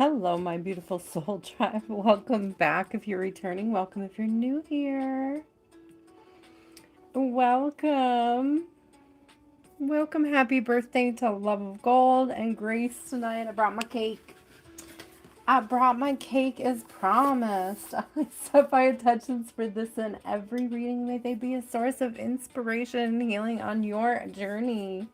Hello, my beautiful soul tribe. Welcome back if you're returning. Welcome if you're new here. Welcome. Welcome. Happy birthday to Love of Gold and Grace tonight. I brought my cake. I brought my cake as promised. I set my intentions for this in every reading. May they be a source of inspiration and healing on your journey.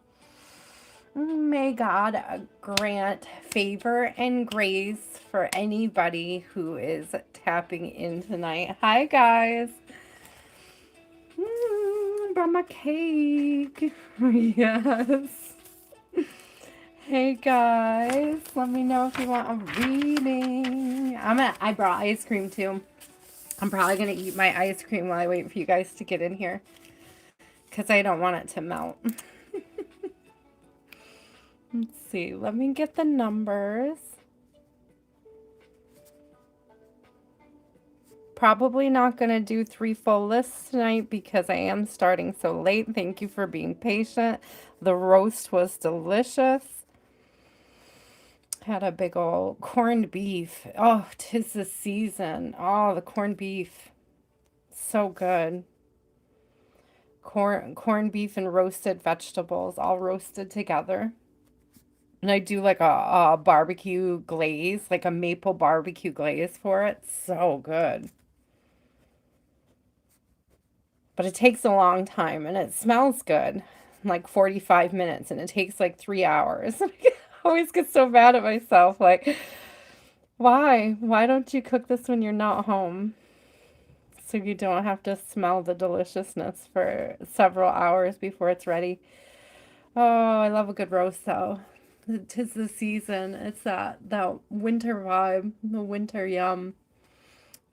May God grant favor and grace for anybody who is tapping in tonight. Hi, guys. Brought my cake. Yes. Hey, guys. Let me know if you want a reading. I brought ice cream, too. I'm probably going to eat my ice cream while I wait for you guys to get in here. Because I don't want it to melt. Let's see. Let me get the numbers. Probably not going to do 3 full lists tonight because I am starting so late. Thank you for being patient. The roast was delicious. Had a big old corned beef. Oh, 'tis the season. Oh, the corned beef. So good. Corned beef and roasted vegetables all roasted together. And I do like a barbecue glaze, like a maple barbecue glaze for it. So good. But it takes a long time and it smells good. Like 45 minutes and it takes like 3 hours. I always get so mad at myself. Like, why? Why don't you cook this when you're not home? So you don't have to smell the deliciousness for several hours before it's ready. Oh, I love a good roast though. 'Tis the season. It's that winter vibe, the winter yum.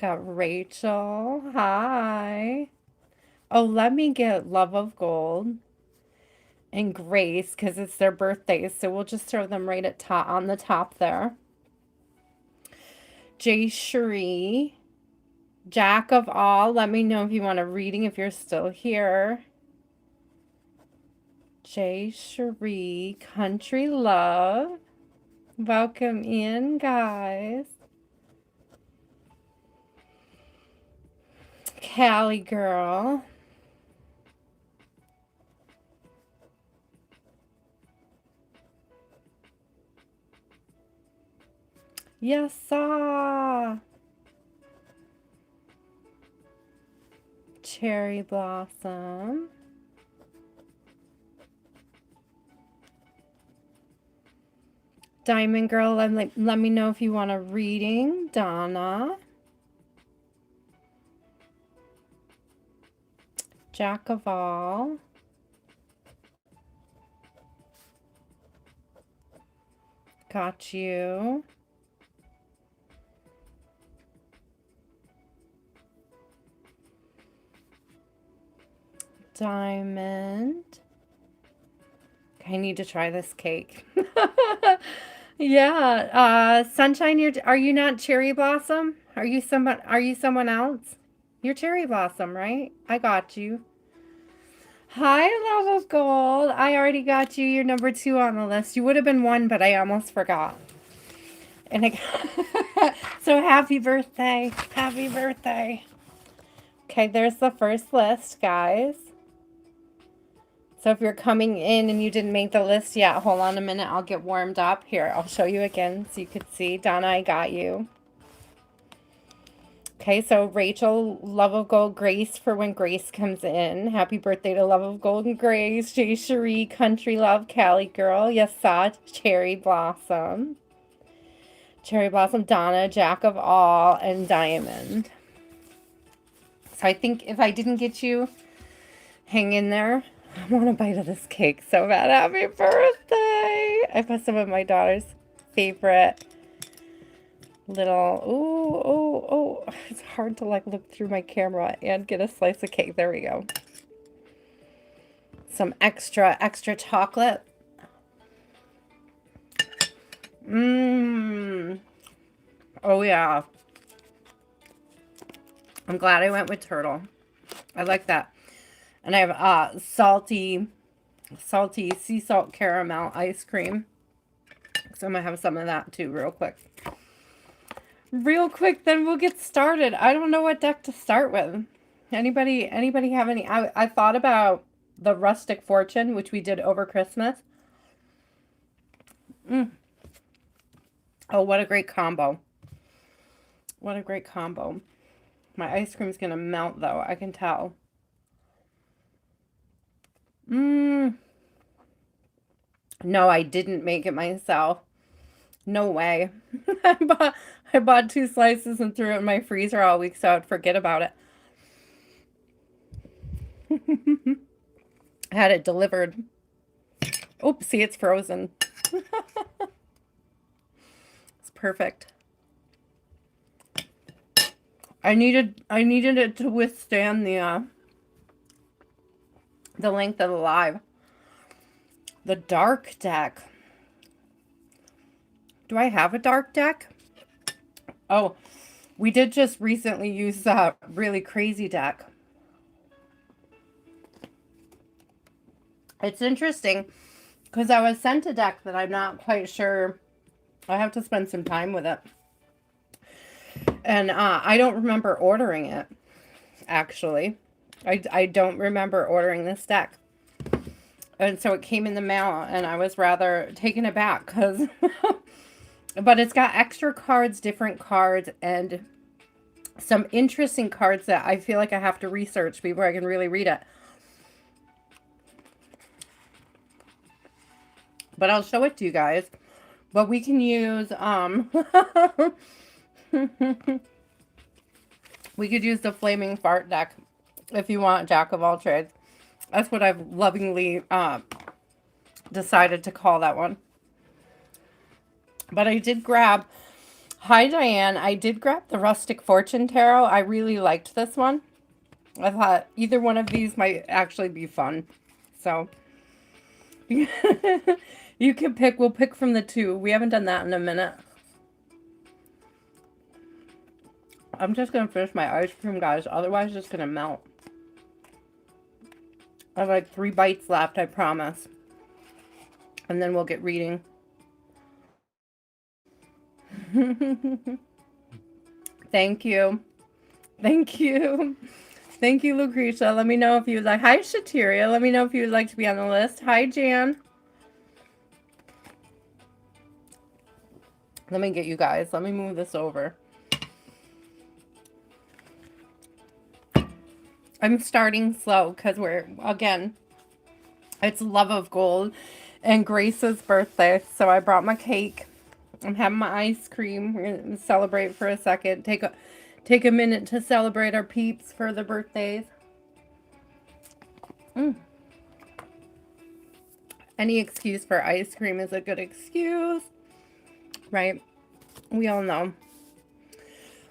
Got Rachel. Hi. Oh, let me get Love of Gold and Grace because it's their birthdays. So we'll just throw them right at top on the top there. Jay Cherie. Jack of All. Let me know if you want a reading if you're still here. Jay Cherie. Country Love. Welcome in, guys. Cali Girl. Yes, Cherry Blossom. Diamond Girl, let me know if you want a reading. Donna. Jack of All. Got you. Diamond. I need to try this cake. Yeah. Sunshine, are you not Cherry Blossom? Are you someone else? You're Cherry Blossom, right? I got you. Hi, Love of Gold. I already got you. You're number 2 on the list. You would have been 1, but I almost forgot. And so happy birthday. Happy birthday. Okay, there's the first list, guys. So if you're coming in and you didn't make the list yet, hold on a minute. I'll get warmed up. Here, I'll show you again so you could see. Donna, I got you. Okay, so Rachel, Love of Gold, Grace for when Grace comes in. Happy birthday to Love of Gold and Grace. Jay Cherie, Country Love, Cali Girl. Yasa, Cherry Blossom. Cherry Blossom, Donna, Jack of All, and Diamond. So I think if I didn't get you, hang in there. I want a bite of this cake so bad. Happy birthday! I put some of my daughter's favorite little, it's hard to like look through my camera and get a slice of cake. There we go. Some extra chocolate. Oh yeah. I'm glad I went with turtle. I like that. And I have salty sea salt caramel ice cream. So I'm going to have some of that too real quick. Real quick, then we'll get started. I don't know what deck to start with. Anybody have any? I thought about the Rustic Fortune, which we did over Christmas. Mm. Oh, what a great combo. What a great combo. My ice cream's gonna melt though, I can tell. No, I didn't make it myself. No way. I bought 2 slices and threw it in my freezer all week so I'd forget about it. I had it delivered. Oops, see, it's frozen. It's perfect. I needed it to withstand the length of the live. The dark deck. Do I have a dark deck? Oh, we did just recently use that really crazy deck. It's interesting because I was sent a deck that I'm not quite sure. I have to spend some time with it. And I don't remember ordering it, actually. I don't remember ordering this deck. And so it came in the mail, and I was rather taken aback because... But it's got extra cards, different cards, and some interesting cards that I feel like I have to research before I can really read it. But I'll show it to you guys. But we can use, we could use the Flaming Fart deck if you want Jack of all trades. That's what I've lovingly decided to call that one. But I did grab, hi Diane, I did grab the Rustic Fortune Tarot. I really liked this one. I thought either one of these might actually be fun. So, you can pick, we'll pick from the two. We haven't done that in a minute. I'm just going to finish my ice cream, guys. Otherwise, it's just going to melt. I have like 3 bites left, I promise. And then we'll get reading. Thank you. Thank you. Thank you, Lucretia. Let me know if you would like. Hi, Shateria. Let me know if you would like to be on the list. Hi, Jan. Let me get you guys. Let me move this over. I'm starting slow because we're, again, it's Love of Gold and Grace's birthday. So I brought my cake. I'm having my ice cream. We're going to celebrate for a second. Take a minute to celebrate our peeps for the birthdays. Any excuse for ice cream is a good excuse. Right? We all know.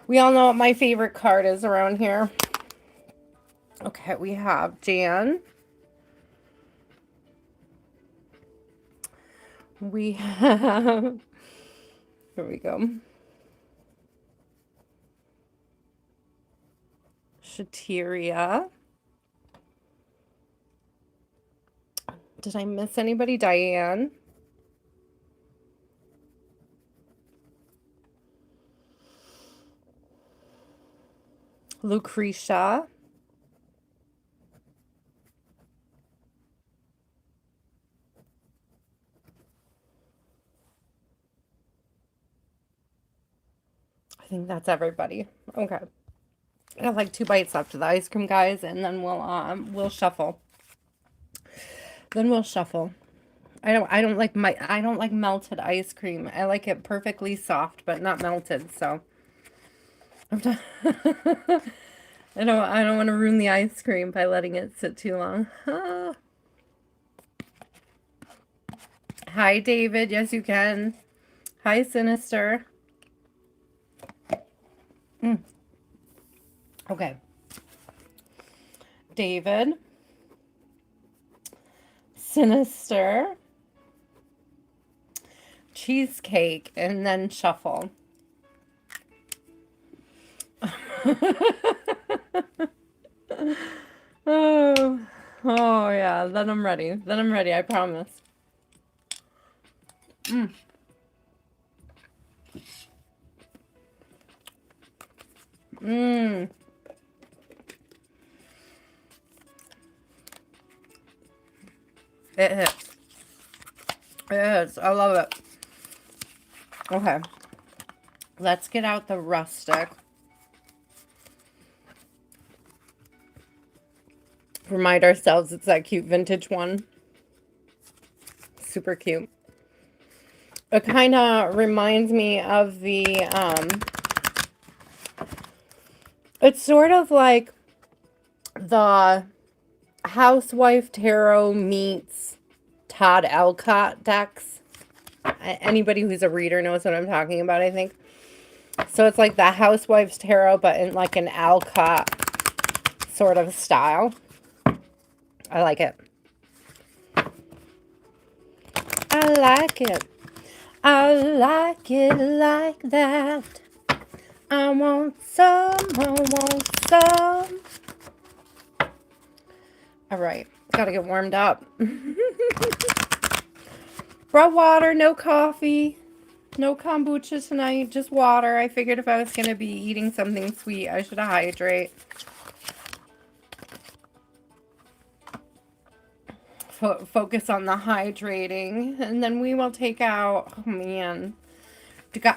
We all know what my favorite card is around here. Okay, we have Jan. We have... Here we go. Shateria. Did I miss anybody? Diane. Lucretia. I think that's everybody. Okay. I have like 2 bites left of the ice cream, guys, and then we'll shuffle. Then we'll shuffle. I don't like melted ice cream. I like it perfectly soft, but not melted, so I don't want to ruin the ice cream by letting it sit too long. Hi, David. Yes, you can. Hi, Sinister. Okay. David. Sinister. Cheesecake, and then shuffle. Oh yeah, then I'm ready. Then I'm ready, I promise. Mmm. It hits. It hits. I love it. Okay. Let's get out the rustic. Remind ourselves it's that cute vintage one. Super cute. It kind of reminds me of the, it's sort of like the Housewife Tarot meets Todd Alcott decks. Anybody who's a reader knows what I'm talking about, I think. So it's like the Housewife's Tarot, but in like an Alcott sort of style. I like it. I like it. I like it like that. I want some, I want some. All right, gotta get warmed up. Brought water, no coffee, no kombucha tonight, just water. I figured if I was gonna be eating something sweet, I should hydrate. Focus on the hydrating, and then we will take out, oh man,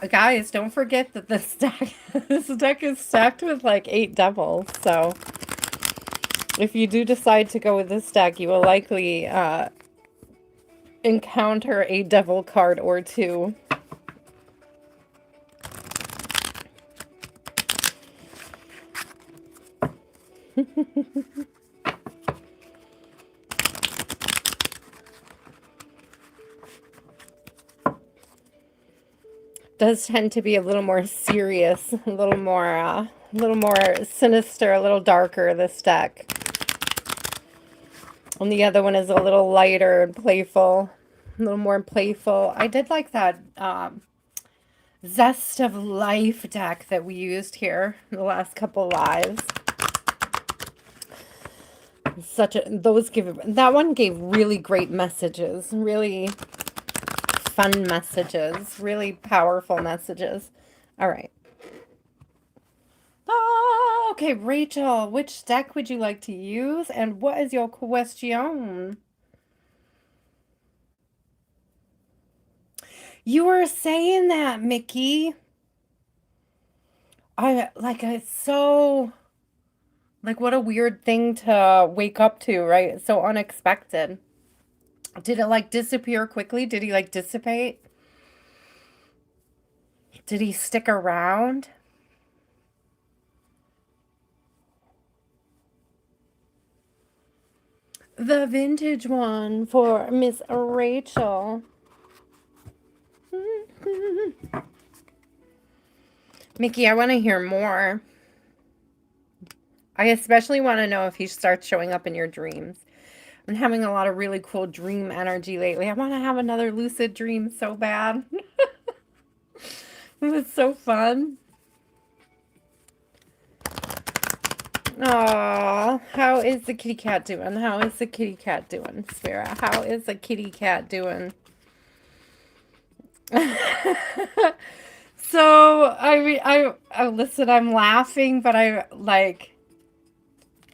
guys, don't forget that this deck is stacked with like 8 devils, so if you do decide to go with this deck, you will likely encounter a devil card or two. Does tend to be a little more serious, a little more sinister, a little darker, this deck. And the other one is a little lighter and playful, a little more playful. I did like that Zest of Life deck that we used here in the last couple lives. That one gave really great messages, really fun messages, really powerful messages. All right. Oh, okay, Rachel, which deck would you like to use, and what is your question? You were saying that, Mickey. It's so, like, what a weird thing to wake up to, right? It's so unexpected. Did it, like, disappear quickly? Did he, like, dissipate? Did he stick around? The vintage one for Miss Rachel. Mickey, I want to hear more. I especially want to know if he starts showing up in your dreams. I'm having a lot of really cool dream energy lately. I want to have another lucid dream so bad. It was so fun. Aww, how is the kitty cat doing? How is the kitty cat doing, Spira? How is the kitty cat doing? So, I listen, I'm laughing, but I, like,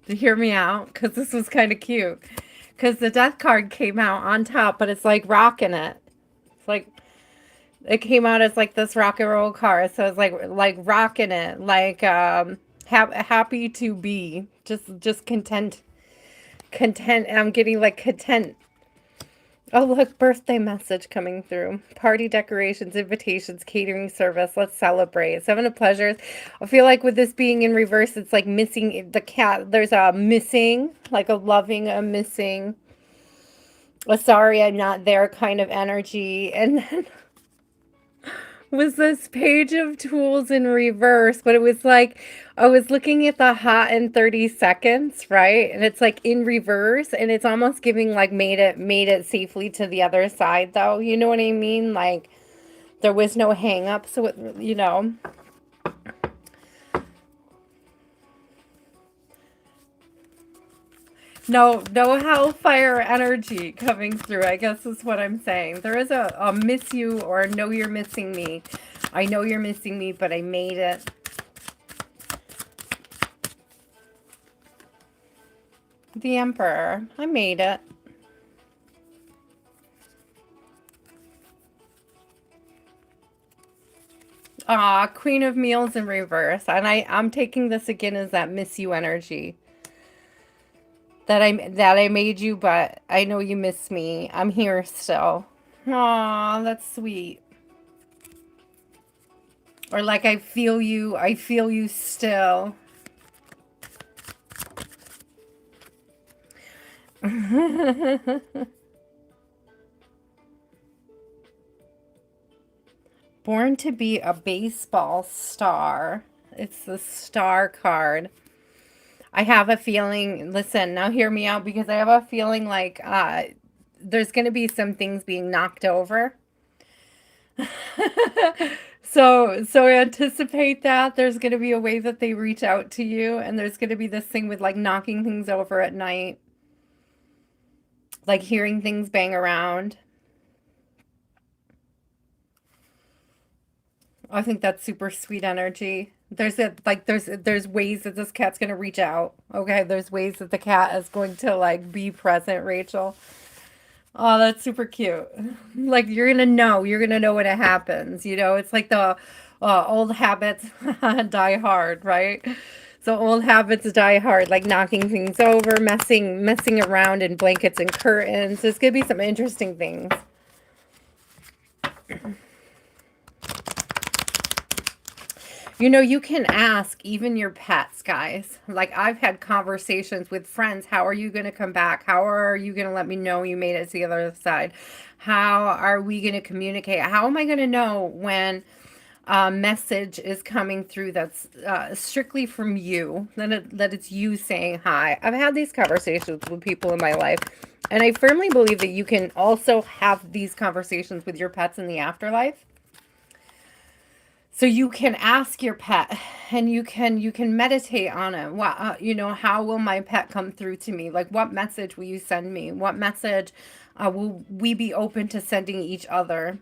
to hear me out, because this was kind of cute. Because the death card came out on top, but it's like rocking it. It's like, it came out as like this rock and roll card. So it's like rocking it, like, happy to be, just content. I'm getting like content. Oh, look, birthday message coming through. Party decorations, invitations, catering service. Let's celebrate. 7 of Pleasures. I feel like with this being in reverse, it's like missing the cat. There's a missing, like a loving, a missing, a sorry I'm not there kind of energy. And then was this Page of Tools in reverse, but it was like, I was looking at the hot in 30 seconds, right? And it's like in reverse, and it's almost giving like made it safely to the other side, though. You know what I mean? Like there was no hang up, so it, you know. No hellfire energy coming through, I guess is what I'm saying. There is a miss you or know you're missing me. I know you're missing me, but I made it. The Emperor. I made it. Ah, Queen of Meals in reverse. And I'm taking this again as that miss you energy. That I made you, but I know you miss me. I'm here still. Aw, that's sweet. Or like I feel you still. Born to be a baseball star. It's the star card. I have a feeling, listen, now hear me out because I have a feeling like there's going to be some things being knocked over. So anticipate that there's going to be a way that they reach out to you, and there's going to be this thing with like knocking things over at night, like hearing things bang around. I think that's super sweet energy. There's ways that this cat's going to reach out. Okay, there's ways that the cat is going to like be present, Rachel. Oh, that's super cute. Like you're gonna know when it happens. You know, it's like the old habits die hard, right? So old habits die hard, like knocking things over, messing around in blankets and curtains. There's gonna be some interesting things. You know, you can ask even your pets, guys. Like, I've had conversations with friends. How are you going to come back? How are you going to let me know you made it to the other side? How are we going to communicate? How am I going to know when a message is coming through that's strictly from you, that it's you saying hi? I've had these conversations with people in my life. And I firmly believe that you can also have these conversations with your pets in the afterlife. So you can ask your pet, and you can meditate on it. What how will my pet come through to me? Like, what message will you send me? What message will we be open to sending each other?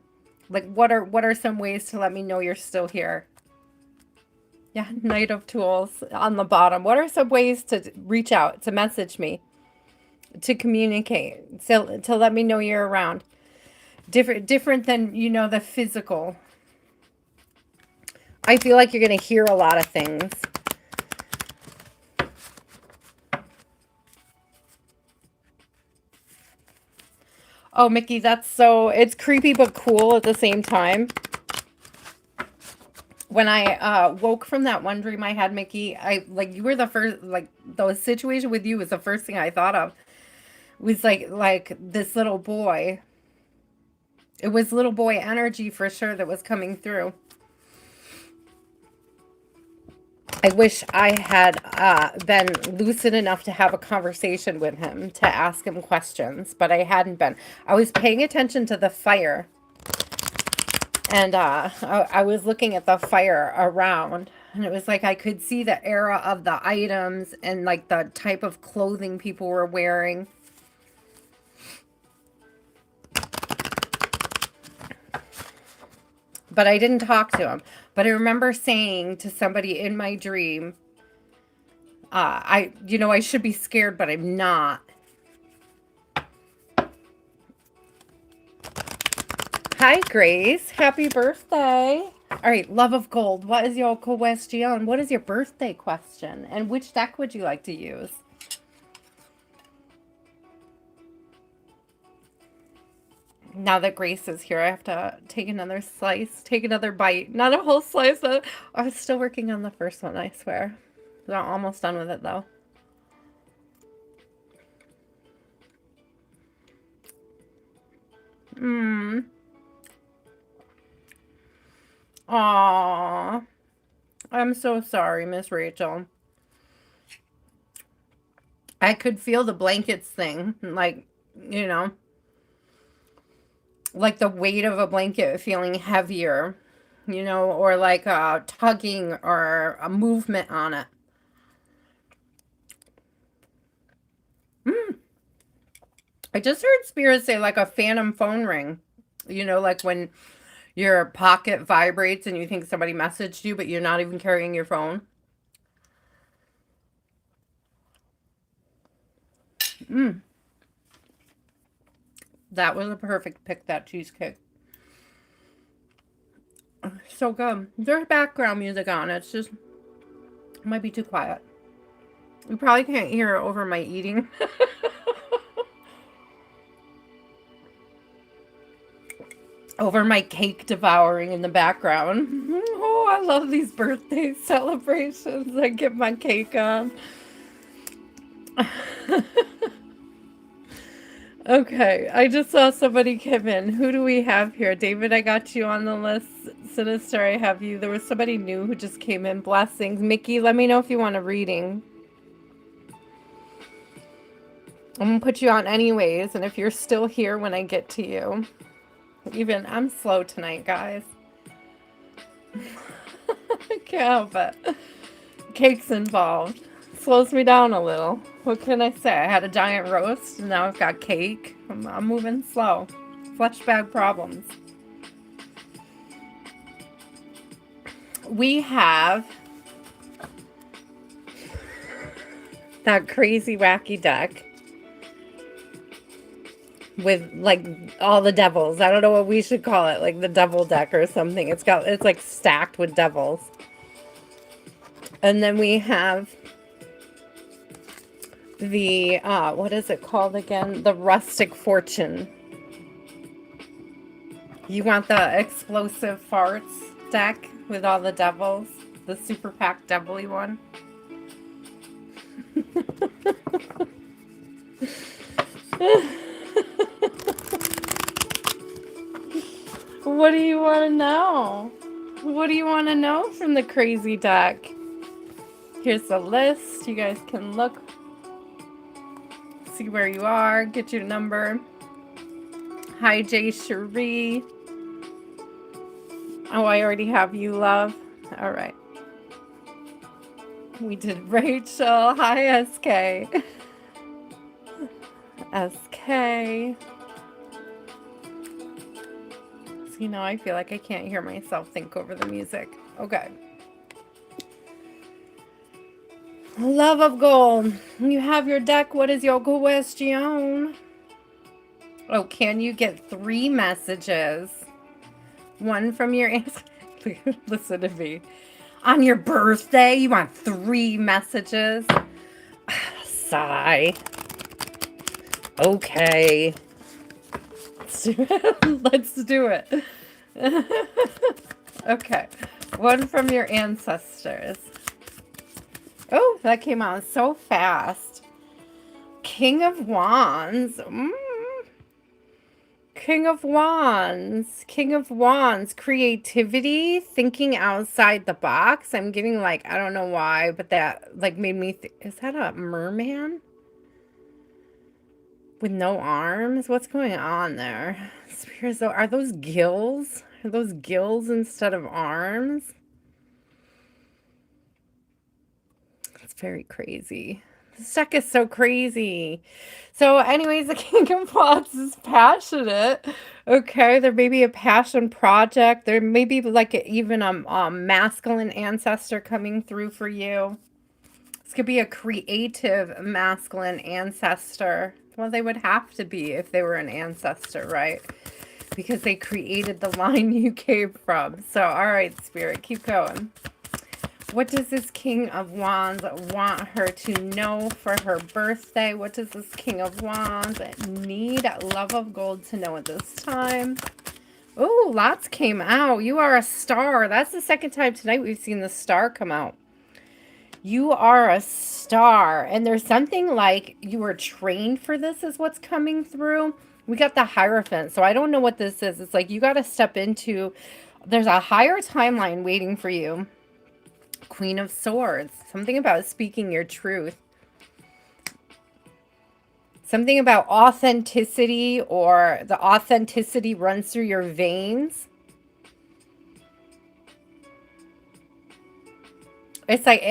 Like, what are some ways to let me know you're still here? Yeah, Knight of Tools on the bottom. What are some ways to reach out, to message me, to communicate, to let me know you're around? Different than, the physical. I feel like you're going to hear a lot of things. Oh, Mickey, it's creepy but cool at the same time. When I woke from that one dream I had, Mickey, you were the first, like, the situation with you was the first thing I thought of. It was like this little boy. It was little boy energy for sure that was coming through. I wish I had been lucid enough to have a conversation with him, to ask him questions, but I hadn't been. I was paying attention to the fire, and I was looking at the fire around, and it was like I could see the era of the items and like the type of clothing people were wearing. But I didn't talk to him. But I remember saying to somebody in my dream, I should be scared, but I'm not. Hi, Grace. Happy birthday. All right, love of gold. What is your question? What is your birthday question? And which deck would you like to use? Now that Grace is here, I have to take another slice, take another bite. Not a whole slice. I was still working on the first one, I swear. I'm almost done with it, though. Mmm. Aww. I'm so sorry, Miss Rachel. I could feel the blankets thing. Like, you know, like the weight of a blanket feeling heavier, or like a tugging or a movement on it. I just heard Spirit say like a phantom phone ring. Like when your pocket vibrates and you think somebody messaged you, but you're not even carrying your phone. That was a perfect pick, that cheesecake. So good. There's background music on. It's just, it might be too quiet. You probably can't hear it over my eating. Over my cake devouring in the background. Oh, I love these birthday celebrations. I get my cake on. Okay, I just saw somebody come in. Who do we have here? David, I got you on the list. Sinister, I have you. There was somebody new who just came in. Blessings. Mickey, let me know if you want a reading. I'm going to put you on anyways, and if you're still here when I get to you. Even, I'm slow tonight, guys. I can't help it. Cake's involved. Slows me down a little. What can I say? I had a giant roast, and now I've got cake. I'm moving slow. Flesh bag problems. We have that crazy wacky deck with like all the devils. I don't know what we should call it, like the devil deck or something. It's like stacked with devils. And then we have the what is it called again? The rustic fortune. You want the explosive farts deck with all the devils? The super pack devilly one? What do you want to know? What do you want to know from the crazy deck? Here's the list. You guys can look. See where you are. Get your number. Hi, Jay Cherie. Oh, I already have you, love. All right. We did Rachel. Hi, SK. SK. So, you know, I feel like I can't hear myself think over the music. Okay. Love of gold. You have your deck. What is your question? Oh, can you get 3 messages? One from your answer. Listen to me. On your birthday, you want 3 messages? Sigh. Okay. Let's do it. Okay. One from your ancestors. Oh, that came out so fast. King of Wands. King of Wands. King of Wands. Creativity. Thinking outside the box. I'm getting like, I don't know why, but that like made me think. Is that a merman? With no arms? What's going on there? Spears, are those gills? Are those gills instead of arms? It's very crazy. This deck is so crazy. So anyways, the King of Wands is passionate. Okay, there may be a passion project. There may be like even a masculine ancestor coming through for you. This could be a creative masculine ancestor. Well, they would have to be if they were an ancestor, right? Because they created the line you came from. So, all right, Spirit, keep going. What does this King of Wands want her to know for her birthday? What does this King of Wands need Love of Gold to know at this time? Oh, lots came out. You are a star. That's the second time tonight we've seen the star come out. You are a star. And there's something like you were trained for this is what's coming through. We got the Hierophant. So I don't know what this is. It's like you got to step into, there's a higher timeline waiting for you. Queen of Swords. Something about speaking your truth. Something about authenticity, or the authenticity runs through your veins. It's like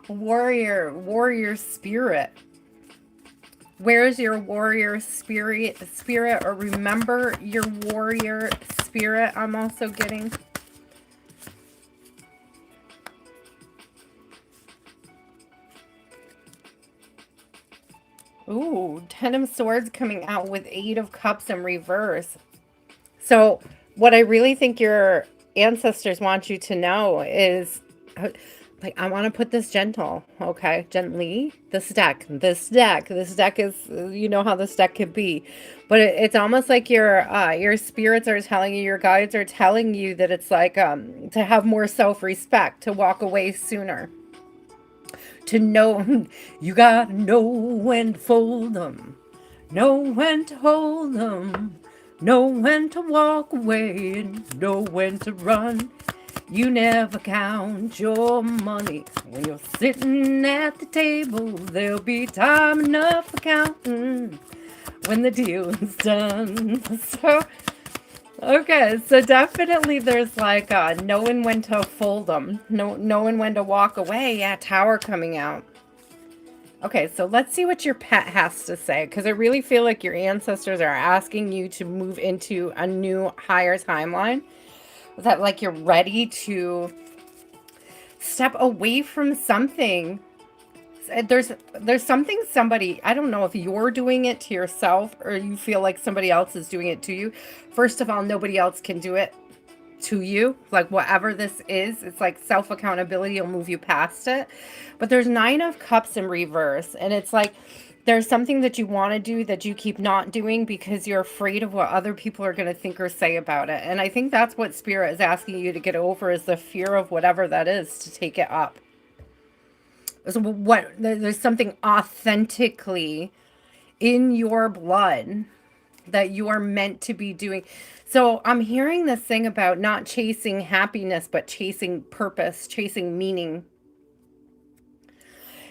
warrior spirit. Where's your warrior spirit, or remember your warrior spirit? I'm also getting. Ooh, Ten of Swords coming out with Eight of Cups in reverse. So, what I really think your ancestors want you to know is like, I want to put this gentle, okay? Gently. This deck is, you know how this deck could be. But it's almost like your spirits are telling you, your guides are telling you that it's like to have more self-respect, to walk away sooner. To know, you gotta know when to fold them, know when to hold them, know when to walk away, and know when to run. You never count your money when you're sitting at the table. There'll be time enough for counting when the deal is done. So, okay, so definitely there's like knowing when to fold them, knowing when to walk away. Yeah, Tower coming out. Okay, so let's see what your pet has to say, because I really feel like your ancestors are asking you to move into a new higher timeline. That like you're ready to step away from something. There's something somebody, I don't know if you're doing it to yourself or you feel like somebody else is doing it to you. First of all, nobody else can do it to you. Like whatever this is, it's like self accountability will move you past it. But there's Nine of Cups in reverse, and it's like there's something that you want to do that you keep not doing because you're afraid of what other people are going to think or say about it. And I think that's what Spirit is asking you to get over, is the fear of whatever that is, to take it up. So there's something authentically in your blood that you are meant to be doing. So I'm hearing this thing about not chasing happiness, but chasing purpose, chasing meaning.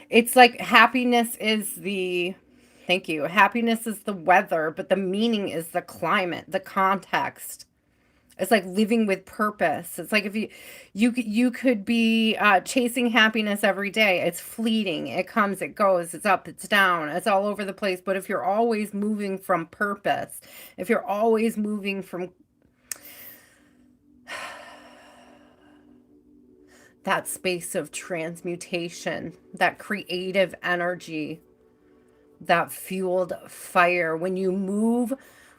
It's like happiness is the, thank you, happiness is the weather, but the meaning is the climate, the context. It's like living with purpose. It's like if you could be chasing happiness every day. It's fleeting. It comes, it goes, it's up, it's down, it's all over the place. But if you're always moving from purpose, if you're always moving from that space of transmutation, that creative energy, that fueled fire, when you move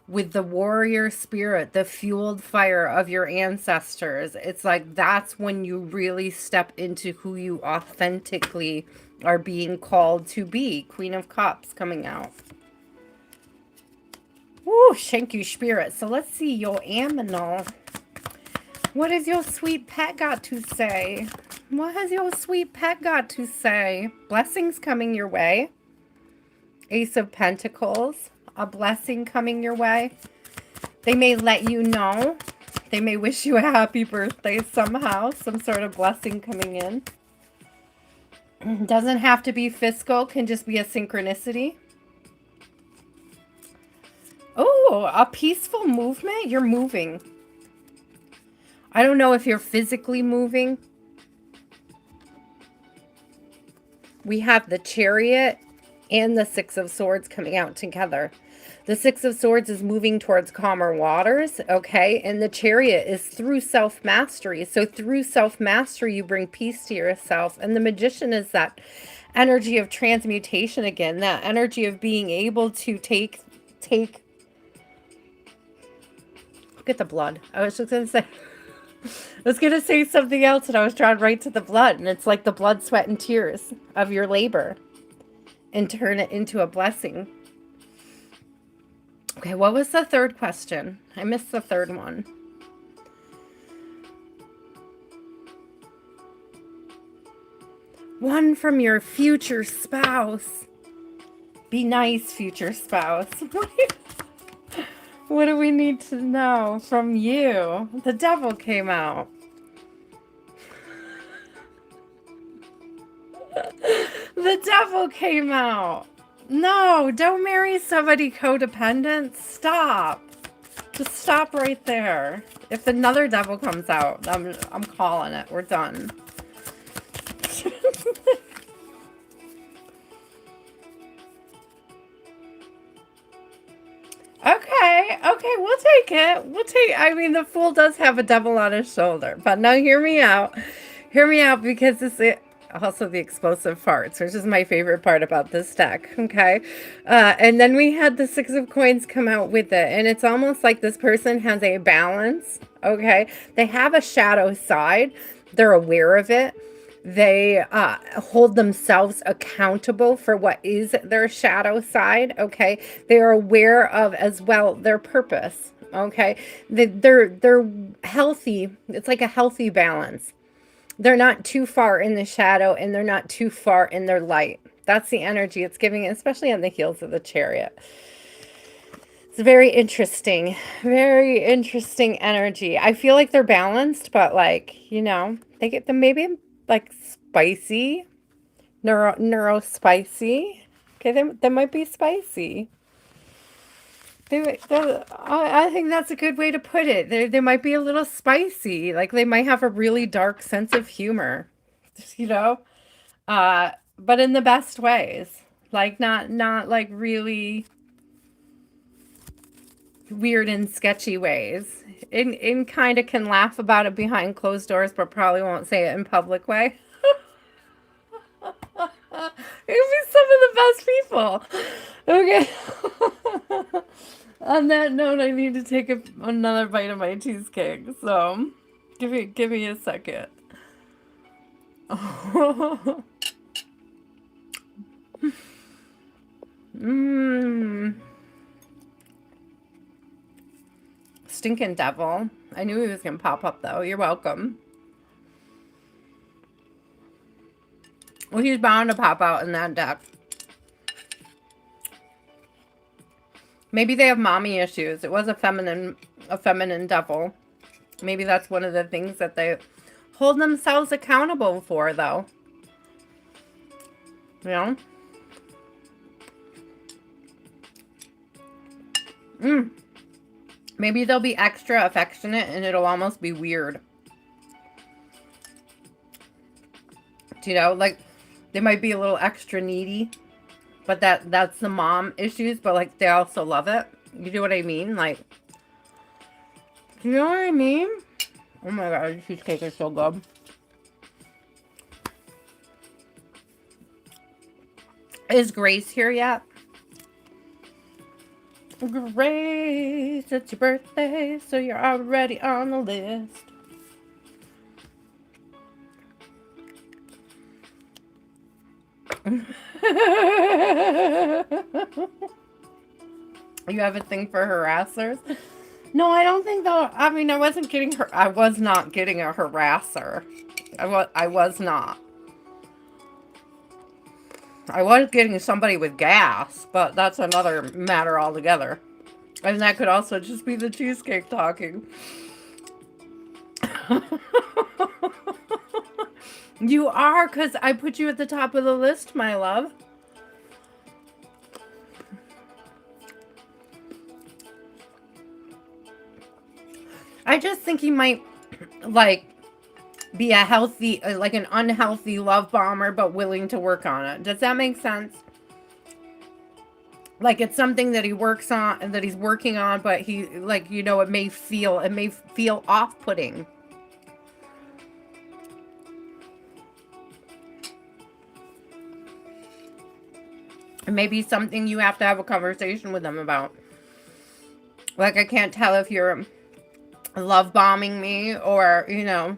with the warrior spirit, the fueled fire of your ancestors, it's like that's when you really step into who you authentically are being called to be. Queen of Cups coming out. Woo, thank you, Spirit. So let's see your aminal. What has your sweet pet got to say? What has your sweet pet got to say? Blessings coming your way. Ace of Pentacles. A blessing coming your way. They may let you know. They may wish you a happy birthday somehow. Some sort of blessing coming in. Doesn't have to be fiscal. Can just be a synchronicity. Oh, a peaceful movement? You're moving. I don't know if you're physically moving. We have the Chariot and the Six of Swords coming out together. The Six of Swords is moving towards calmer waters, okay? And the Chariot is through self-mastery. So through self-mastery, you bring peace to yourself. And the Magician is that energy of transmutation again, that energy of being able to take look at the blood. I was just going to say something else, and I was drawn right to the blood. And it's like the blood, sweat, and tears of your labor, and turn it into a blessing. Okay, what was the third question? I missed the third one. One from your future spouse. Be nice, future spouse. What do we need to know from you? The Devil came out. The Devil came out. No, don't marry somebody codependent. Stop. Just stop right there. If another Devil comes out, I'm calling it. We're done. Okay, we'll take it. I mean, the Fool does have a devil on his shoulder. But now hear me out. Hear me out, because this is, also the explosive farts, which is my favorite part about this deck. Okay. And then we had the Six of Coins come out with it. And it's almost like this person has a balance. Okay. They have a shadow side. They're aware of it. They hold themselves accountable for what is their shadow side. Okay. They are aware of as well their purpose. Okay. They're healthy. It's like a healthy balance. They're not too far in the shadow and they're not too far in their light. That's the energy it's giving, especially on the heels of the Chariot. It's very interesting energy. I feel like they're balanced, but like, you know, they get them maybe like spicy, neuro spicy. Okay, they might be spicy. I think that's a good way to put it. They might be a little spicy. Like they might have a really dark sense of humor, you know, but in the best ways. Like not like really weird and sketchy ways. In kind of can laugh about it behind closed doors, but probably won't say it in public way. Maybe some of the best people. Okay. On that note, I need to take another bite of my cheesecake. So, give me a second. Mmm. Stinking devil. I knew he was gonna pop up though. You're welcome. Well, he's bound to pop out in that deck. Maybe they have mommy issues. It was a feminine devil. Maybe that's one of the things that they hold themselves accountable for, though. You know? Maybe they'll be extra affectionate and it'll almost be weird. You know, like they might be a little extra needy, but that's the mom issues, but like they also love it. You know what I mean? Like, you know what I mean? Oh my god, cheesecake is so good. Is Grace here yet? Grace, it's your birthday, so you're already on the list. You have a thing for harassers? No, I don't think though. I mean, I wasn't getting her. I was not getting a harasser. I was not. I was getting somebody with gas, but that's another matter altogether. And that could also just be the cheesecake talking. You are, because I put you at the top of the list, my love. I just think he might, like, be a healthy, like an unhealthy love bomber, but willing to work on it. Does that make sense? Like it's something that he works on and that he's working on, but he, like, you know, it may feel off-putting. It may be something you have to have a conversation with them about. Like, I can't tell if you're love bombing me or, you know,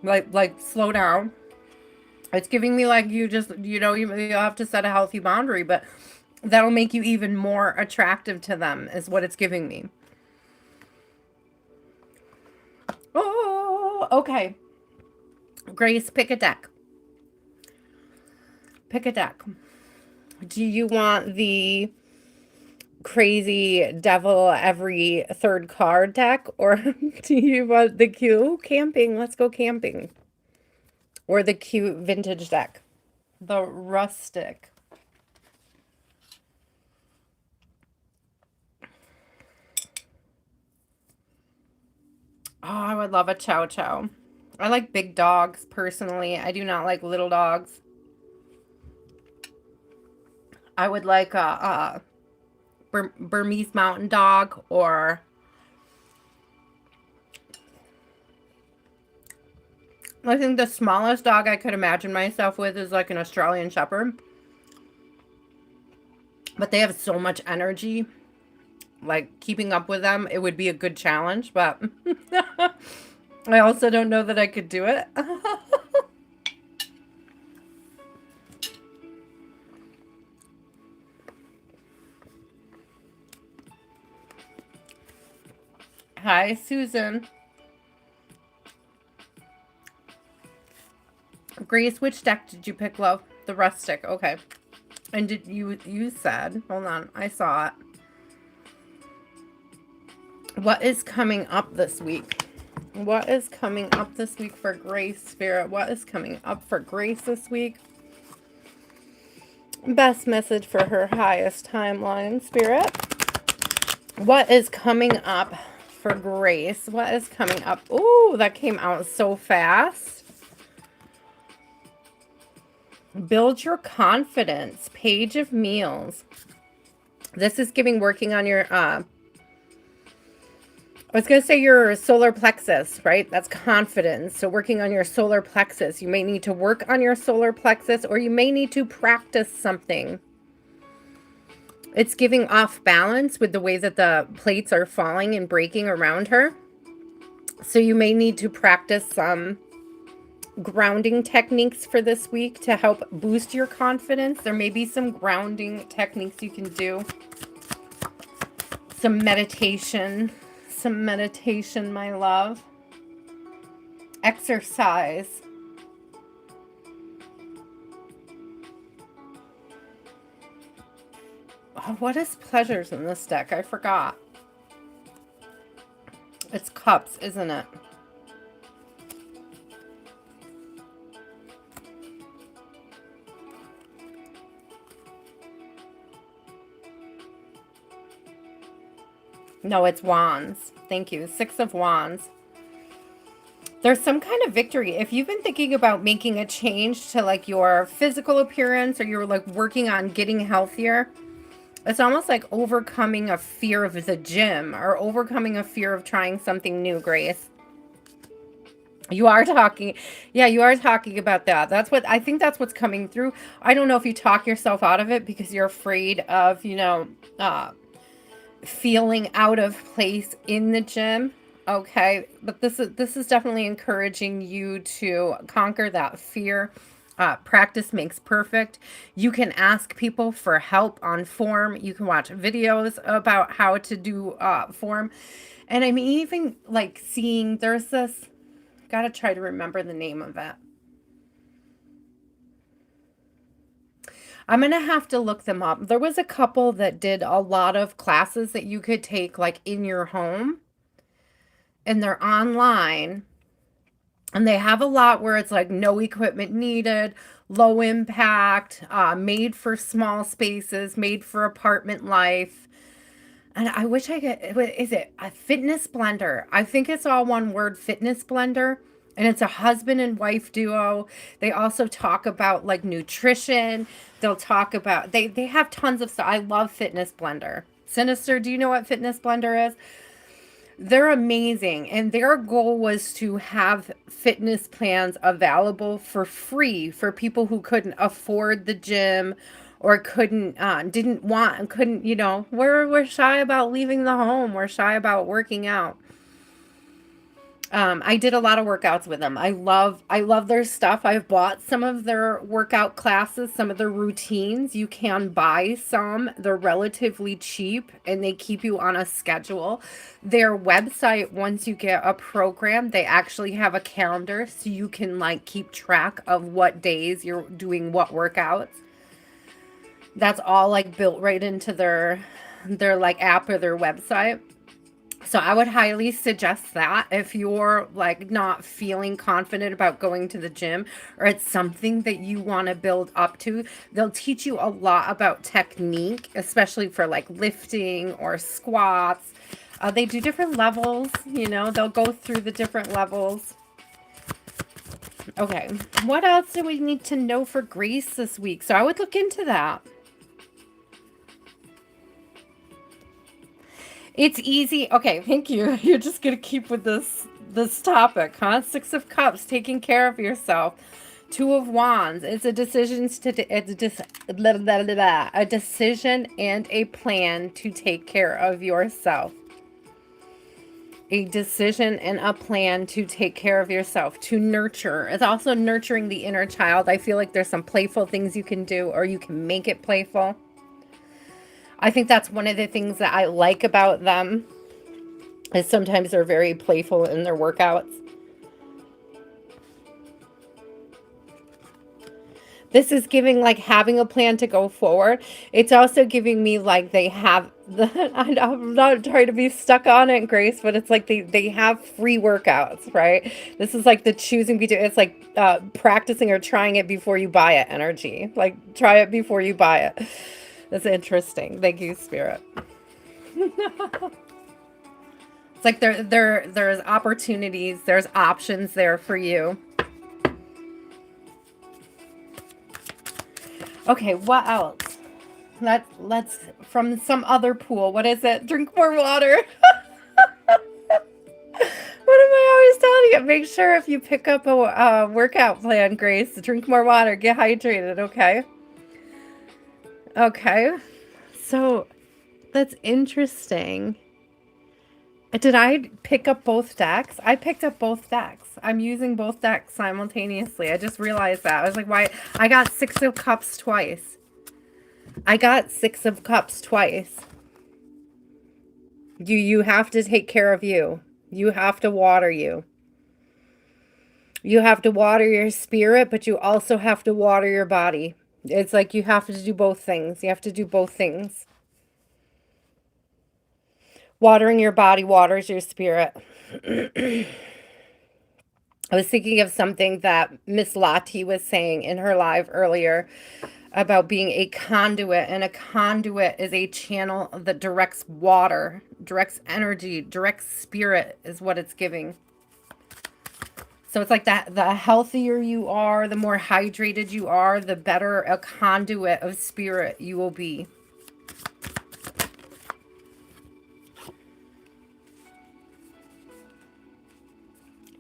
like slow down. It's giving me like you just, you know, you have to set a healthy boundary, but that'll make you even more attractive to them is what it's giving me. Oh, okay. Grace, pick a deck. Pick a deck. Do you want the crazy devil every third card deck, or do you want the cute camping? Let's go camping. Or the cute vintage deck. The rustic. Oh, I would love a chow chow. I like big dogs, personally. I do not like little dogs. I would like a Burmese mountain dog or I think the smallest dog I could imagine myself with is like an Australian Shepherd. But they have so much energy. Like, keeping up with them, it would be a good challenge. But I also don't know that I could do it. Hi, Susan. Grace, which deck did you pick, love? The rustic. Okay. And did you said, hold on, I saw it. What is coming up this week? What is coming up this week for Grace, Spirit? What is coming up for Grace this week? Best message for her highest timeline, Spirit. What is coming up for Grace? What is coming up? Ooh, that came out so fast. Build your confidence. Page of Meals. This is giving working on your, I was going to say your solar plexus, right? That's confidence. So working on your solar plexus. You may need to work on your solar plexus, or you may need to practice something. It's giving off balance with the way that the plates are falling and breaking around her. So you may need to practice some grounding techniques for this week to help boost your confidence. There may be some grounding techniques you can do. Some meditation, my love. Exercise. Oh, what is pleasures in this deck? I forgot. It's cups, isn't it? No, it's wands. Thank you. 6 of Wands. There's some kind of victory. If you've been thinking about making a change to like your physical appearance, or you're like working on getting healthier, it's almost like overcoming a fear of the gym or overcoming a fear of trying something new, Grace. You are talking. Yeah, you are talking about that. I think that's what's coming through. I don't know if you talk yourself out of it because you're afraid of, feeling out of place in the gym. Okay, but this is definitely encouraging you to conquer that fear. Practice makes perfect. You can ask people for help on form. You can watch videos about how to do form. And I'm even like seeing, there's this, gotta try to remember the name of it. I'm going to have to look them up. There was a couple that did a lot of classes that you could take like in your home, and they're online, and they have a lot where it's like no equipment needed, low impact, made for small spaces, made for apartment life. And I wish I could, is it a Fitness Blender? I think it's all one word, Fitness Blender. And it's a husband and wife duo. They also talk about like nutrition. They'll talk about, they have tons of stuff. I love Fitness Blender. Sinister, do you know what Fitness Blender is? They're amazing. And their goal was to have fitness plans available for free for people who couldn't afford the gym, or didn't want and couldn't, we're shy about leaving the home. We're shy about working out. I did a lot of workouts with them. I love their stuff. I've bought some of their workout classes, some of their routines. You can buy some. They're relatively cheap and they keep you on a schedule. Their website, once you get a program, they actually have a calendar so you can like keep track of what days you're doing what workouts. That's all like built right into their like app or their website. So I would highly suggest that if you're like not feeling confident about going to the gym, or it's something that you want to build up to. They'll teach you a lot about technique, especially for like lifting or squats. They do different levels, they'll go through the different levels. Okay, what else do we need to know for Grace this week? So I would look into that. It's easy. Okay, thank you. You're just going to keep with this this topic, huh? Six of Cups, taking care of yourself. Two of Wands, it's a decision a decision and a plan to take care of yourself. A decision and a plan to take care of yourself, to nurture. It's also nurturing the inner child. I feel like there's some playful things you can do, or you can make it playful. I think that's one of the things that I like about them, is sometimes they're very playful in their workouts. This is giving like having a plan to go forward. It's also giving me like they have the, I'm not trying to be stuck on it, Grace, but it's like they have free workouts, right? This is like the choosing between, it's like practicing or trying it before you buy it energy. Like try it before you buy it. That's interesting. Thank you, Spirit. It's like there's opportunities, there's options there for you. Okay, what else? Let's from some other pool. What is it? Drink more water. What am I always telling you? Make sure if you pick up a workout plan, Grace, to drink more water, get hydrated, okay? Okay. So that's interesting. Did I pick up both decks? I picked up both decks. I'm using both decks simultaneously. I just realized that. I was like, why? I got Six of Cups twice. I got Six of Cups twice. You have to take care of you. You have to water you. You have to water your spirit, but you also have to water your body. It's like you have to do both things. You have to do both things. Watering your body waters your spirit. I was thinking of something that Miss Lottie was saying in her live earlier about being a conduit, and a conduit is a channel that directs water, directs energy, directs spirit is what it's giving. So it's like that the healthier you are, the more hydrated you are, the better a conduit of spirit you will be.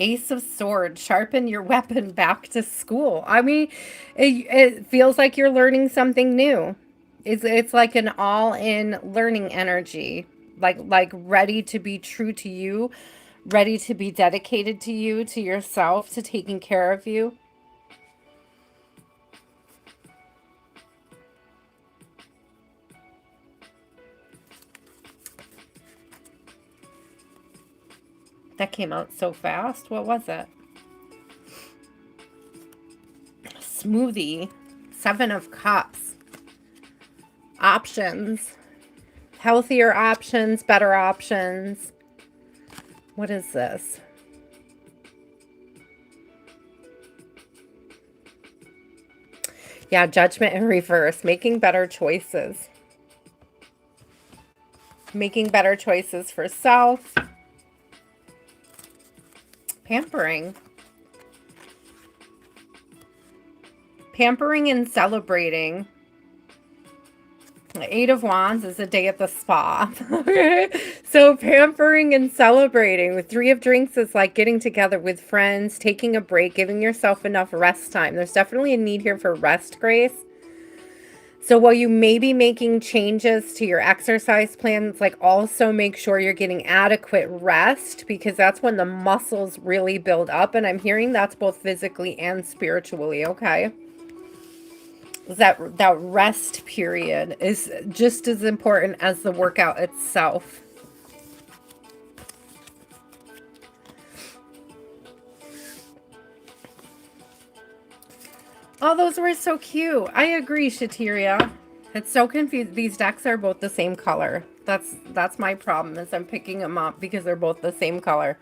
Ace of Swords, sharpen your weapon, back to school. I mean, it feels like you're learning something new. It's like an all-in learning energy, like ready to be true to you, ready to be dedicated to you, to yourself, to taking care of you. That came out so fast. What was it? Smoothie. Seven of Cups. Options. Healthier options, better options. What is this? Yeah, Judgment in reverse. Making better choices. Making better choices for self. Pampering. Pampering and celebrating. Eight of Wands is a day at the spa. So pampering and celebrating. With Three of Drinks is like getting together with friends, taking a break, giving yourself enough rest time. There's definitely a need here for rest, Grace. So while you may be making changes to your exercise plans, like also make sure you're getting adequate rest, because that's when the muscles really build up. And I'm hearing that's both physically and spiritually, okay? That rest period is just as important as the workout itself. Oh, those were so cute. I agree, Shatiria. It's so confused. These decks are both the same color. That's my problem, is I'm picking them up because they're both the same color.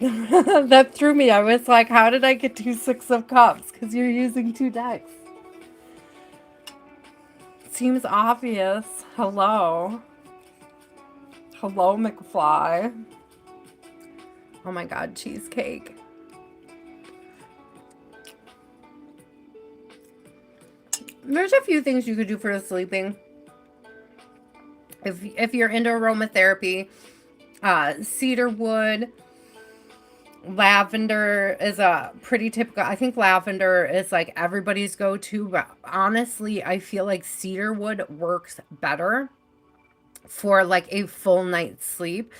That threw me. I was like, how did I get two Six of Cups? Because you're using two decks. Seems obvious. Hello. Hello, McFly. Oh my God, cheesecake. There's a few things you could do for the sleeping. If you're into aromatherapy, cedar wood, Lavender is a pretty typical. I think lavender is like everybody's go-to, but honestly, I feel like cedarwood works better for like a full night's sleep.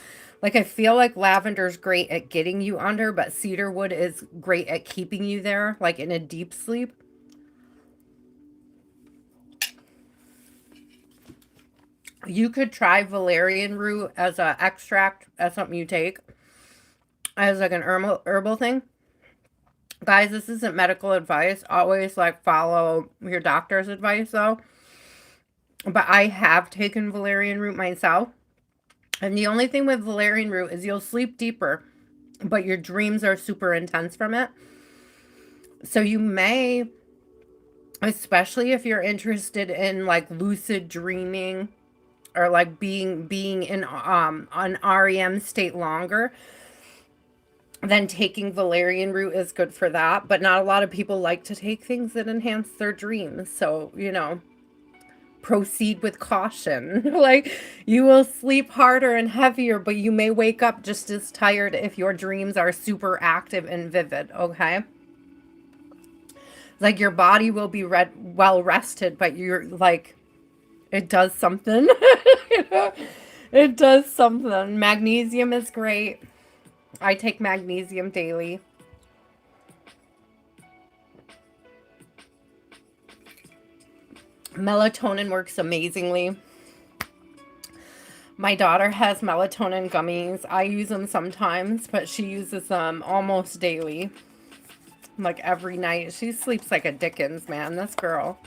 Like I feel like lavender's great at getting you under, but cedarwood is great at keeping you there, like in a deep sleep. You could try valerian root as a extract, as something you take, as like an herbal thing. Guys, this isn't medical advice. Always like follow your doctor's advice though. But I have taken valerian root myself. And the only thing with valerian root is you'll sleep deeper, but your dreams are super intense from it. So you may, especially if you're interested in like lucid dreaming or like being in an REM state longer, then taking valerian root is good for that. But not a lot of people like to take things that enhance their dreams. So, you know, proceed with caution. Like you will sleep harder and heavier, but you may wake up just as tired if your dreams are super active and vivid. Okay. Like your body will be well rested, but you're like, it does something. You know? It does something. Magnesium is great. I take magnesium daily. Melatonin works amazingly. My daughter has melatonin gummies. I use them sometimes, but she uses them almost daily. Like every night. She sleeps like a Dickens, man. This girl.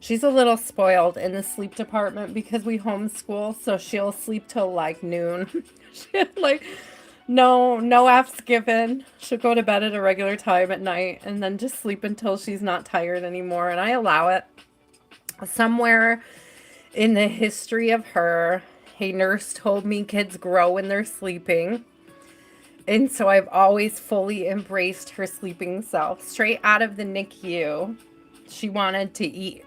She's a little spoiled in the sleep department because we homeschool, so she'll sleep till like noon. Like no F's given. She'll go to bed at a regular time at night and then just sleep until she's not tired anymore, and I allow it. Somewhere in the history of her, a nurse told me kids grow when they're sleeping. And so I've always fully embraced her sleeping self. Straight out of the NICU, she wanted to eat.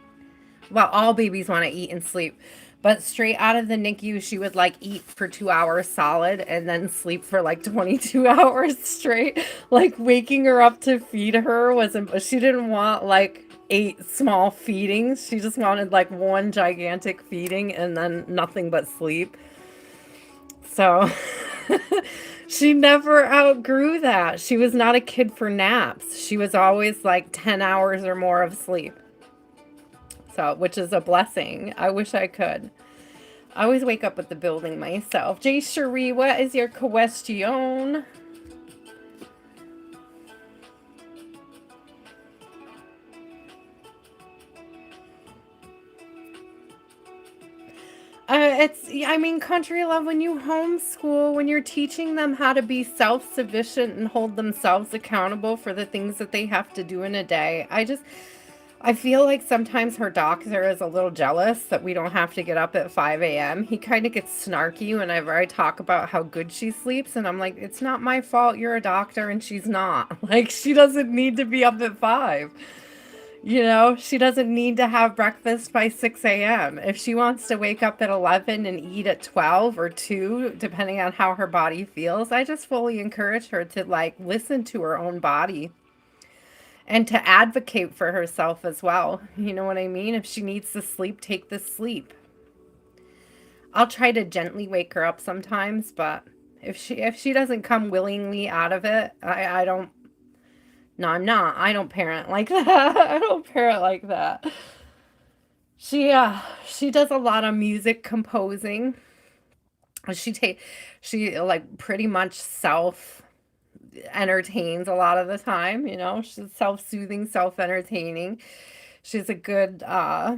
Well, all babies want to eat and sleep. But straight out of the NICU, she would like eat for 2 hours solid and then sleep for like 22 hours straight. Like waking her up to feed her wasn't, she didn't want like 8 small feedings. She just wanted like one gigantic feeding and then nothing but sleep. So she never outgrew that. She was not a kid for naps. She was always like 10 hours or more of sleep. So, which is a blessing. I wish I could. I always wake up with the building myself. Jay Cherie, what is your question? I mean, country love, when you homeschool, when you're teaching them how to be self-sufficient and hold themselves accountable for the things that they have to do in a day. I feel like sometimes her doctor is a little jealous that we don't have to get up at 5 a.m. He kind of gets snarky whenever I talk about how good she sleeps. And I'm like, it's not my fault. You're a doctor and she's not. Like, she doesn't need to be up at 5. You know, she doesn't need to have breakfast by 6 a.m. If she wants to wake up at 11 and eat at 12 or 2, depending on how her body feels, I just fully encourage her to like listen to her own body and to advocate for herself as well. You know what I mean? If she needs to sleep, take the sleep. I'll try to gently wake her up sometimes, but if she doesn't come willingly out of it, I don't. No, I'm not. I don't parent like that. I don't parent like that. She does a lot of music composing. She like pretty much self entertains a lot of the time, you know. She's self-soothing, self-entertaining. She's a good I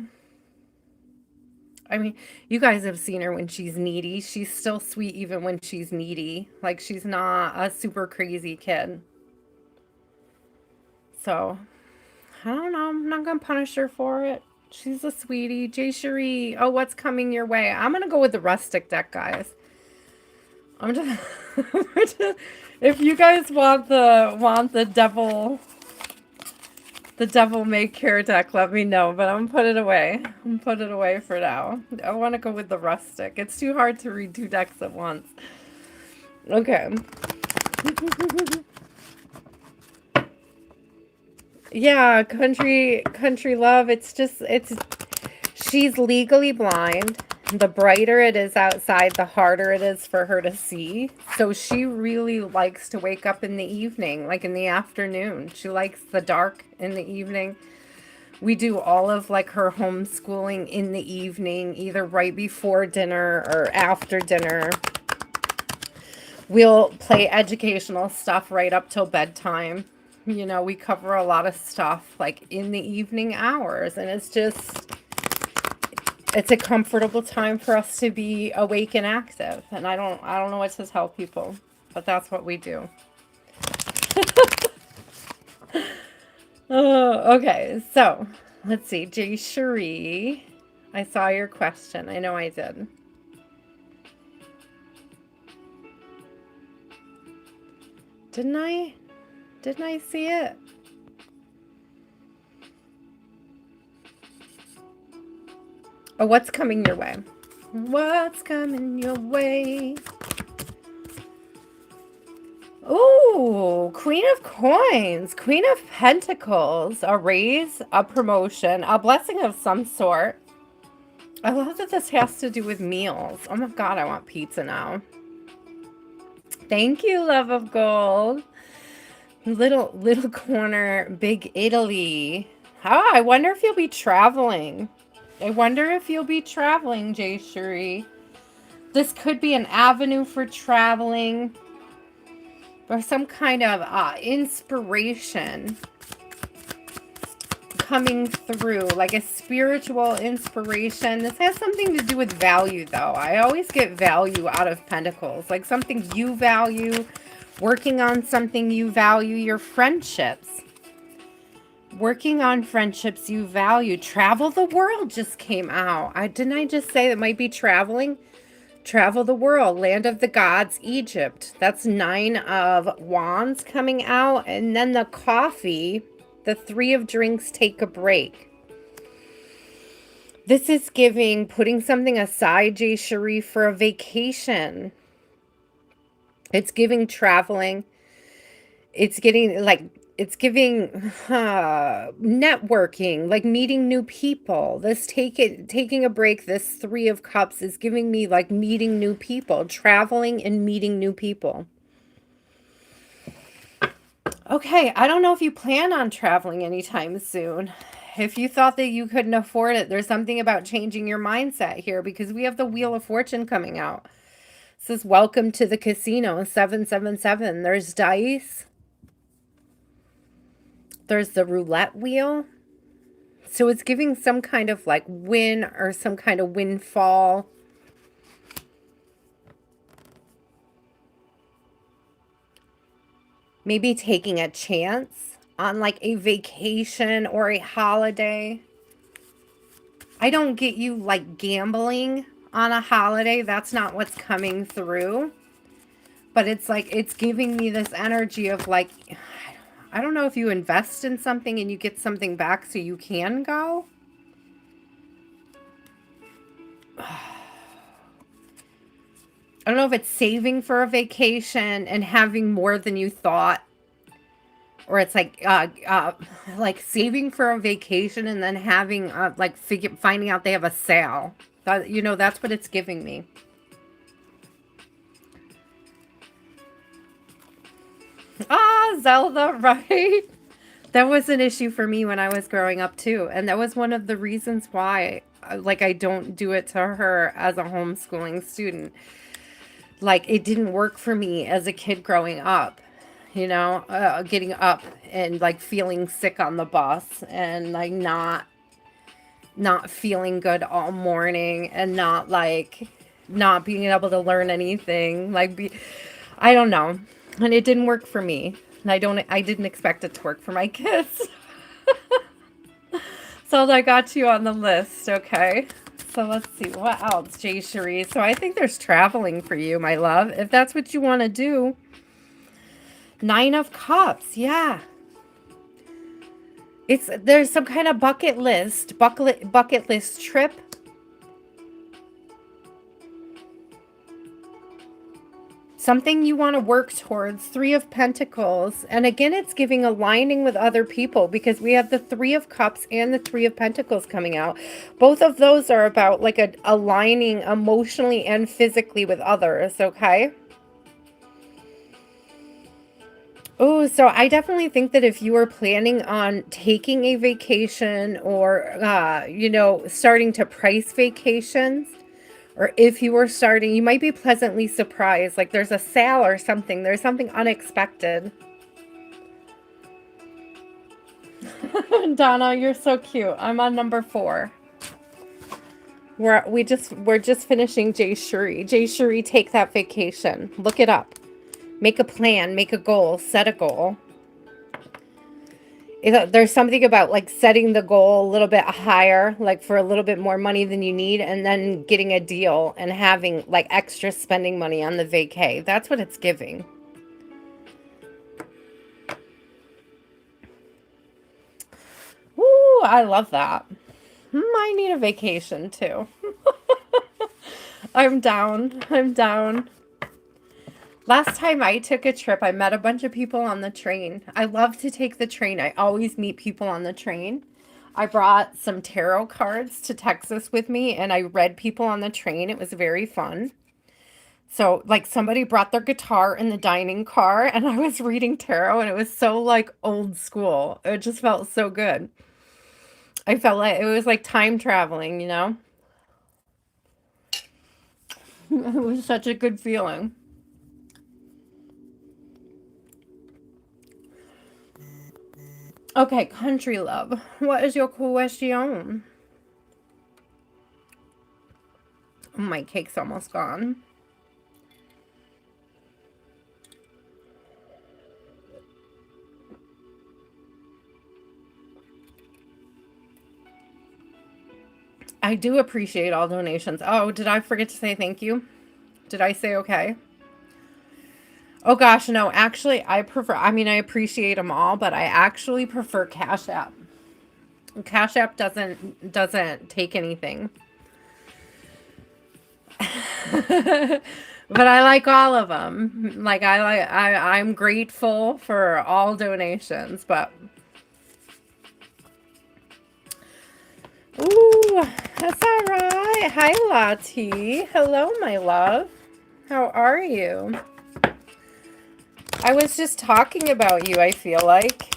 mean, you guys have seen her when she's needy. She's still sweet even when she's needy. Like she's not a super crazy kid. So, I don't know. I'm not gonna punish her for it. She's a sweetie. Jay Cherie, oh, what's coming your way? I'm gonna go with the rustic deck, guys. I'm just, if you guys want the devil may care deck, let me know. But I'm gonna put it away. I'm gonna put it away for now. I want to go with the rustic. It's too hard to read 2 decks at once. Okay. Yeah, country love. It's she's legally blind. The brighter it is outside, the harder it is for her to see. So she really likes to wake up in the evening, like in the afternoon. She likes the dark in the evening. We do all of like her homeschooling in the evening, either right before dinner or after dinner. We'll play educational stuff right up till bedtime. You know, we cover a lot of stuff like in the evening hours, and it's a comfortable time for us to be awake and active. And I don't know what to tell people, but that's what we do. Oh, okay. So, let's see. Jay Cherie, I saw your question. I know I did. Didn't I? Didn't I see it? Oh, what's coming your way? What's coming your way? Ooh, Queen of Coins, Queen of Pentacles, a raise, a promotion, a blessing of some sort. I love that this has to do with meals. Oh my God, I want pizza now. Thank you, love of gold. Little corner, big Italy. Ah, I wonder if you'll be traveling. I wonder if you'll be traveling, Jay Cherie. This could be an avenue for traveling or some kind of inspiration coming through, like a spiritual inspiration. This has something to do with value, though. I always get value out of Pentacles, like something you value, working on something you value, your friendships. Working on friendships you value. Travel the world just came out. Didn't I just say that might be traveling? Travel the world, land of the gods, Egypt. That's 9 of wands coming out. And then the coffee, the 3 of drinks, take a break. This is giving, putting something aside, Jay Cherie, for a vacation. It's giving traveling. It's getting like, it's giving networking, like meeting new people. Taking a break, this 3 of cups is giving me like meeting new people, traveling and meeting new people. Okay, I don't know if you plan on traveling anytime soon. If you thought that you couldn't afford it, there's something about changing your mindset here because we have the Wheel of Fortune coming out. It says, welcome to the casino, 777. There's dice. There's the roulette wheel. So it's giving some kind of like win or some kind of windfall. Maybe taking a chance on like a vacation or a holiday. I don't get you like gambling on a holiday. That's not what's coming through. But it's like, it's giving me this energy of like, I don't know if you invest in something and you get something back so you can go. I don't know if it's saving for a vacation and having more than you thought. Or it's like saving for a vacation and then having finding out they have a sale. That's what it's giving me. Ah, Zelda, right? That was an issue for me when I was growing up too. And that was one of the reasons why I don't do it to her as a homeschooling student. Like it didn't work for me as a kid growing up, getting up and like feeling sick on the bus and like not feeling good all morning and not being able to learn anything. I don't know. And it didn't work for me. And I didn't expect it to work for my kids. So I got you on the list, okay? So let's see, what else, Jay Cherie? So I think there's traveling for you, my love, if that's what you want to do. 9 of Cups, yeah. There's some kind of bucket list trip. Something you want to work towards. Three of Pentacles. And again, it's giving aligning with other people because we have the Three of Cups and the Three of Pentacles coming out. Both of those are about like aligning emotionally and physically with others, okay? Oh, so I definitely think that if you are planning on taking a vacation or, starting to price vacations, or if you were starting, you might be pleasantly surprised. Like there's a sale or something. There's something unexpected. Donna, you're so cute. I'm on number 4. We're just finishing Jay Shuri. Jay Shuri, take that vacation. Look it up. Make a plan. Make a goal. Set a goal. There's something about like setting the goal a little bit higher, like for a little bit more money than you need, and then getting a deal and having like extra spending money on the vacay. That's what it's giving. Woo, I love that. I need a vacation too. I'm down. I'm down. Last time I took a trip, I met a bunch of people on the train. I love to take the train. I always meet people on the train. I brought some tarot cards to Texas with me, and I read people on the train. It was very fun. So, like, somebody brought their guitar in the dining car, and I was reading tarot, and it was so, like, old school. It just felt so good. I felt like it was like time traveling, you know? It was such a good feeling. Okay, country love. What is your question? Oh, my cake's almost gone. I do appreciate all donations. Oh, did I forget to say thank you? Did I say okay? Oh gosh, no. Actually, I appreciate them all, but I actually prefer Cash App. Cash App doesn't take anything. But I like all of them. Like I'm grateful for all donations, but ooh, that's all right. Hi, Lottie. Hello, my love. How are you? I was just talking about you, I feel like.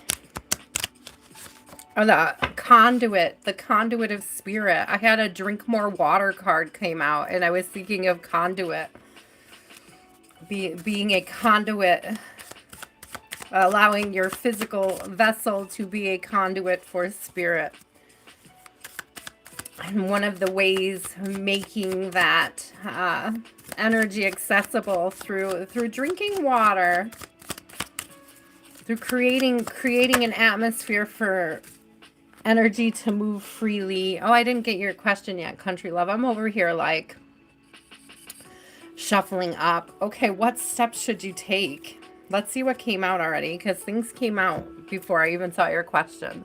Oh, the conduit of spirit. I had a drink more water card came out, and I was thinking of conduit. Being a conduit, allowing your physical vessel to be a conduit for spirit. And one of the ways making that energy accessible through drinking water, through creating an atmosphere for energy to move freely. Oh, I didn't get your question yet, country love. I'm over here like shuffling up. Okay, what steps should you take? Let's see what came out already, because things came out before I even saw your question.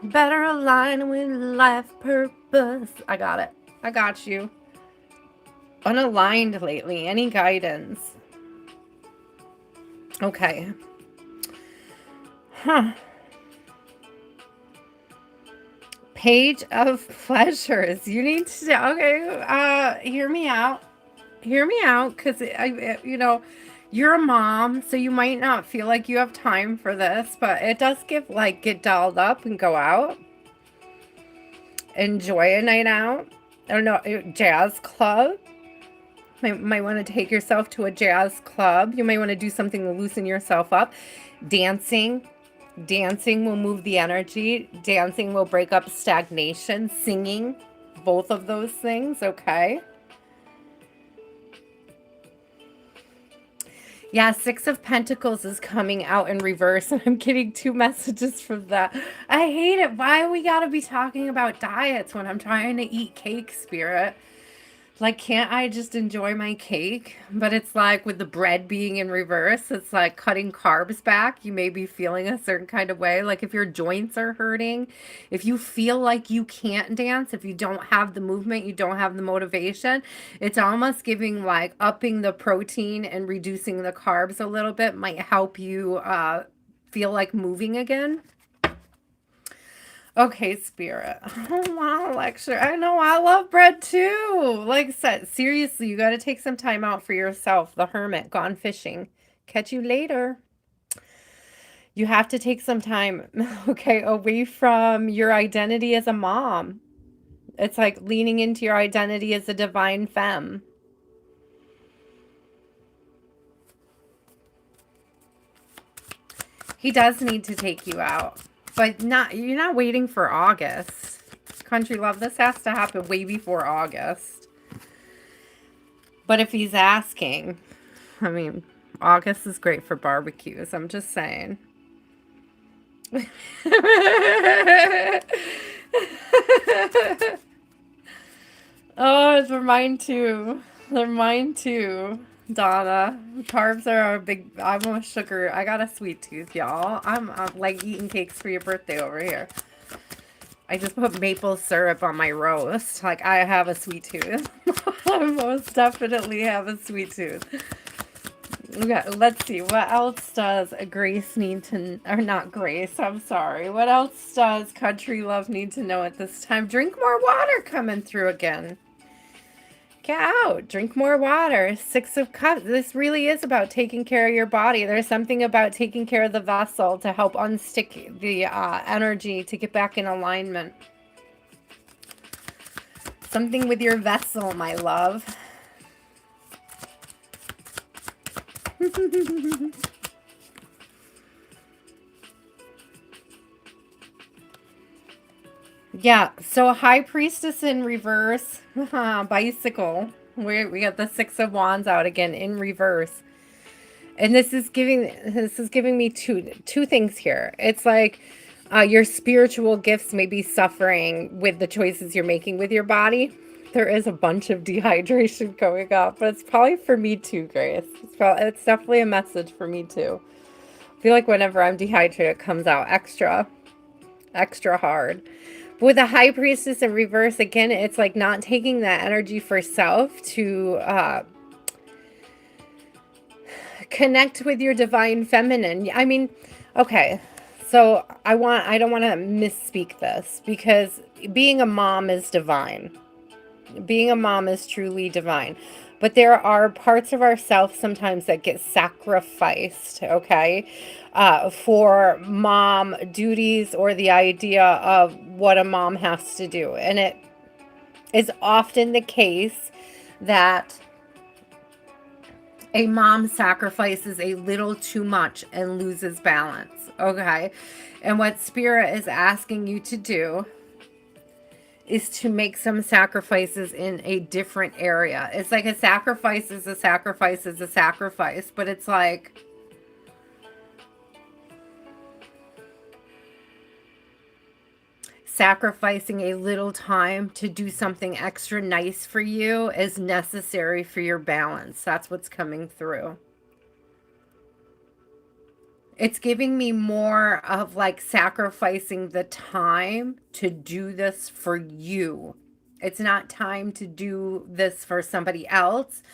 Better align with life purpose. I got it. I got you. Unaligned lately. Any guidance? Okay. Huh. Page of pleasures. You need to, okay, hear me out. Hear me out, because, you're a mom, so you might not feel like you have time for this, but it does give, like, get dolled up and go out. Enjoy a night out. I don't know, jazz club. Might want to take yourself to a jazz club. You might want to do something to loosen yourself up. Dancing. Dancing will move the energy. Dancing will break up stagnation. Singing. Both of those things, okay? Yeah, Six of Pentacles is coming out in reverse, and I'm getting 2 messages from that. I hate it. Why we gotta be talking about diets when I'm trying to eat cake, Spirit? Like, can't I just enjoy my cake? But it's like with the bread being in reverse, it's like cutting carbs back. You may be feeling a certain kind of way. Like if your joints are hurting, if you feel like you can't dance, if you don't have the movement, you don't have the motivation, it's almost giving like upping the protein and reducing the carbs a little bit might help you feel like moving again. Okay, Spirit. I don't want to lecture. I know I love bread too. Like I said, seriously, you got to take some time out for yourself. The hermit gone fishing. Catch you later. You have to take some time, okay, away from your identity as a mom. It's like leaning into your identity as a divine femme. He does need to take you out, but not. You're not waiting for August. Country love, this has to happen way before August. But if he's asking, I mean, August is great for barbecues. I'm just saying. Oh, they're mine too. They're mine too, Donna. Carbs are a big. I'm a sugar. I got a sweet tooth, y'all. I'm like eating cakes for your birthday over here. I just put maple syrup on my roast. Like, I have a sweet tooth. I most definitely have a sweet tooth. Okay, let's see. What else does Grace need to... Or not Grace, I'm sorry. What else does Country Love need to know at this time? Drink more water coming through again. Get out. Drink more water. 6 of Cups. This really is about taking care of your body. There's something about taking care of the vessel to help unstick the energy to get back in alignment. Something with your vessel, my love. Yeah, so High Priestess in reverse. Bicycle. We got the 6 of Wands out again in reverse. And this is giving me two things here. It's like your spiritual gifts may be suffering with the choices you're making with your body. There is a bunch of dehydration going up, but it's probably for me too, Grace. It's definitely a message for me too. I feel like whenever I'm dehydrated, it comes out extra hard. But with the High Priestess in reverse, again, it's like not taking that energy for self to connect with your divine feminine. I mean, okay. So I don't want to misspeak this because being a mom is divine. Being a mom is truly divine. But there are parts of ourselves sometimes that get sacrificed, okay, for mom duties or the idea of what a mom has to do. And it is often the case that a mom sacrifices a little too much and loses balance, okay? And what Spirit is asking you to do is to make some sacrifices in a different area. It's like a sacrifice is a sacrifice is a sacrifice, but it's like sacrificing a little time to do something extra nice for you is necessary for your balance. That's what's coming through. It's giving me more of like sacrificing the time to do this for you. It's not time to do this for somebody else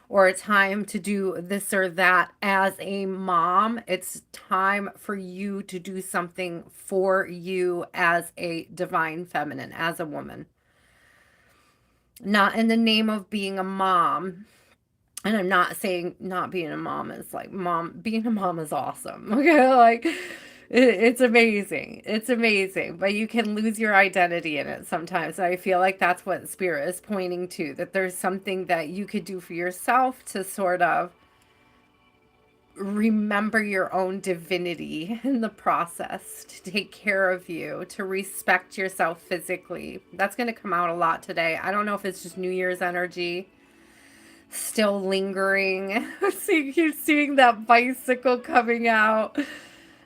or a time to do this or that as a mom. It's time for you to do something for you as a divine feminine, as a woman. Not in the name of being a mom. And I'm not saying not being a mom is like being a mom is awesome. Okay, like it's amazing. It's amazing, but you can lose your identity in it sometimes. And I feel like that's what Spirit is pointing to, that there's something that you could do for yourself to sort of remember your own divinity in the process, to take care of you, to respect yourself physically. That's going to come out a lot today. I don't know if it's just New Year's energy still lingering. So you keep seeing that bicycle coming out.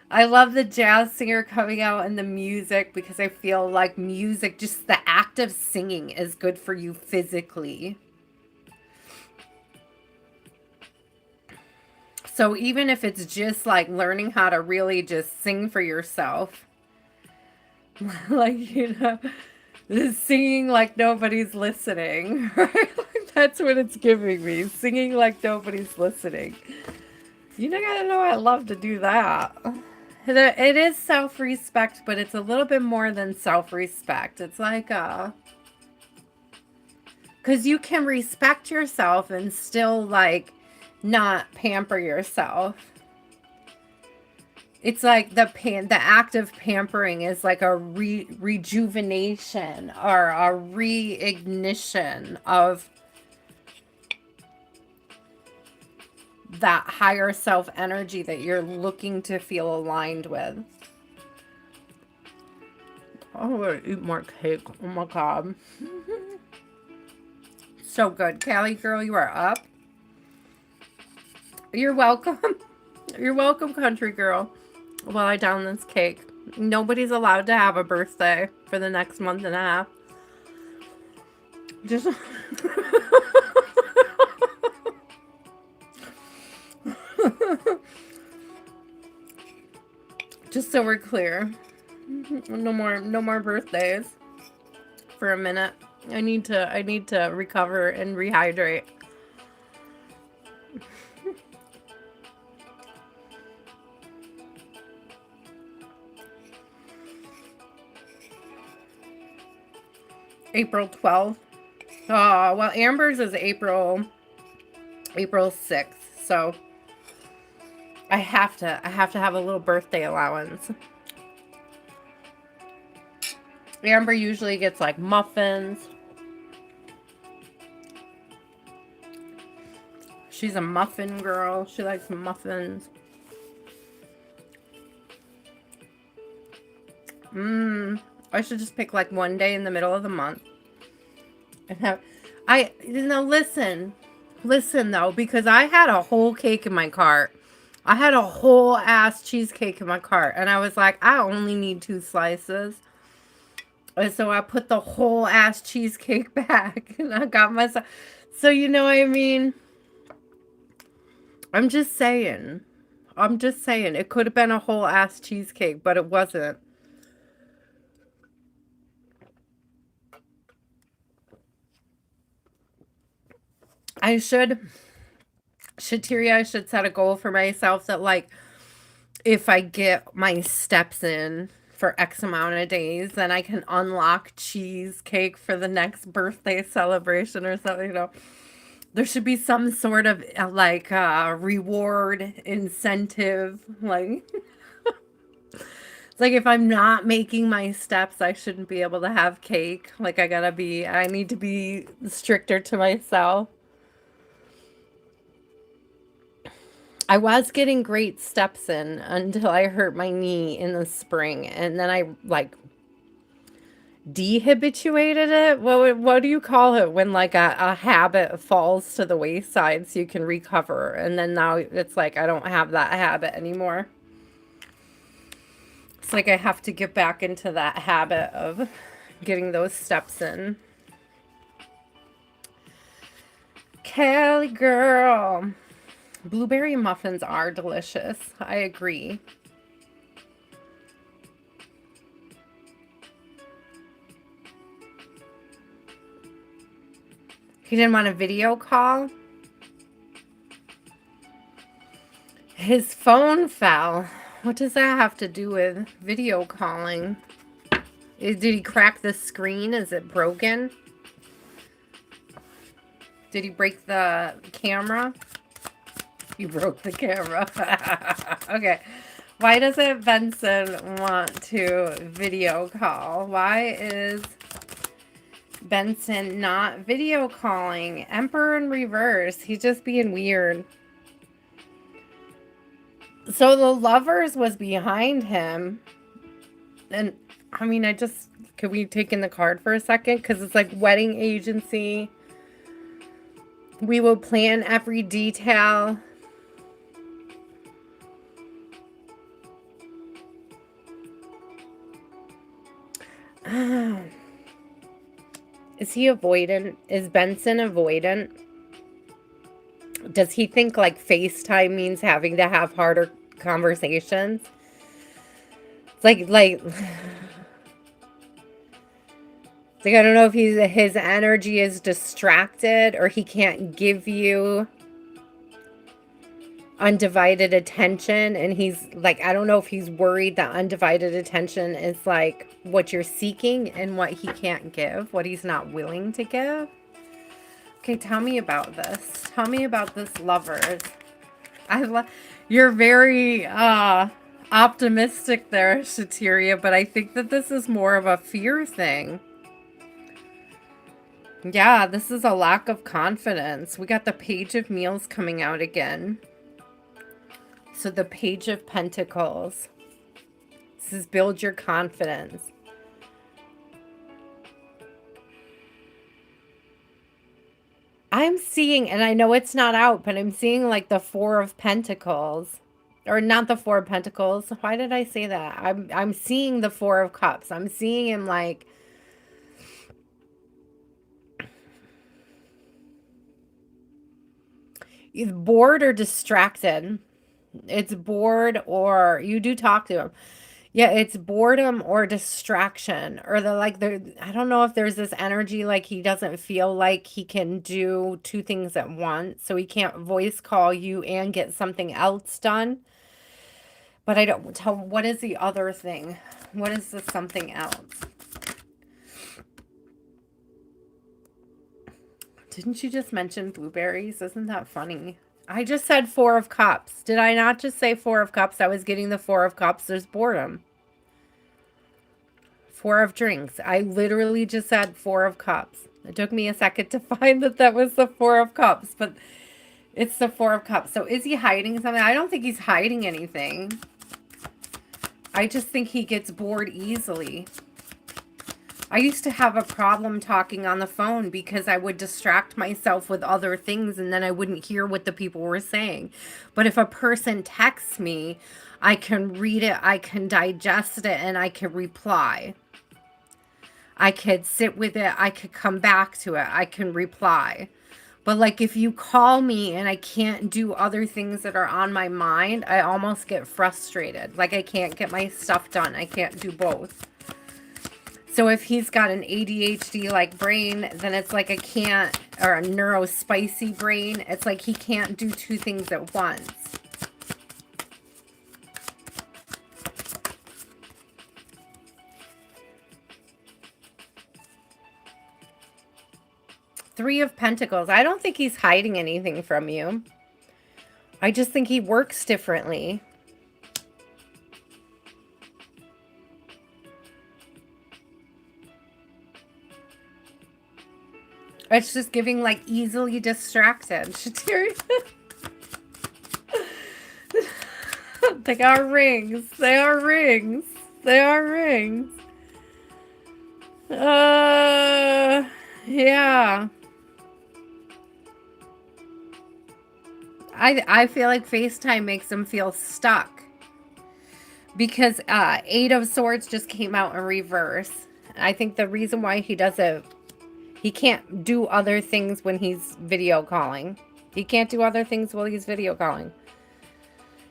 I love the jazz singer coming out and the music because I feel like music, just the act of singing is good for you physically. So even if it's just like learning how to really just sing for yourself, like, singing like nobody's listening, right? Like, that's what it's giving me. Singing like nobody's listening. You gotta know I love to do that. It is self-respect, but it's a little bit more than self-respect. It's like, because you can respect yourself and still, like, not pamper yourself. It's like the act of pampering is like a rejuvenation or a reignition of that higher self energy that you're looking to feel aligned with. I'm gonna eat more cake. Oh my god. So good. Callie girl, you are up. You're welcome. You're welcome, country girl. While I down this cake. Nobody's allowed to have a birthday for the next month and a half. Just just so we're clear. No more birthdays for a minute. I need to recover and rehydrate. April 12th. Well, Amber's is April 6th. So I have to have a little birthday allowance. Amber usually gets like muffins. She's a muffin girl. She likes muffins. I should just pick like one day in the middle of the month and have. Listen though, because I had a whole cake in my cart. I had a whole ass cheesecake in my cart, and I was like, I only need 2 slices. And so I put the whole ass cheesecake back, and I got myself. So you know what I mean? I'm just saying. It could have been a whole ass cheesecake, but it wasn't. Shatiri, I should set a goal for myself that, like, if I get my steps in for X amount of days, then I can unlock cheesecake for the next birthday celebration or something, There should be some sort of, like, reward incentive, like... It's like if I'm not making my steps, I shouldn't be able to have cake. Like, I need to be stricter to myself. I was getting great steps in until I hurt my knee in the spring, and then I like dehabituated it. What do you call it when like a habit falls to the wayside so you can recover? And then now it's like I don't have that habit anymore. It's like I have to get back into that habit of getting those steps in. Kelly girl. Blueberry muffins are delicious. I agree. He didn't want a video call. His phone fell. What does that have to do with video calling? Did he crack the screen? Is it broken? Did he break the camera? You broke the camera. Okay. Why doesn't Benson want to video call? Why is Benson not video calling? Emperor in reverse. He's just being weird. So the Lovers was behind him. And, I mean, could we take in the card for a second? Because it's like wedding agency. We will plan every detail. Is he avoidant? Is Benson avoidant? Does he think like FaceTime means having to have harder conversations? Like I don't know if his energy is distracted or he can't give you undivided attention, and he's like, I don't know if he's worried that undivided attention is like what you're seeking and what he can't give, what he's not willing to give. Okay, tell me about this. Tell me about this, lovers. I love you're very optimistic there, Shateria, but I think that this is more of a fear thing. Yeah, this is a lack of confidence. We got the Page of Meals coming out again. So the Page of Pentacles. This is build your confidence. I'm seeing, and I know it's not out, but I'm seeing like the Four of Pentacles. Or not the Four of Pentacles. Why did I say that? I'm seeing the Four of Cups. I'm seeing him like either bored or distracted. It's bored, or you do talk to him. Yeah, it's boredom or distraction, or I don't know if there's this energy like he doesn't feel like he can do two things at once, so he can't voice call you and get something else done. But I don't tell, what is the other thing? What is the something else? Didn't you just mention blueberries? Isn't that funny? I just said Four of Cups. Did I not just say Four of Cups? I was getting the Four of Cups. There's boredom. Four of Drinks. I literally just said Four of Cups. It took me a second to find that that was the Four of Cups, but it's the Four of Cups. So is he hiding something? I don't think he's hiding anything. I just think he gets bored easily. I used to have a problem talking on the phone because I would distract myself with other things and then I wouldn't hear what the people were saying. But if a person texts me, I can read it, I can digest it, and I can reply. I could sit with it, I could come back to it, I can reply. But like if you call me and I can't do other things that are on my mind, I almost get frustrated. Like I can't get my stuff done. I can't do both. So if he's got an ADHD like brain, then it's like I can't, or a neurospicy brain, it's like he can't do two things at once. Three of Pentacles. I don't think he's hiding anything from you. I just think he works differently. It's just giving like easily distracted. They are rings. They are rings. They are rings. Yeah. I feel like FaceTime makes him feel stuck. Because Eight of Swords just came out in reverse. I think the reason why he does it, he can't do other things when he's video calling. He can't do other things while he's video calling.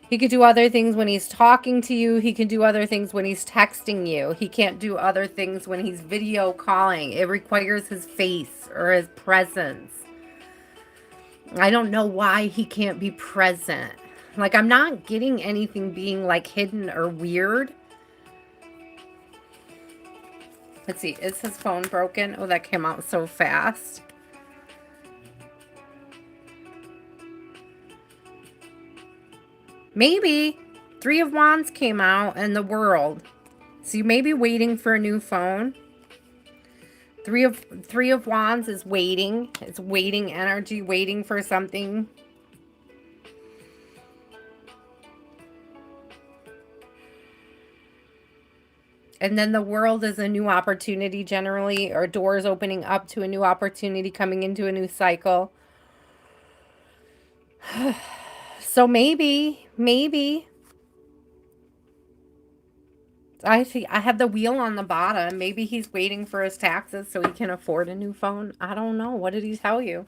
He could do other things when he's talking to you. He can do other things when he's texting you. He can't do other things when he's video calling. It requires his face or his presence. I don't know why he can't be present. Like, I'm not getting anything being, like, hidden or weird. Let's see. Is his phone broken? Oh, that came out so fast. Maybe. Three of Wands came out in the World. So you may be waiting for a new phone. Three of Wands is waiting. It's waiting energy, waiting for something. And then the World is a new opportunity generally, or doors opening up to a new opportunity, coming into a new cycle. So maybe. I see. I have the wheel on the bottom. Maybe he's waiting for his taxes so he can afford a new phone. I don't know. What did he tell you?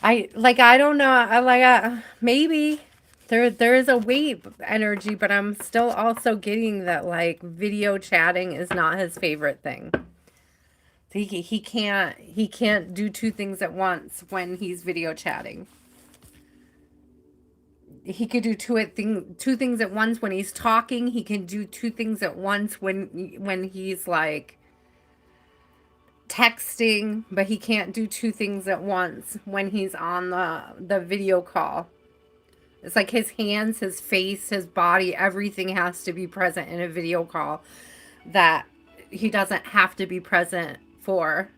I don't know. Maybe there is a wave energy, but I'm still also getting that like video chatting is not his favorite thing. He can't do two things at once when he's video chatting. He could do two things at once when he's talking. He can do two things at once when he's like texting, but he can't do two things at once when he's on the video call. It's like his hands, his face, his body, everything has to be present in a video call that he doesn't have to be present for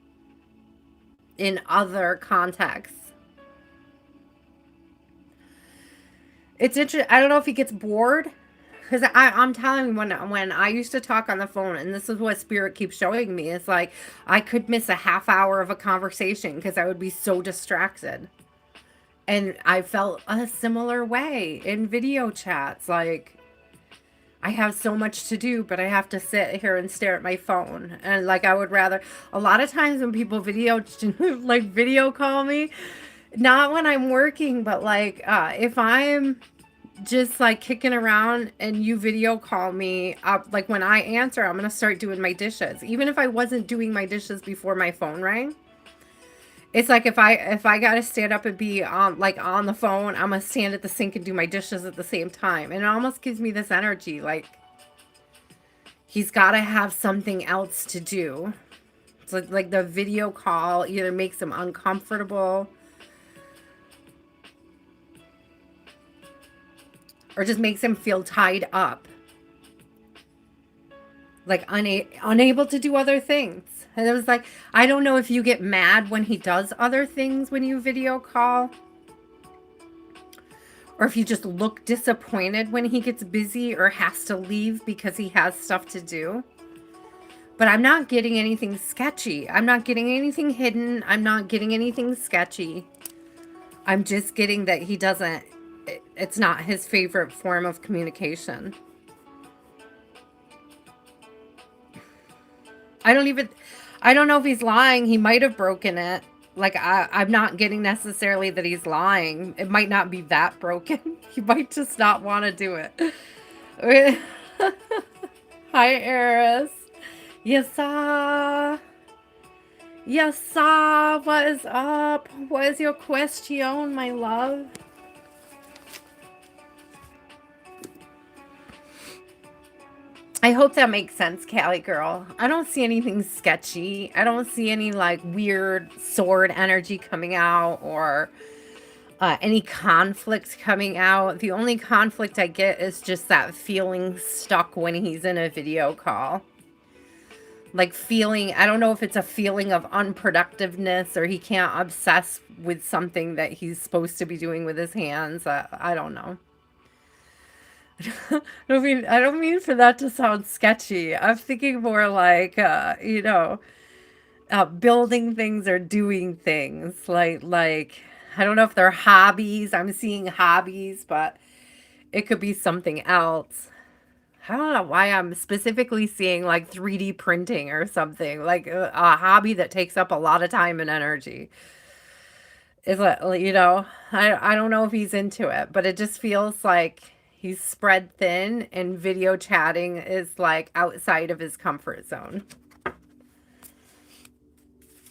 in other contexts. It's interesting. I don't know if he gets bored, because I'm telling you, when I used to talk on the phone, and this is what Spirit keeps showing me, it's like I could miss a half hour of a conversation because I would be so distracted. And I felt a similar way in video chats. Like, I have so much to do, but I have to sit here and stare at my phone. And like, I would rather, a lot of times when people like video call me, not when I'm working, but like, if I'm just like kicking around and you video call me up, like when I answer, I'm going to start doing my dishes. Even if I wasn't doing my dishes before my phone rang. It's like if I got to stand up and be on the phone, I'm going to stand at the sink and do my dishes at the same time. And it almost gives me this energy like he's got to have something else to do. It's like the video call either makes him uncomfortable or just makes him feel tied up. Like unable to do other things. And it was like, I don't know if you get mad when he does other things when you video call, or if you just look disappointed when he gets busy or has to leave because he has stuff to do. But I'm not getting anything sketchy. I'm not getting anything hidden. I'm not getting anything sketchy. I'm just getting that he doesn't, it's not his favorite form of communication. I don't know if he's lying. He might have broken it. Like, I'm not getting necessarily that he's lying. It might not be that broken. He might just not want to do it. Hi, Eris. Yes, what is up? What is your question, my love? I hope that makes sense, Callie girl. I don't see anything sketchy. I don't see any like weird sword energy coming out or any conflict coming out. The only conflict I get is just that feeling stuck when he's in a video call. Like feeling, I don't know if it's a feeling of unproductiveness or he can't obsess with something that he's supposed to be doing with his hands. I don't know. I don't mean for that to sound sketchy. I'm thinking more like, building things or doing things. Like I don't know if they're hobbies. I'm seeing hobbies, but it could be something else. I don't know why I'm specifically seeing like 3D printing or something, like a hobby that takes up a lot of time and energy. Is it, I don't know if he's into it, but it just feels like he's spread thin and video chatting is like outside of his comfort zone.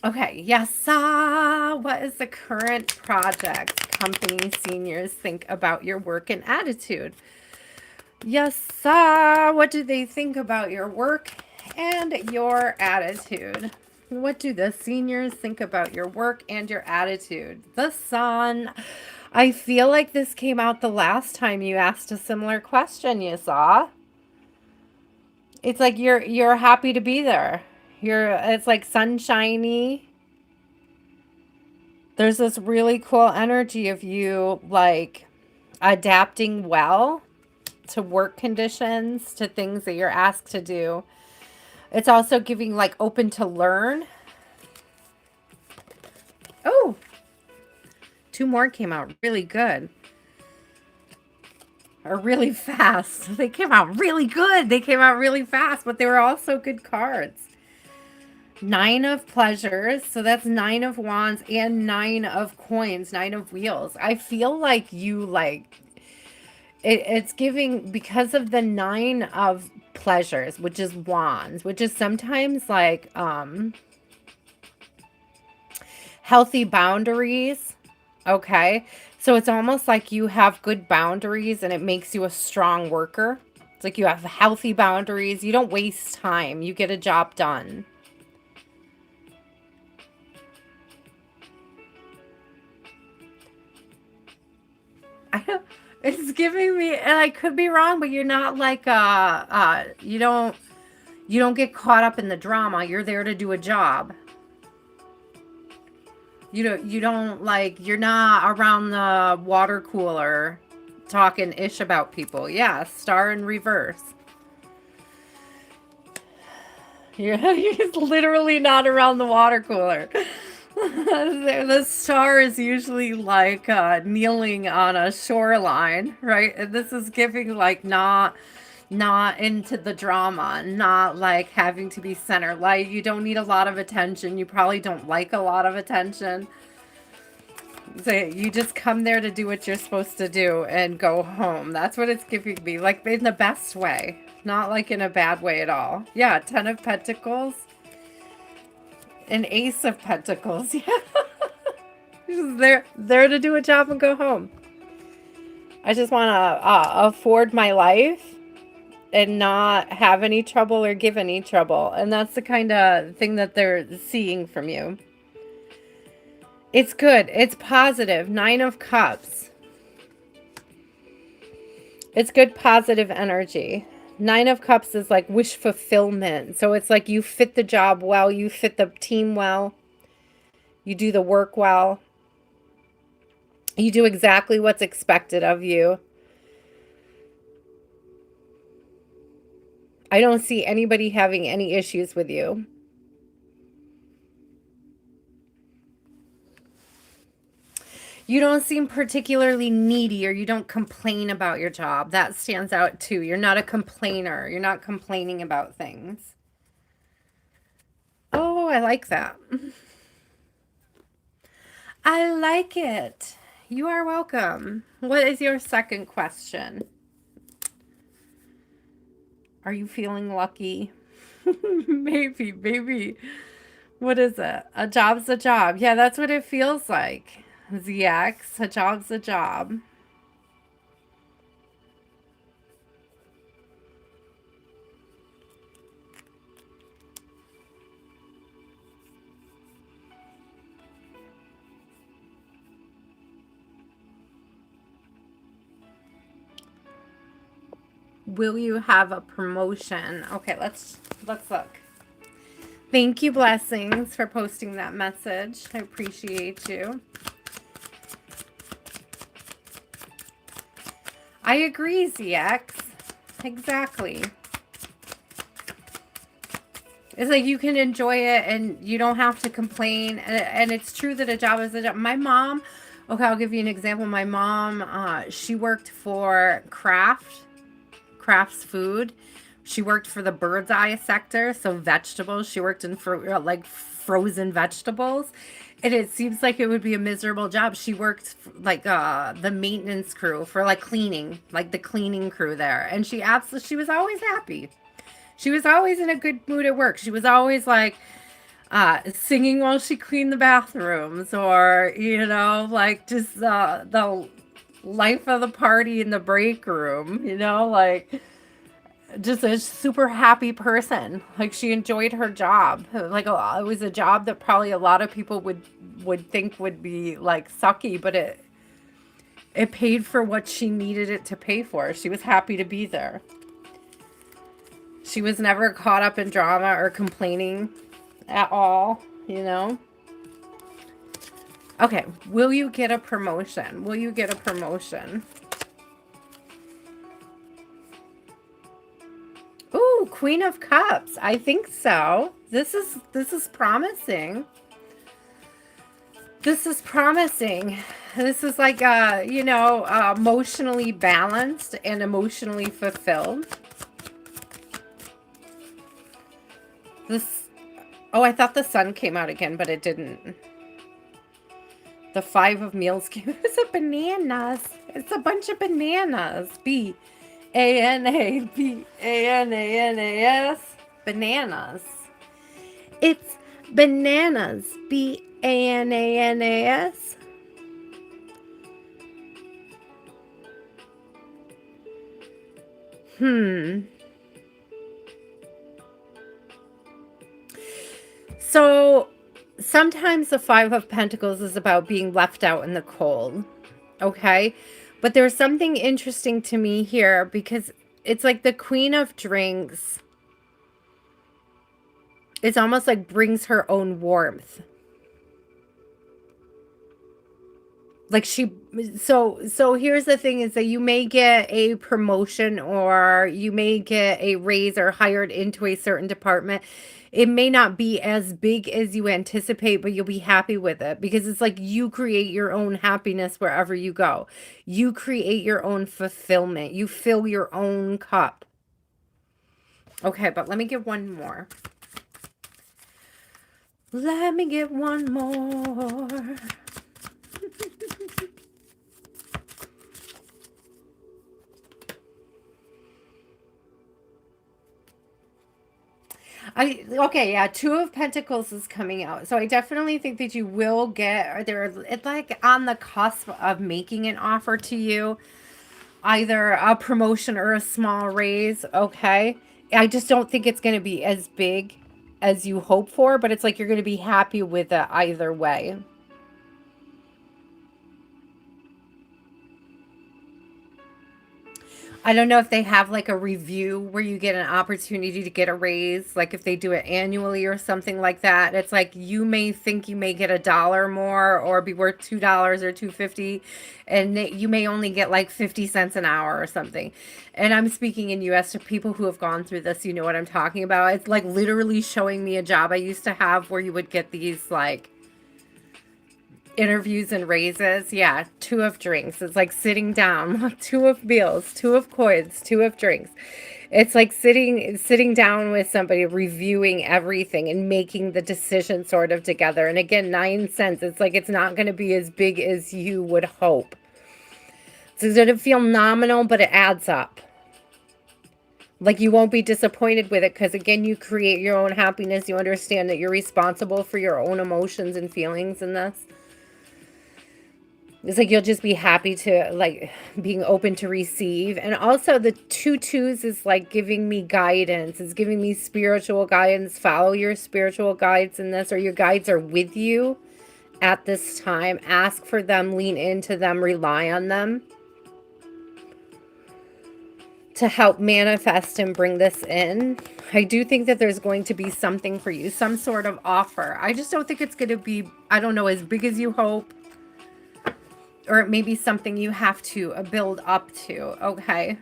Okay, yes. What is the current project company seniors think about your work and attitude? Yes, what do they think about your work and your attitude? What do the seniors think about your work and your attitude? The Sun. I feel like this came out the last time you asked a similar question, you saw. It's like you're happy to be there. It's like sunshiny. There's this really cool energy of you like adapting well to work conditions, to things that you're asked to do. It's also giving like open to learn. Oh, 2 more came out really good. Or really fast. They came out really good. They came out really fast, but they were also good cards. Nine of pleasures. So that's nine of wands and nine of coins, nine of wheels. I feel like you like it's giving because of the nine of pleasures, which is wands, which is sometimes like healthy boundaries. Okay. So it's almost like you have good boundaries and it makes you a strong worker. It's like you have healthy boundaries. You don't waste time. You get a job done. I don't, it's giving me, and I could be wrong, but you're not like you don't get caught up in the drama. You're there to do a job. You don't like you're not around the water cooler talking ish about people. Yeah, star in reverse. You're just literally not around the water cooler. The star is usually like kneeling on a shoreline, right? And this is giving like not into the drama, not like having to be center. Like you don't need a lot of attention. You probably don't like a lot of attention. So you just come there to do what you're supposed to do and go home. That's what it's giving me. Like in the best way. Not like in a bad way at all. Yeah, Ten of Pentacles. An Ace of Pentacles. Yeah. Just there to do a job and go home. I just want to afford my life and not have any trouble or give any trouble. And that's the kind of thing that they're seeing from you. It's good. It's positive. Nine of Cups. It's good, positive energy. Nine of Cups is like wish fulfillment. So it's like you fit the job well. You fit the team well. You do the work well. You do exactly what's expected of you. I don't see anybody having any issues with you. You don't seem particularly needy or you don't complain about your job. That stands out too. You're not a complainer. You're not complaining about things. Oh, I like that. I like it. You are welcome. What is your second question? Are you feeling lucky? Maybe. What is it? A job's a job. Yeah, that's what it feels like. ZX, a job's a job. Will you have a promotion? Okay, let's look. Thank you, Blessings, for posting that message. I appreciate you. I agree, ZX. Exactly. It's like you can enjoy it and you don't have to complain. And it's true that a job is a job. My mom, okay, I'll give you an example. My mom, she worked for Crafts Food. She worked for the bird's eye sector, so vegetables. She worked in like frozen vegetables. And it seems like it would be a miserable job. She worked like the maintenance crew for like cleaning, like the cleaning crew there. And she was always happy. She was always in a good mood at work. She was always like singing while she cleaned the bathrooms, or, you know, like just the life of the party in the break room, you know, like just a super happy person. Like she enjoyed her job. Like it was a job that probably a lot of people would think would be like sucky, but it paid for what she needed it to pay for. She was happy to be there. She was never caught up in drama or complaining at all, you know? Okay, will you get a promotion? Will you get a promotion? Ooh, Queen of Cups. I think so. This is promising. This is promising. This is like you know, emotionally balanced and emotionally fulfilled. This Oh, I thought the sun came out again, but it didn't. The five of meals came. It's a bananas. It's a bunch of bananas. Bananas. Bananas. It's bananas. Bananas. Hmm. So sometimes the Five of Pentacles is about being left out in the cold. Okay. But there's something interesting to me here because it's like the Queen of Drinks. It's almost like brings her own warmth. Like so here's the thing is that you may get a promotion or you may get a raise or hired into a certain department. It may not be as big as you anticipate, but you'll be happy with it because it's like you create your own happiness wherever you go. You create your own fulfillment. You fill your own cup. Okay, but let me get one more. Let me get one more. Okay, yeah, Two of Pentacles is coming out. So I definitely think that you will get, or it's like on the cusp of making an offer to you, either a promotion or a small raise, okay? I just don't think it's going to be as big as you hope for, but it's like you're going to be happy with it either way. I don't know if they have like a review where you get an opportunity to get a raise, like if they do it annually or something like that. It's like you may think you may get $1 more or be worth $2 or 250, and you may only get like 50 cents an hour or something. And I'm speaking in US to people who have gone through this, you know what I'm talking about. It's like literally showing me a job I used to have where you would get these like interviews and raises. Yeah, two of drinks. It's like sitting down, two of meals, two of coins, two of drinks. It's like sitting down with somebody, reviewing everything and making the decision sort of together. And again, 9 cents. It's like it's not going to be as big as you would hope. So it's going to feel nominal, but it adds up. Like you won't be disappointed with it because again, you create your own happiness. You understand that you're responsible for your own emotions and feelings in this. It's like you'll just be happy to like being open to receive. And also the 2 twos is like giving me guidance. It's giving me spiritual guidance. Follow your spiritual guides in this, or your guides are with you at this time. Ask for them, lean into them, rely on them to help manifest and bring this in. I do think that there's going to be something for you, some sort of offer. I just don't think it's going to be, I don't know, as big as you hope. Or it may be something you have to build up to. Okay.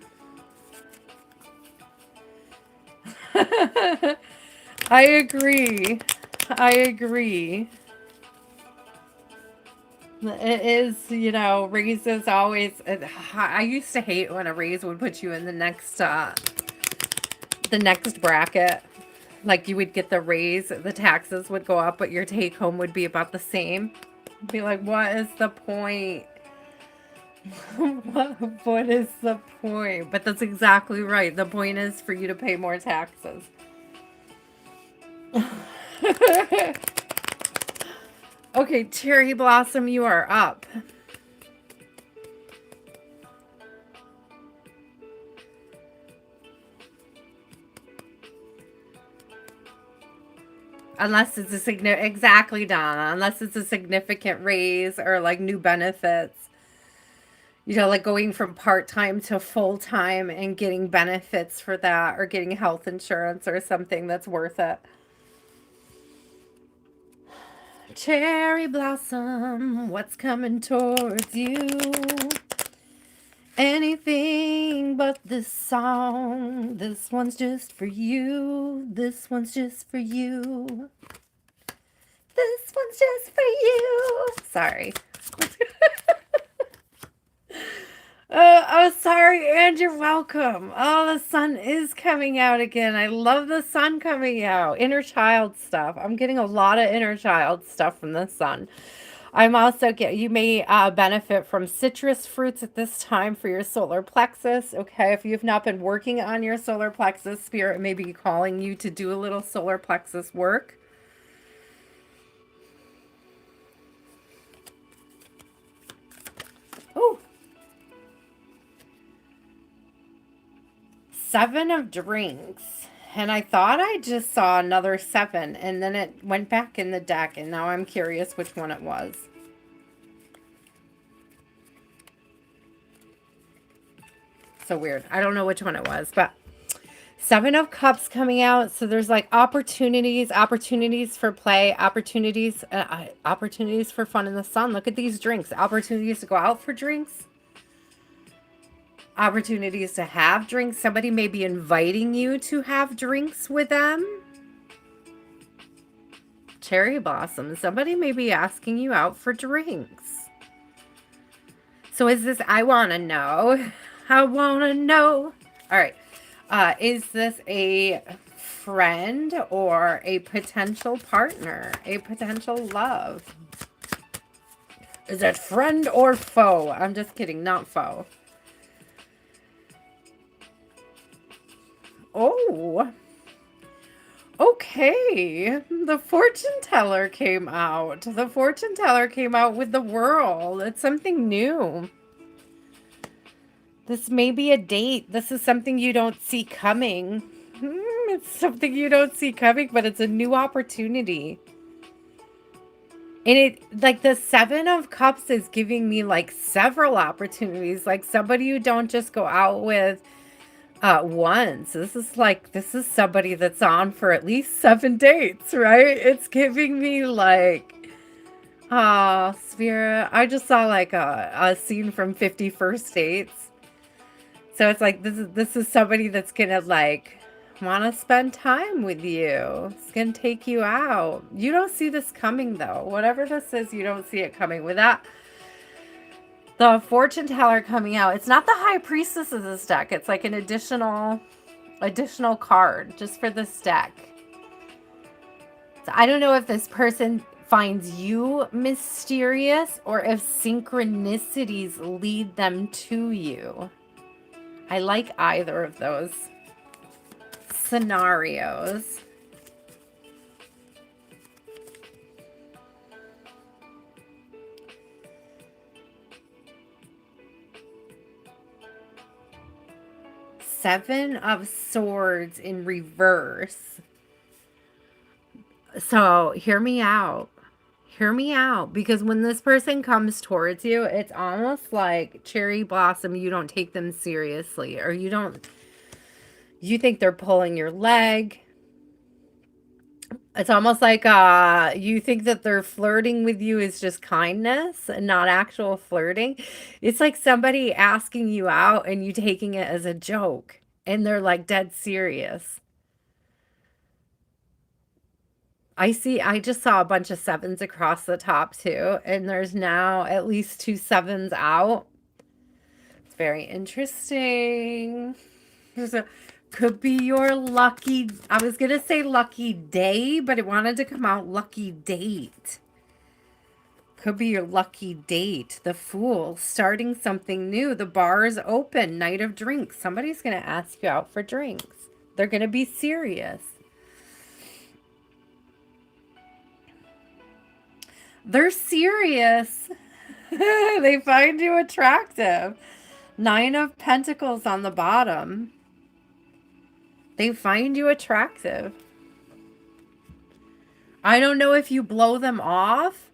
I agree. I agree. It is, you know, raises always. I used to hate when a raise would put you in the next bracket. Like you would get the raise, the taxes would go up, but your take home would be about the same. Be like, what is the point? What is the point? But that's exactly right. The point is for you to pay more taxes. Okay, Cherry Blossom, you are up. Unless it's a significant, exactly, Donna. Unless it's a significant raise or like new benefits. You know, like going from part-time to full-time and getting benefits for that or getting health insurance or something that's worth it. Cherry Blossom, what's coming towards you? Anything but this song. This one's just for you. This one's just for you. This one's just for you. Sorry. Oh, sorry, and you're welcome. Oh, the sun is coming out again. I love the sun coming out. Inner child stuff. I'm getting a lot of inner child stuff from the sun. I'm also you may benefit from citrus fruits at this time for your solar plexus. Okay, if you've not been working on your solar plexus, spirit may be calling you to do a little solar plexus work. Oh, 7 of drinks. And I thought I just saw another 7, and then it went back in the deck, and now I'm curious which one it was. So weird. I don't know which one it was, but 7 of Cups coming out. So there's like opportunities for play, opportunities for fun in the sun. Look at these drinks. Opportunities to go out for drinks. Opportunities to have drinks. Somebody may be inviting you to have drinks with them. Cherry blossom. Somebody may be asking you out for drinks. So is this, I want to know. I want to know. All right. Is this a friend or a potential partner? A potential love? Is it friend or foe? I'm just kidding. Not foe. Oh. Okay. The fortune teller came out. The fortune teller came out with the world. It's something new. This may be a date. This is something you don't see coming. It's something you don't see coming, but it's a new opportunity. And it, like, the 7 of Cups is giving me like several opportunities. Like somebody you don't just go out with once. This is somebody that's on for at least 7 dates, right? It's giving me like, Spirit. I just saw like a scene from 50 First Dates. So it's like this is somebody that's gonna like want to spend time with you. It's gonna take you out. You don't see this coming though. Whatever this is, you don't see it coming. With that, the fortune teller coming out. It's not the high priestess of this deck. It's like an additional card just for this deck. So I don't know if this person finds you mysterious or if synchronicities lead them to you. I like either of those scenarios. Seven of Swords in reverse. So hear me out. Hear me out. Because when this person comes towards you, it's almost like cherry blossom. You don't take them seriously, or you think they're pulling your leg. It's almost like you think that they're flirting with you is just kindness and not actual flirting. It's like somebody asking you out and you taking it as a joke, and they're like dead serious. I just saw a bunch of 7s across the top too, and there's now at least 2 7s out. It's very interesting. Could be your lucky, I was going to say lucky day, but it wanted to come out lucky date. Could be your lucky date. The Fool, starting something new. The bar is open. Night of drinks. Somebody's going to ask you out for drinks. They're going to be serious. They're serious. They find you attractive. 9 of Pentacles on the bottom. They find you attractive. I don't know if you blow them off.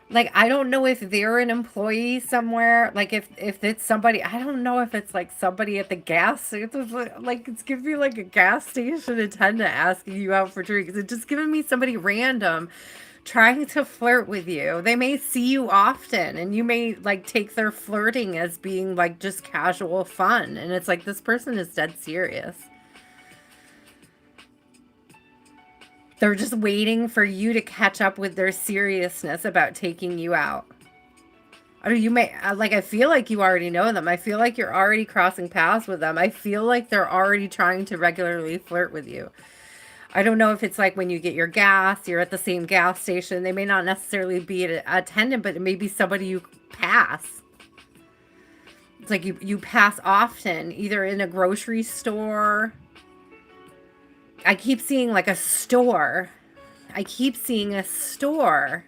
Like, I don't know if they're an employee somewhere. Like, if it's somebody, I don't know if it's like somebody at the gas. It's giving me like a gas station attendant asking you out for drinks. It's just giving me somebody random trying to flirt with you. They may see you often, and you may like take their flirting as being like just casual fun. And it's like, this person is dead serious. They're just waiting for you to catch up with their seriousness about taking you out. Or you may, like, I feel like you already know them. I feel like you're already crossing paths with them. I feel like they're already trying to regularly flirt with you. I don't know if it's like when you get your gas, you're at the same gas station. They may not necessarily be an attendant, but it may be somebody you pass. It's like you pass often, either in a grocery store. I keep seeing like a store. I keep seeing a store.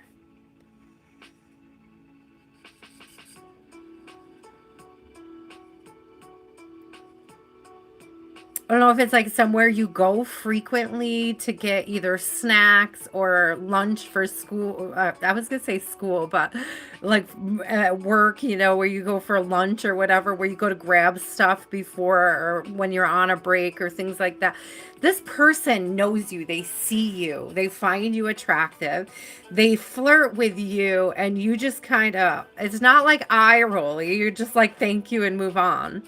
I don't know if it's like somewhere you go frequently to get either snacks or lunch for school. I was gonna say school, but like at work, where you go for lunch or whatever, where you go to grab stuff before or when you're on a break or things like that. This person knows you, they see you, they find you attractive, they flirt with you, and you just kind of, it's not like eye rolly, you're just like, thank you and move on.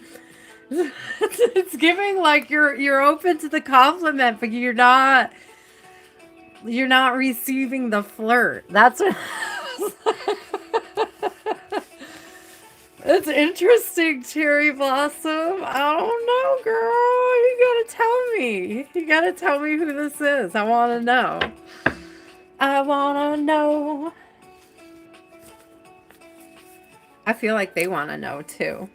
It's giving like you're open to the compliment, but you're not receiving the flirt. That's what it's interesting, Cherry Blossom. I don't know, girl. You gotta tell me. You gotta tell me who this is. I wanna know. I wanna know. I feel like they wanna know too.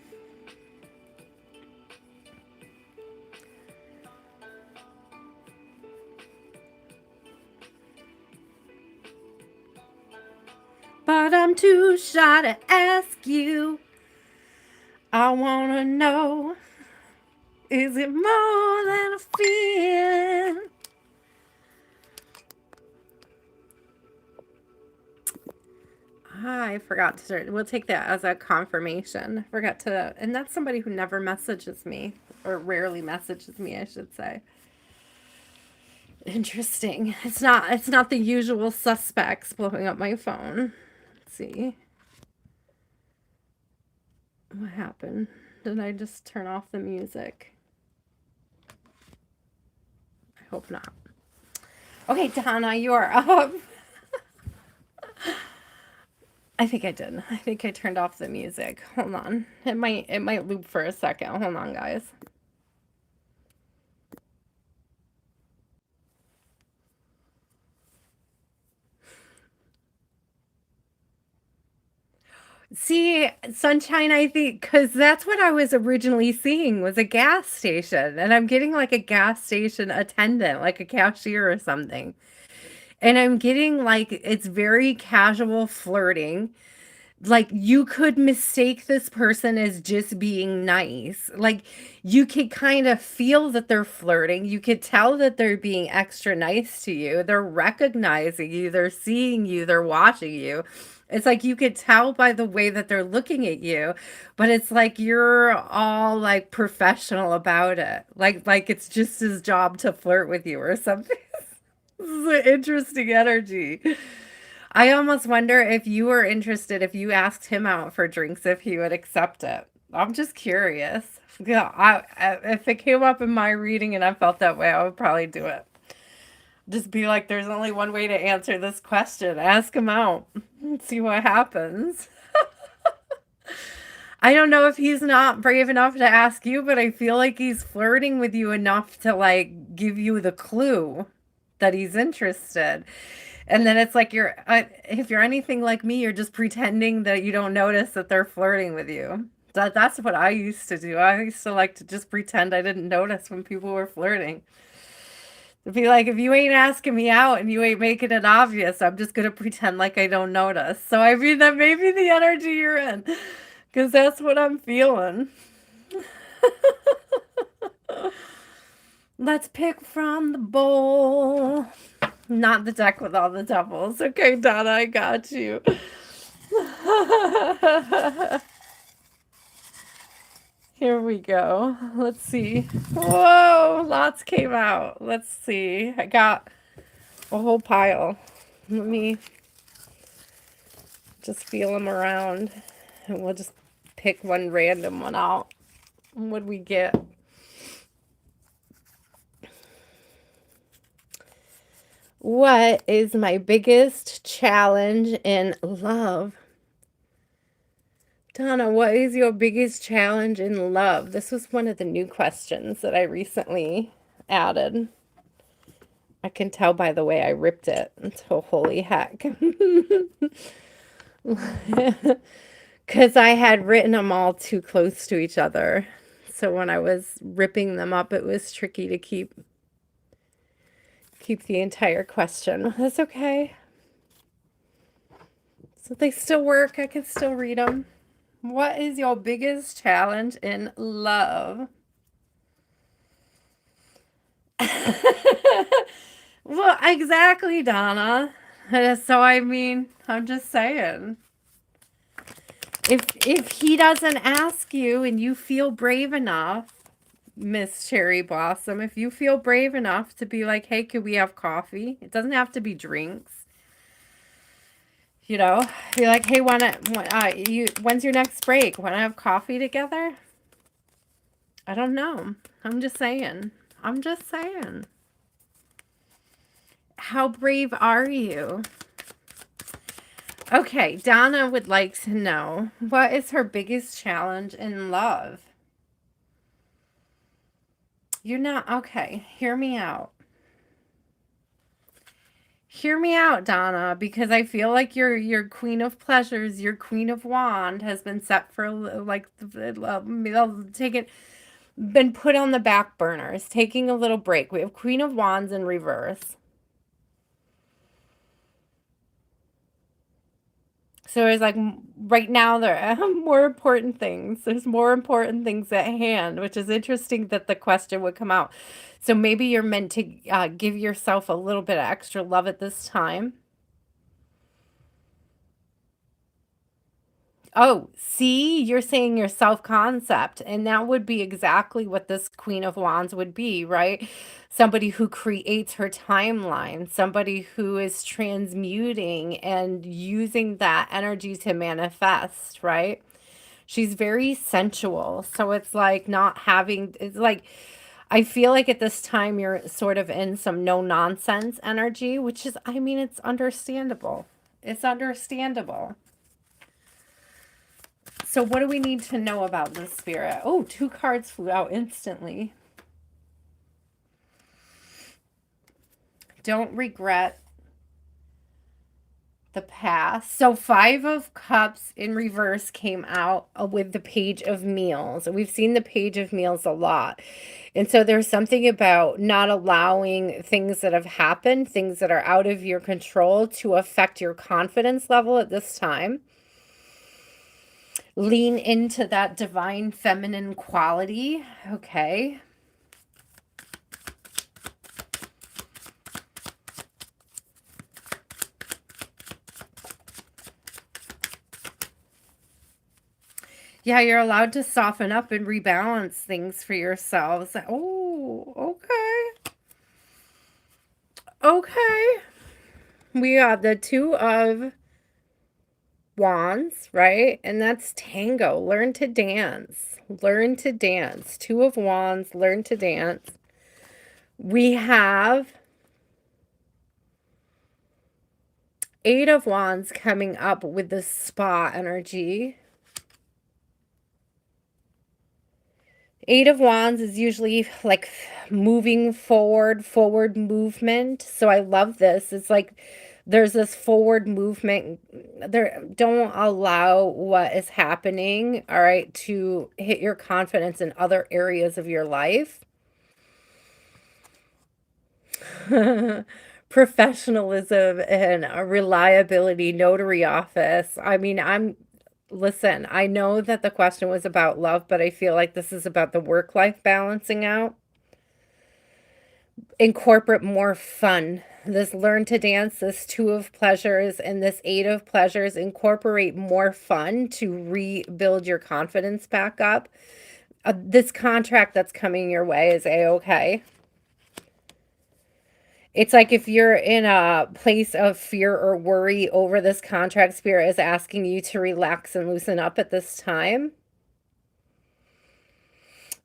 But I'm too shy to ask you. I wanna know, is it more than a feeling? I forgot to start. We'll take that as a confirmation. I forgot to, and that's somebody who never messages me, or rarely messages me, I should say. Interesting. It's not the usual suspects blowing up my phone. Let's see. What happened? Did I just turn off the music? I hope not. Okay, Donna, you are up. I think I did. I think I turned off the music. Hold on. It might loop for a second. Hold on, guys. See, Sunshine, I think, because that's what I was originally seeing was a gas station, and I'm getting like a gas station attendant, like a cashier or something. And I'm getting like it's very casual flirting. Like you could mistake this person as just being nice. Like you could kind of feel that they're flirting. You could tell that they're being extra nice to you. They're recognizing you, they're seeing you, they're watching you. It's like you could tell by the way that they're looking at you, but it's like you're all like professional about it. Like it's just his job to flirt with you or something. This is an interesting energy. I almost wonder if you were interested, if you asked him out for drinks, if he would accept it. I'm just curious. Yeah, if it came up in my reading and I felt that way, I would probably do it. Just be like, there's only one way to answer this question. Ask him out and see what happens. I don't know if he's not brave enough to ask you, but I feel like he's flirting with you enough to like give you the clue that he's interested. And then it's like if you're anything like me, you're just pretending that you don't notice that they're flirting with you. That's what I used to do. I used to like to just pretend I didn't notice when people were flirting. To be like, if you ain't asking me out and you ain't making it obvious, I'm just gonna pretend like I don't notice. So I mean, that may be the energy you're in, because that's what I'm feeling. Let's pick from the bowl. Not the deck with all the devils. Okay, Donna, I got you. Here we go. Let's see. Whoa, lots came out. Let's see. I got a whole pile. Let me just feel them around. And we'll just pick one random one out. What do we get? What is my biggest challenge in love? Donna, what is your biggest challenge in love? This was one of the new questions that I recently added. I can tell by the way I ripped it. So holy heck. Because I had written them all too close to each other. So when I was ripping them up, it was tricky to keep the entire question. That's okay. So they still work. I can still read them. What is your biggest challenge in love? Well, exactly, Donna. So I mean, I'm just saying. If he doesn't ask you and you feel brave enough, Miss Cherry Blossom, if you feel brave enough to be like, hey, could we have coffee? It doesn't have to be drinks. You know, be like, hey, when's your next break? Want to have coffee together? I don't know. I'm just saying. I'm just saying. How brave are you? Okay, Donna would like to know, what is her biggest challenge in love? You're not, okay, hear me out. Hear me out, Donna, because I feel like your queen of pleasures, your queen of wand has been set for like taken been put on the back burners, taking a little break. We have Queen of Wands in reverse. So it's like right now there are more important things. There's more important things at hand, which is interesting that the question would come out. So maybe you're meant to give yourself a little bit of extra love at this time. Oh, see, you're saying your self-concept, and that would be exactly what this Queen of Wands would be, right? Somebody who creates her timeline, somebody who is transmuting and using that energy to manifest, right? She's very sensual. So it's like not having, it's like, I feel like at this time you're sort of in some no nonsense energy, which is, I mean, it's understandable. It's understandable. So what do we need to know about this spirit? Oh, two cards flew out instantly. Don't regret the past. So Five of Cups in reverse came out with the Page of Meals. We've seen the Page of Meals a lot. And so there's something about not allowing things that have happened, things that are out of your control, to affect your confidence level at this time. Lean into that divine feminine quality. Okay. Yeah, you're allowed to soften up and rebalance things for yourselves. Oh, okay. Okay. We have the Two of Wands, right? And that's tango. Learn to dance. Learn to dance. Two of Wands, learn to dance. We have Eight of Wands coming up with the spa energy. Eight of Wands is usually like moving forward movement. So I love this. It's like there's this forward movement. There, don't allow what is happening, all right, to hit your confidence in other areas of your life. Professionalism and reliability, notary office. I mean, listen, I know that the question was about love, but I feel like this is about the work-life balancing out. Incorporate more fun. This learn to dance, this Two of Pleasures, and this Eight of Pleasures, incorporate more fun to rebuild your confidence back up. This contract that's coming your way is a-okay. It's like if you're in a place of fear or worry over this contract, Spirit is asking you to relax and loosen up at this time.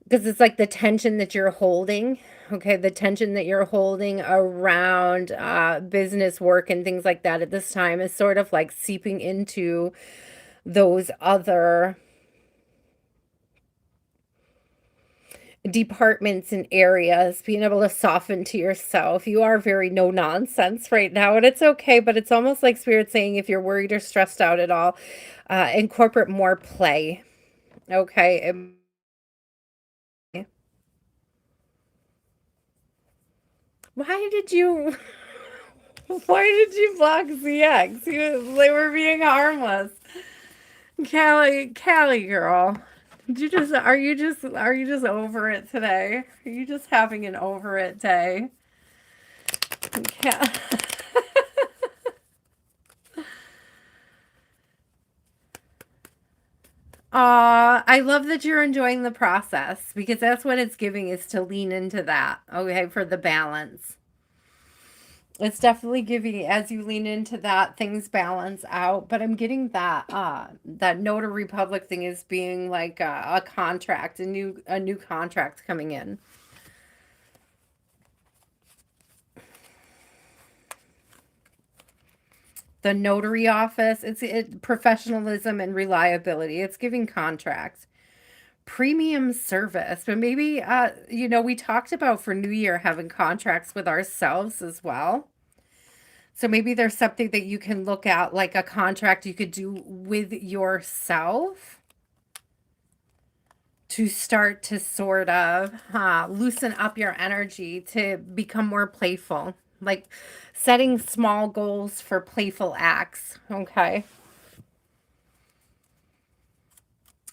Because it's like the tension that you're holding, okay? The tension that you're holding around business work and things like that at this time is sort of like seeping into those other departments and areas, being able to soften to yourself. You are very no nonsense right now, and it's okay, but it's almost like Spirit saying if you're worried or stressed out at all, incorporate more play. Okay. Why did you why did you block ZX? They were being harmless. Callie girl. Did you just are you just over it today? Are you just having an over it day? Cal- I love that you're enjoying the process because that's what it's giving is to lean into that. Okay, for the balance. It's definitely giving as you lean into that things balance out, but I'm getting that that notary public thing is being like a contract, a new contract coming in. The notary office, professionalism and reliability. It's giving contracts. Premium service, but maybe we talked about for New Year having contracts with ourselves as well. So maybe there's something that you can look at, like a contract you could do with yourself to start to sort of loosen up your energy to become more playful, like setting small goals for playful acts. Okay.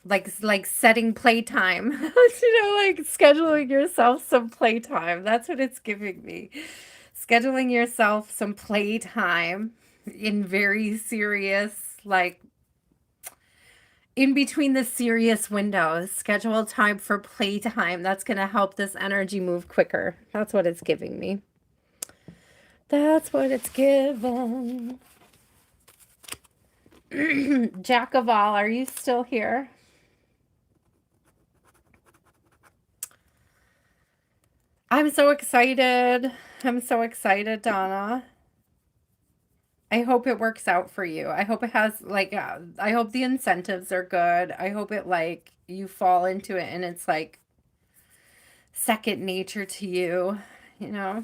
Like setting playtime. Like scheduling yourself some playtime. That's what it's giving me. Scheduling yourself some playtime in very serious, like in between the serious windows. Schedule time for playtime. That's going to help this energy move quicker. That's what it's giving me. That's what it's given. Jack of all, are you still here? I'm so excited. I'm so excited, Donna. I hope it works out for you. I hope it has like I hope the incentives are good. I hope it like you fall into it and it's like second nature to you, you know.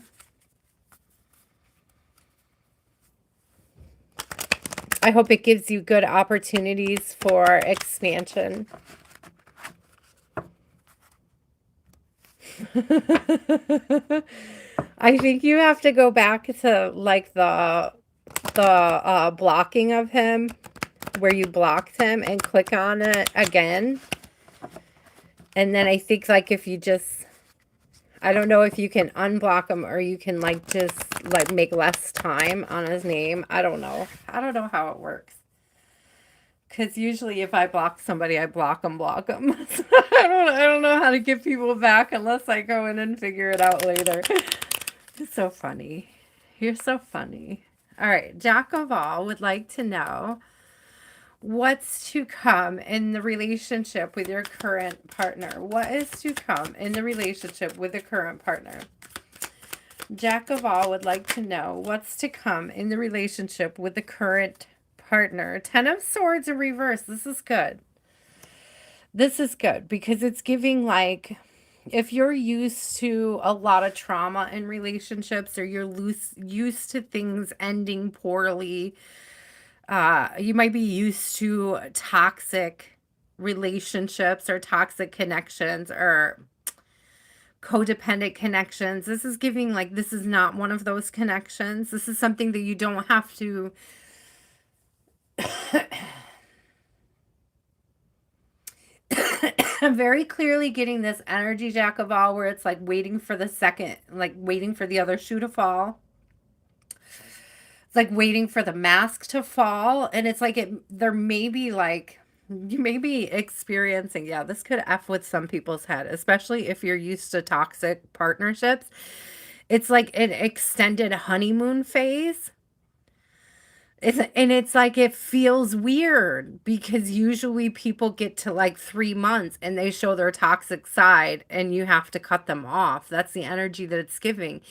I hope it gives you good opportunities for expansion. I think you have to go back to like the blocking of him where you blocked him and click on it again. And then I think like if you just I don't know if you can unblock him or you can like just like make less time on his name. I don't know. I don't know how it works. Because usually if I block somebody, I block them, block them. So I don't know how to get people back unless I go in and figure it out later. It's so funny. You're so funny. All right. Jack of all would like to know what's to come in the relationship with your current partner. What is to come in the relationship with the current partner? Jack of all would like to know what's to come in the relationship with the current partner. Ten of Swords in reverse. This is good. This is good because it's giving like if you're used to a lot of trauma in relationships or you're used to things ending poorly, you might be used to toxic relationships or toxic connections or codependent connections. This is giving like this is not one of those connections. This is something that you don't have to I'm very clearly getting this energy Jack of all where it's like waiting for the second, like waiting for the other shoe to fall. It's like waiting for the mask to fall. And it's like there may be like, you may be experiencing, yeah, this could F with some people's head, especially if you're used to toxic partnerships. It's like an extended honeymoon phase. And it's like it feels weird because usually people get to like 3 months and they show their toxic side and you have to cut them off. That's the energy that it's giving.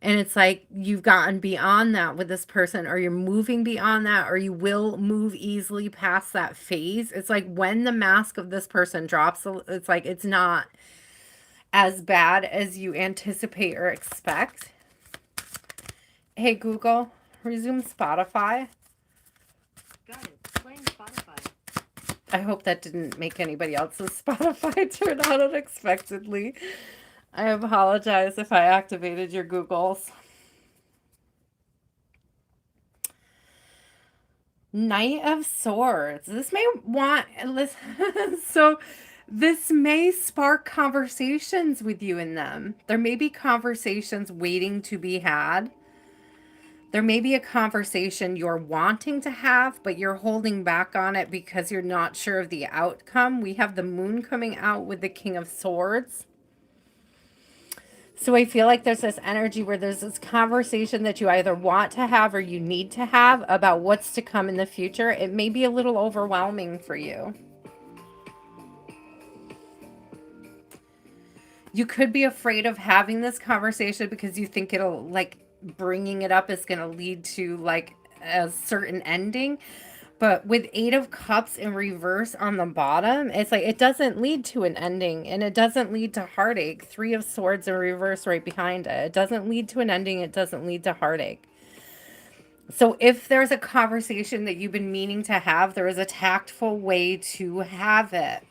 And it's like you've gotten beyond that with this person, or you're moving beyond that, or you will move easily past that phase. It's like when the mask of this person drops, it's like it's not as bad as you anticipate or expect. Hey Google, resume Spotify. Got it. Playing Spotify. I hope that didn't make anybody else's Spotify turn on unexpectedly. I apologize if I activated your Googles. Knight of Swords. This may want so this may spark conversations with you in them. There may be conversations waiting to be had. There may be a conversation you're wanting to have, but you're holding back on it because you're not sure of the outcome. We have the moon coming out with the King of Swords. So I feel like there's this energy where there's this conversation that you either want to have or you need to have about what's to come in the future. It may be a little overwhelming for you. You could be afraid of having this conversation because you think it'll, like, bringing it up is going to lead to, like, a certain ending. But with 8 of Cups in reverse on the bottom, it's like it doesn't lead to an ending and it doesn't lead to heartache. 3 of Swords in reverse right behind it. It doesn't lead to an ending. It doesn't lead to heartache. So if there's a conversation that you've been meaning to have, there is a tactful way to have it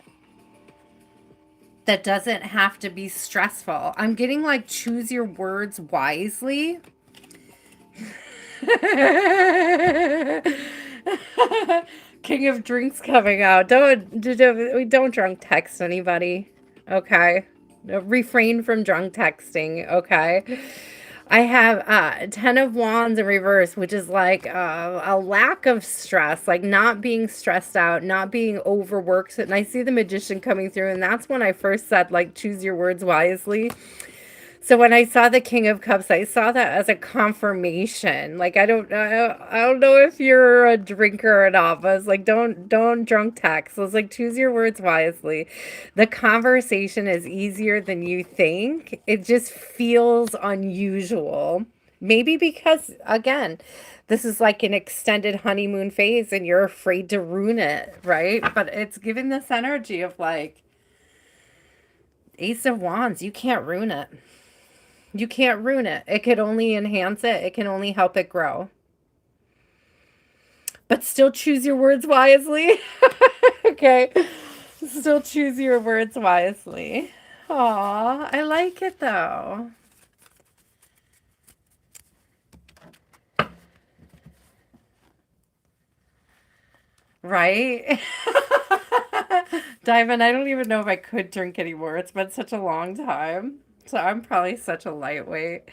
that doesn't have to be stressful. I'm getting like choose your words wisely. King of Drinks coming out. Don't drunk text anybody. Okay. Refrain from drunk texting. Okay. I have 10 of Wands in reverse, which is like a lack of stress, like not being stressed out, not being overworked. And I see the Magician coming through, and that's when I first said, like, choose your words wisely. So when I saw the King of Cups, I saw that as a confirmation. Like, I don't know if you're a drinker or not, but I was like, don't drunk text. So I was like, choose your words wisely. The conversation is easier than you think. It just feels unusual. Maybe because, again, this is like an extended honeymoon phase and you're afraid to ruin it, right? But it's giving this energy of like, Ace of Wands, you can't ruin it. You can't ruin it. It could only enhance it. It can only help it grow. But still choose your words wisely. Okay. Still choose your words wisely. Aw, I like it though. Right? Diamond, I don't even know if I could drink anymore. It's been such a long time. So I'm probably such a lightweight.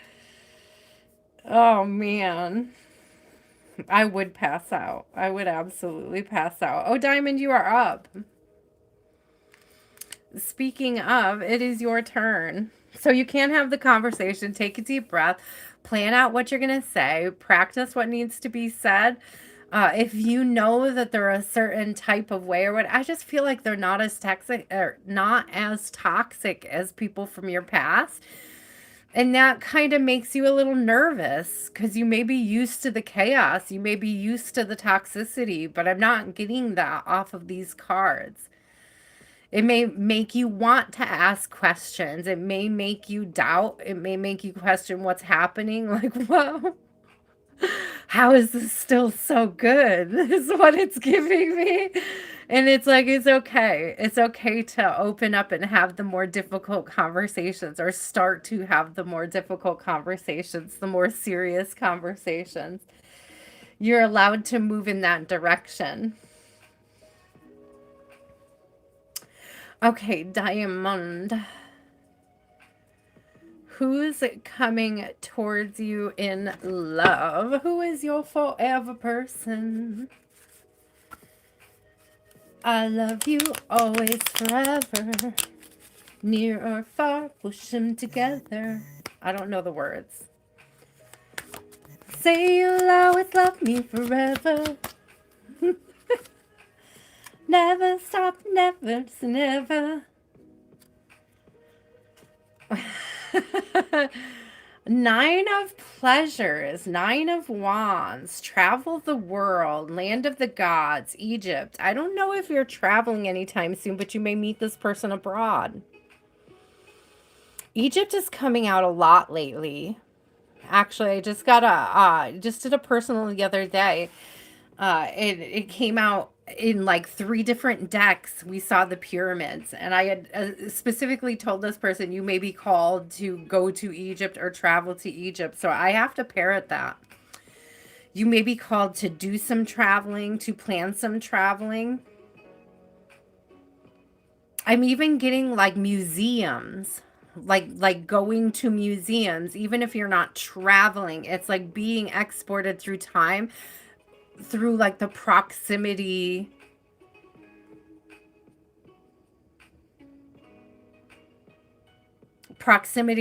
Oh man. I would pass out. I would absolutely pass out. Oh, Diamond, you are up. Speaking of, it is your turn. So you can have the conversation, take a deep breath, plan out what you're going to say, practice what needs to be said. If you know that they're a certain type of way or what, I just feel like they're not as toxic as people from your past. And that kind of makes you a little nervous because you may be used to the chaos. You may be used to the toxicity, but I'm not getting that off of these cards. It may make you want to ask questions. It may make you doubt. It may make you question what's happening. Like, whoa, how is this still so good? This is what it's giving me. And it's like, it's okay. It's okay to open up and have the more difficult conversations or start to have the more difficult conversations, the more serious conversations. You're allowed to move in that direction. Okay, Diamond. Who's coming towards you in love? Who is your forever person? I love you always, forever. Near or far, push them together. I don't know the words. Say you'll always love me forever. Never stop, never, never. 9 of Pleasures, 9 of Wands, travel the world, land of the gods, Egypt. I don't know if you're traveling anytime soon, but you may meet this person abroad. Egypt is coming out a lot lately. Actually, I just got a just did a personal the other day. It came out in like three different decks. We saw the pyramids, and I had specifically told this person, you may be called to go to Egypt or travel to Egypt. So I have to parrot that. You may be called to do some traveling, to plan some traveling. I'm even getting like museums, like going to museums, even if you're not traveling. It's like being exported through time, through like the proximity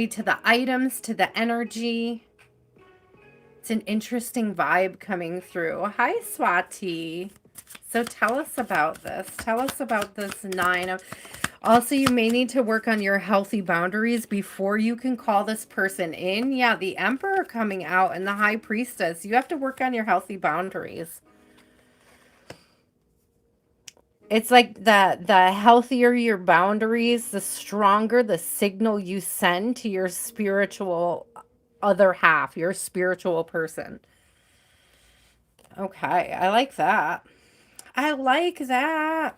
to the items, to the energy. It's an interesting vibe coming through. Hi, Swati. So tell us about this. Tell us about this nine of... Also, you may need to work on your healthy boundaries before you can call this person in. Yeah, the Emperor coming out and the High Priestess. You have to work on your healthy boundaries. It's like the healthier your boundaries, the stronger the signal you send to your spiritual other half, your spiritual person. Okay, I like that. I like that.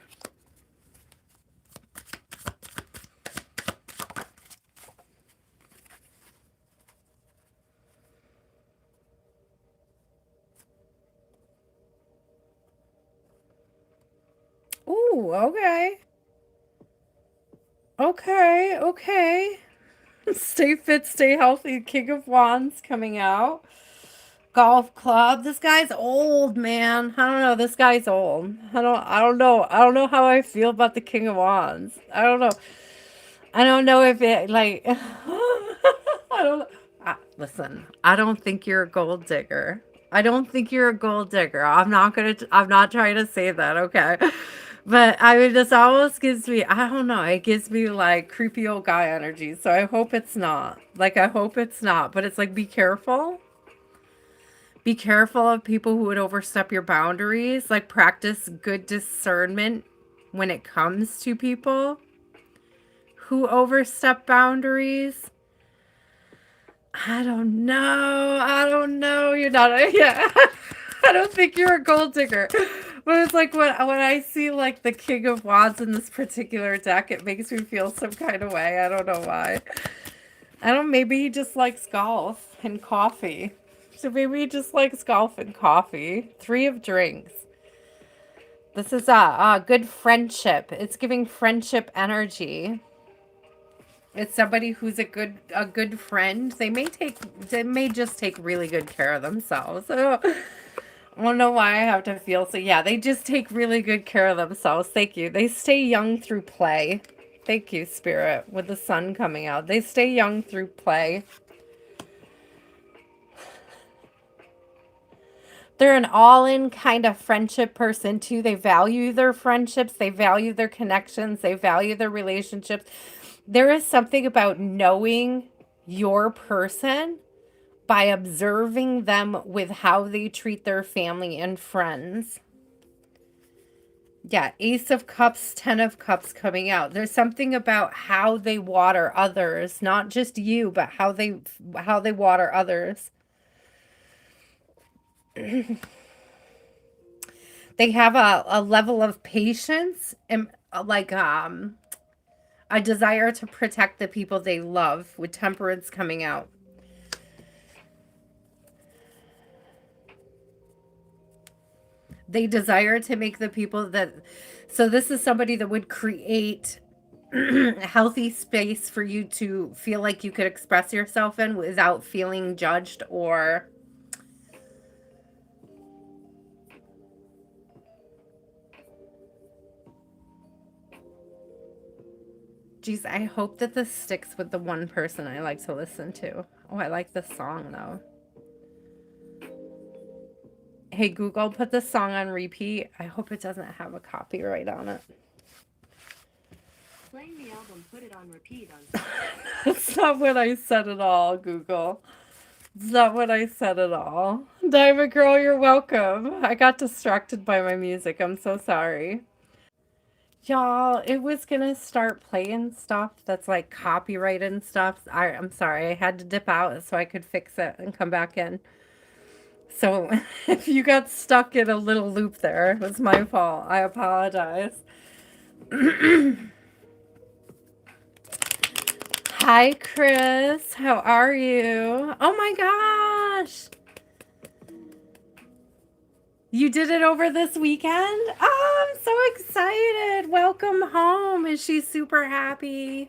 Ooh, okay. Okay, okay. Stay fit, stay healthy. King of Wands coming out. Golf club. This guy's old, man. I don't know. This guy's old. I don't know. I don't know how I feel about the King of Wands. I don't know. I don't know if it like I don't know. Listen, I don't think you're a gold digger. I don't think you're a gold digger. I'm not trying to say that, okay? But I mean, this almost gives me, I don't know, it gives me like creepy old guy energy. So I hope it's not. Like, I hope it's not. But it's like, be careful. Be careful of people who would overstep your boundaries. Like, practice good discernment when it comes to people who overstep boundaries. I don't know. I don't know. You're not. Yeah. I don't think you're a gold digger. But it's like when I see like the King of Wands in this particular deck, it makes me feel some kind of way. I don't know why. I don't. Maybe he just likes golf and coffee. So maybe he just likes golf and coffee. Three of drinks. This is a good friendship. It's giving friendship energy. It's somebody who's a good friend. They may just take really good care of themselves. I don't know why I have to feel so. Yeah, they just take really good care of themselves. Thank you. They stay young through play. Thank you, Spirit, with the sun coming out. They stay young through play. They're an all-in kind of friendship person, too. They value their friendships. They value their connections. They value their relationships. There is something about knowing your person by observing them with how they treat their family and friends. Yeah, Ace of Cups, 10 of Cups coming out. There's something about how they water others, not just you, but how they water others. They have a level of patience and like a desire to protect the people they love, with Temperance coming out. They desire to make the people that... So this is somebody that would create a healthy space for you to feel like you could express yourself in without feeling judged or... Geez, I hope that this sticks with the one person I like to listen to. Oh, I like this song, though. Hey, Google, put this song on repeat. I hope it doesn't have a copyright on it. Playing the album, put it on repeat on... That's not what I said at all, Google. It's not what I said at all. Diamond Girl, you're welcome. I got distracted by my music. I'm so sorry. Y'all, it was gonna start playing stuff that's like copyrighted and stuff. I'm sorry, I had to dip out so I could fix it and come back in. So if you got stuck in a little loop there, it was my fault. I apologize. Hi, Chris. How are you? Oh my gosh. You did it over this weekend? Oh, I'm so excited. Welcome home. Is she super happy?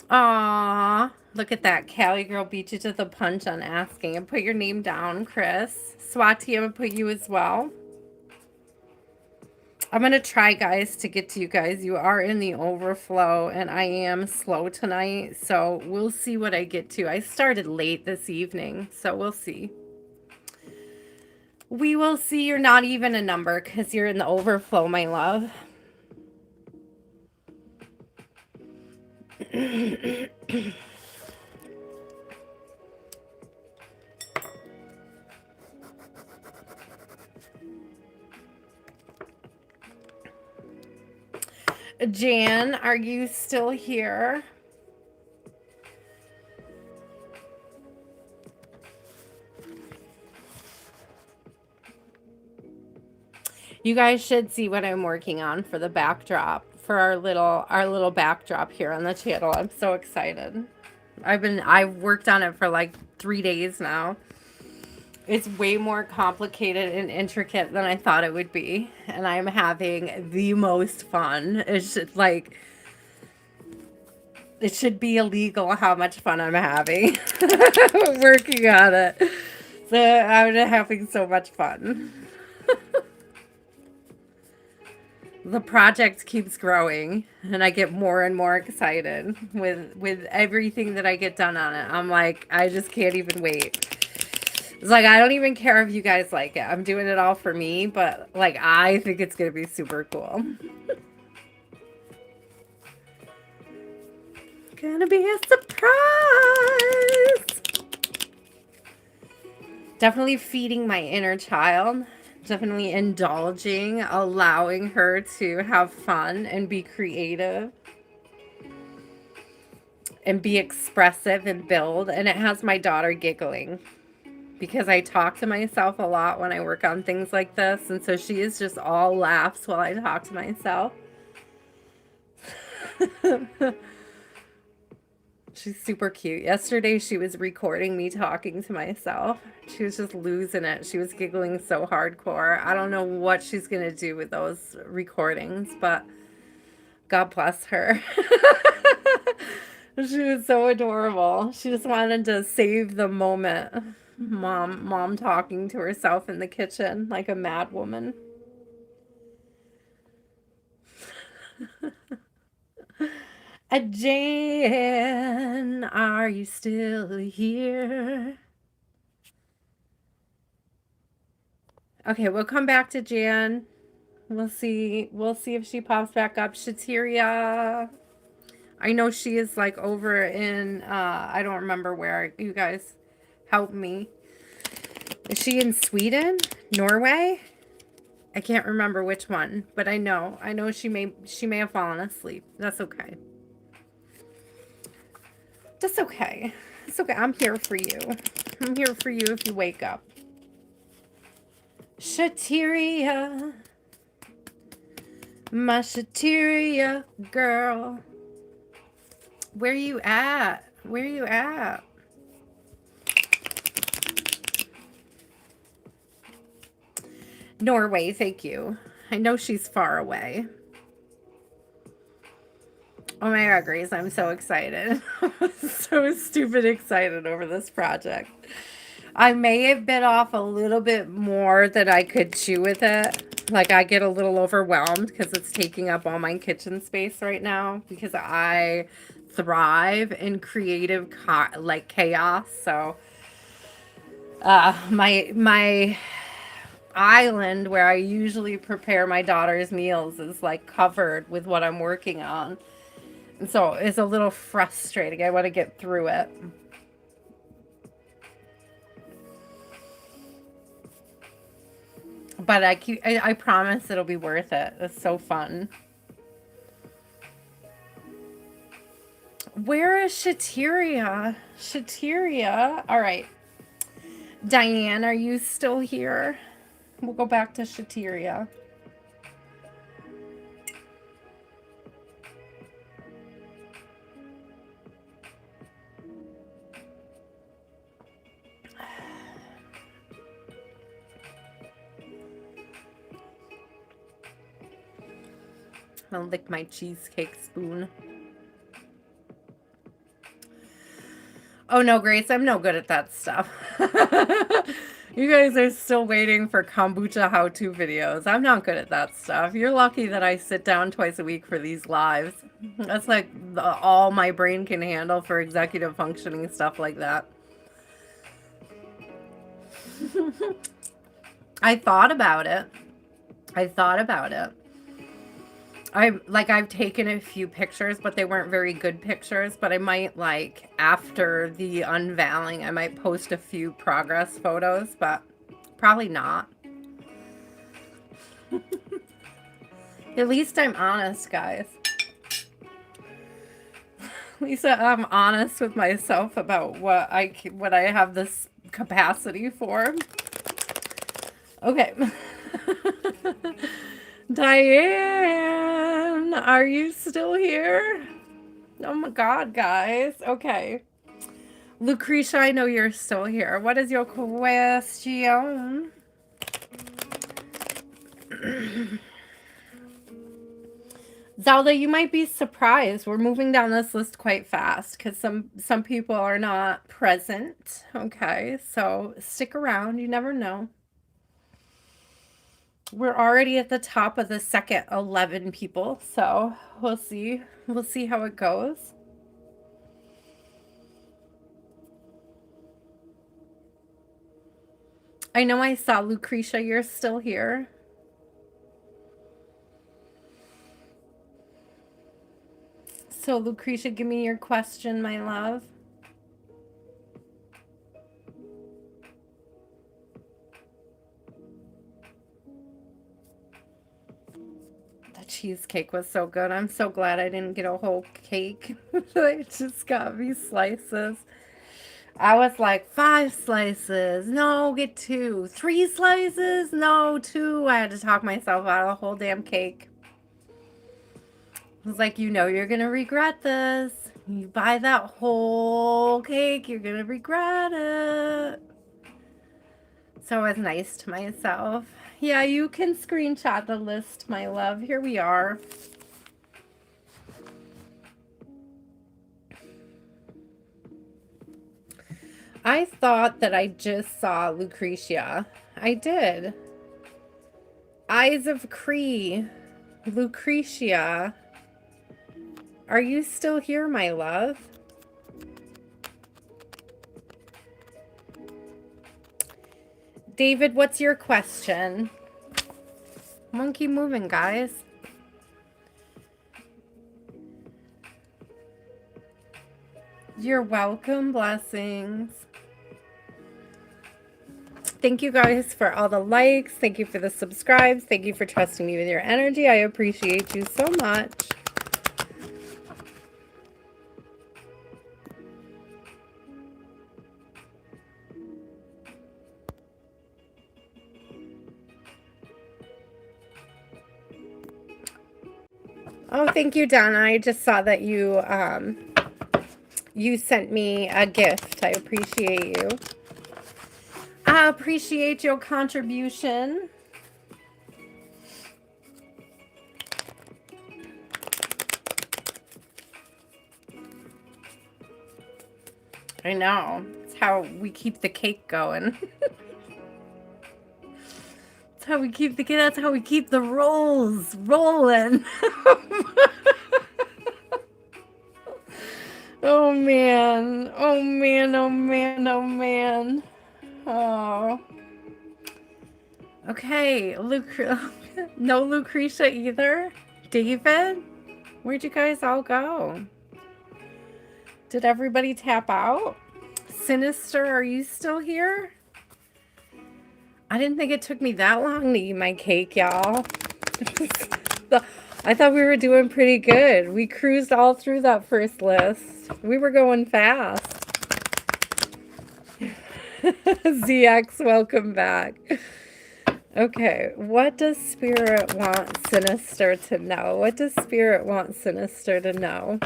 Aw, look at that. Cali girl beat you to the punch on asking. And put your name down, Chris. Swati, I'm going to put you as well. I'm going to try, guys, to get to you guys. You are in the overflow, and I am slow tonight, so we'll see what I get to. I started late this evening, so we'll see. We will see. You're not even a number because you're in the overflow, my love. Jan, are you still here? You guys should see what I'm working on for the backdrop, for our little backdrop here on the channel. I'm so excited. I've worked on it for like 3 days now. It's way more complicated and intricate than I thought it would be, and I'm having the most fun. It's just like, it should be illegal how much fun I'm having working on it. So I'm having so much fun. The project keeps growing, and I get more and more excited with everything that I get done on it. I'm like, I just can't even wait. It's like, I don't even care if you guys like it. I'm doing it all for me, but like, I think it's gonna be super cool. Gonna be a surprise. Definitely feeding my inner child. Definitely indulging, allowing her to have fun and be creative and be expressive and build. And it has my daughter giggling because I talk to myself a lot when I work on things like this. And so she is just all laughs while I talk to myself. She's super cute. Yesterday, she was recording me talking to myself. She was just losing it. She was giggling so hardcore. I don't know what she's going to do with those recordings, but God bless her. She was so adorable. She just wanted to save the moment. Mom talking to herself in the kitchen like a mad woman. Jan, are you still here? Okay, we'll come back to Jan. We'll see if she pops back up. Shatiria. I know she is like over in I don't remember where. You guys help me. Is she in Sweden? Norway? I can't remember which one, but I know she may have fallen asleep. That's okay. That's okay. It's okay. I'm here for you. I'm here for you if you wake up. Shatiria. My Shatiria girl. Where you at? Where you at? Norway, thank you. I know she's far away. Oh my God, Grace, I'm so excited. So stupid excited over this project. I may have bit off a little bit more than I could chew with it. Like, I get a little overwhelmed because it's taking up all my kitchen space right now because I thrive in creative like chaos. So my island where I usually prepare my daughter's meals is like covered with what I'm working on. And so it's a little frustrating. I want to get through it. But I promise it'll be worth it. It's so fun. Where is Shateria? Shateria. All right. Diane, are you still here? We'll go back to Shateria. I'll lick my cheesecake spoon. Oh no, Grace, I'm no good at that stuff. You guys are still waiting for kombucha how-to videos. I'm not good at that stuff. You're lucky that I sit down twice a week for these lives. That's like all my brain can handle for executive functioning stuff like that. I thought about it. I've taken a few pictures, but they weren't very good pictures. But I might, like, after the unveiling, I might post a few progress photos, but probably not. At least I'm honest, guys. At least I'm honest with myself about what I have this capacity for. Okay. Diane, are you still here? Oh my God, guys. Okay. Lucretia, I know you're still here. What is your question? Zelda, you might be surprised. We're moving down this list quite fast because some people are not present. Okay, so stick around. You never know. We're already at the top of the second 11 people, so we'll see. We'll see how it goes. I know I saw Lucretia, you're still here. So Lucretia, give me your question, my love. Cheesecake was so good. I'm so glad I didn't get a whole cake. I just got these slices. I was like, 5 slices. No, get 2. 3 slices? No, 2. I had to talk myself out of the whole damn cake. I was like, you know you're going to regret this. You buy that whole cake, you're going to regret it. So I was nice to myself. Yeah, you can screenshot the list, my love. Here we are. I thought that I just saw Lucretia. I did. Eyes of Cree. Lucretia. Are you still here, my love? David, what's your question? Monkey moving, guys. You're welcome. Blessings. Thank you guys for all the likes. Thank you for the subscribes. Thank you for trusting me with your energy. I appreciate you so much. Oh, thank you, Donna. I just saw that you sent me a gift. I appreciate you. I appreciate your contribution. I know. It's how we keep the cake going. That's how we keep the rolls rolling. Oh man. Oh man, oh man, oh man. Oh. Okay, no Lucretia either. David? Where'd you guys all go? Did everybody tap out? Sinister, are you still here? I didn't think it took me that long to eat my cake, y'all. I thought we were doing pretty good. We cruised all through that first list. We were going fast. ZX, welcome back. Okay, what does Spirit want Sinister to know? What does Spirit want Sinister to know?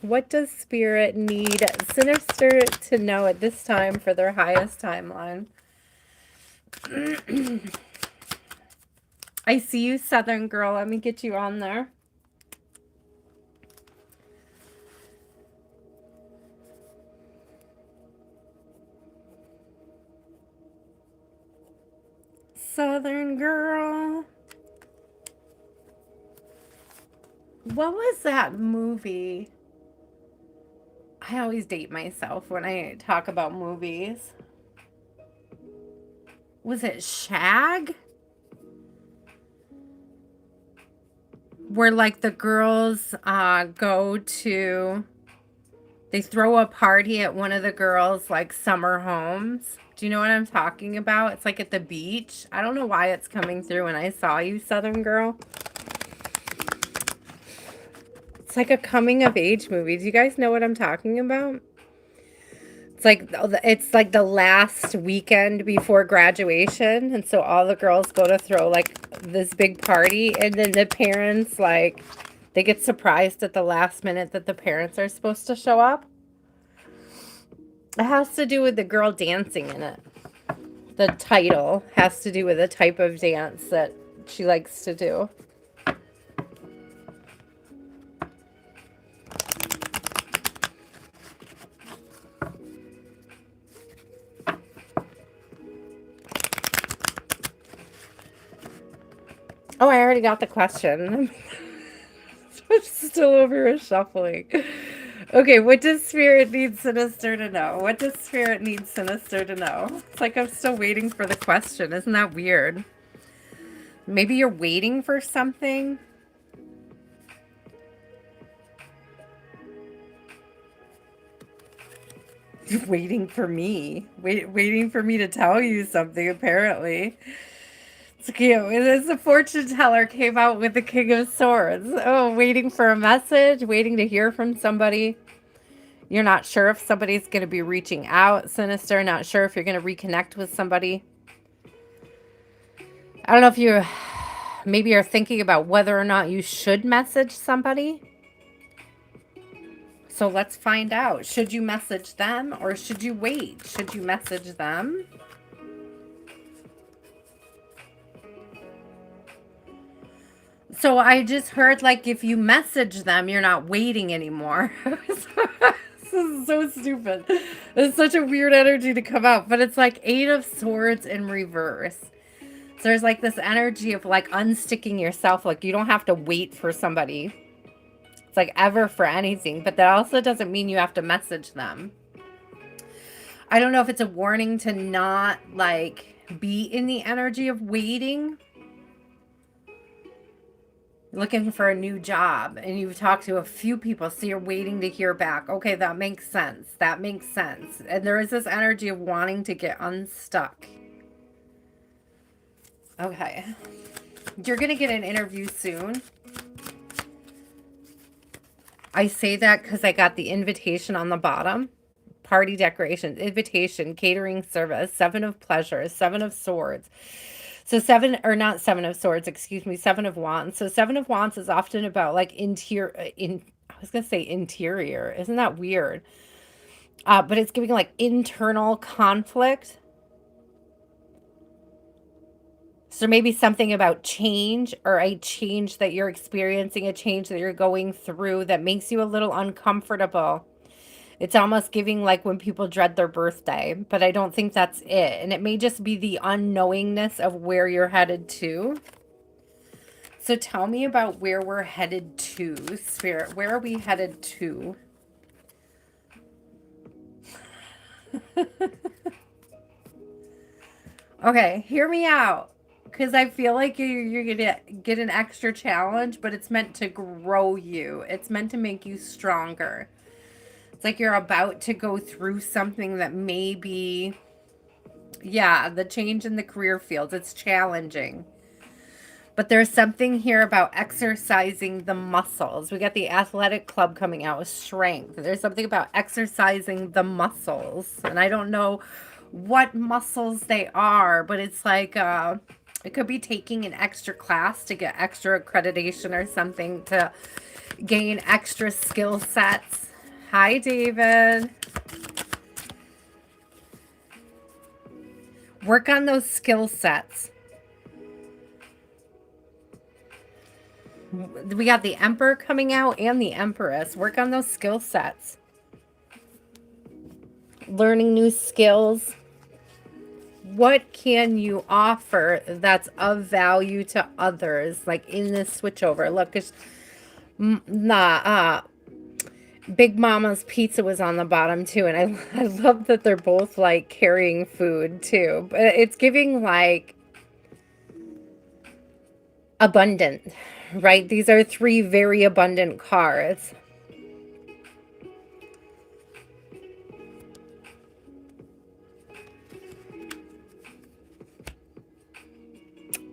What does Spirit need Sinister to know at this time for their highest timeline? I see you, Southern Girl. Let me get you on there. Southern Girl. What was that movie? I always date myself when I talk about movies. Was it Shag? Where like the girls go to, they throw a party at one of the girls' like summer homes. Do you know what I'm talking about? It's like at the beach. I don't know why it's coming through when I saw you, Southern Girl. It's like a coming of age movie. Do you guys know what I'm talking about? It's like the last weekend before graduation, and so all the girls go to throw like this big party, and then the parents like they get surprised at the last minute that the parents are supposed to show up. It has to do with the girl dancing in it. The title has to do with the type of dance that she likes to do. Oh, I already got the question. I'm still over here shuffling. Okay, what does Spirit need Sinister to know? What does Spirit need Sinister to know? It's like I'm still waiting for the question. Isn't that weird? Maybe you're waiting for something? You're waiting for me. Waiting for me to tell you something, apparently. It's cute. As the fortune teller came out with the King of Swords. Oh, waiting for a message, waiting to hear from somebody. You're not sure if somebody's going to be reaching out, Sinister. Not sure if you're going to reconnect with somebody. I don't know if you maybe you're thinking about whether or not you should message somebody. So let's find out. Should you message them or should you wait? Should you message them? So I just heard like if you message them, you're not waiting anymore. This is so stupid. It's such a weird energy to come out, but it's like 8 of Swords in reverse. So there's like this energy of like unsticking yourself. Like you don't have to wait for somebody. It's like ever for anything, but that also doesn't mean you have to message them. I don't know if it's a warning to not like be in the energy of waiting. Looking for a new job and you've talked to a few people, so you're waiting to hear back. Okay, that makes sense. That makes sense. And there is this energy of wanting to get unstuck. Okay. You're going to get an interview soon. I say that because I got the invitation on the bottom. Party decorations, invitation, catering service, 7 of pleasures, 7 of swords. So 7, or not 7 of swords, excuse me, 7 of wands. So 7 of wands is often about like I was going to say interior. Isn't that weird? But it's giving like internal conflict. So maybe something about change or a change that you're experiencing, a change that you're going through that makes you a little uncomfortable. It's almost giving like when people dread their birthday, but I don't think that's it. And it may just be the unknowingness of where you're headed to. So tell me about where we're headed to, Spirit. Where are we headed to? Okay, hear me out. Because I feel like you're going to get an extra challenge, but it's meant to grow you. It's meant to make you stronger. It's like you're about to go through something that may be Yeah, the change in the career fields. It's challenging. But there's something here about exercising the muscles. We got the athletic club coming out with strength. There's something about exercising the muscles. And I don't know what muscles they are, but it's like it could be taking an extra class to get extra accreditation or something to gain extra skill sets. Hi, David. Work on those skill sets. We got the Emperor coming out and the Empress. Work on those skill sets. Learning new skills. What can you offer that's of value to others? Like in this switchover. Look, it's Big Mama's Pizza was on the bottom too. And I love that they're both like carrying food too. But it's giving like abundant, right? These are three very abundant cards.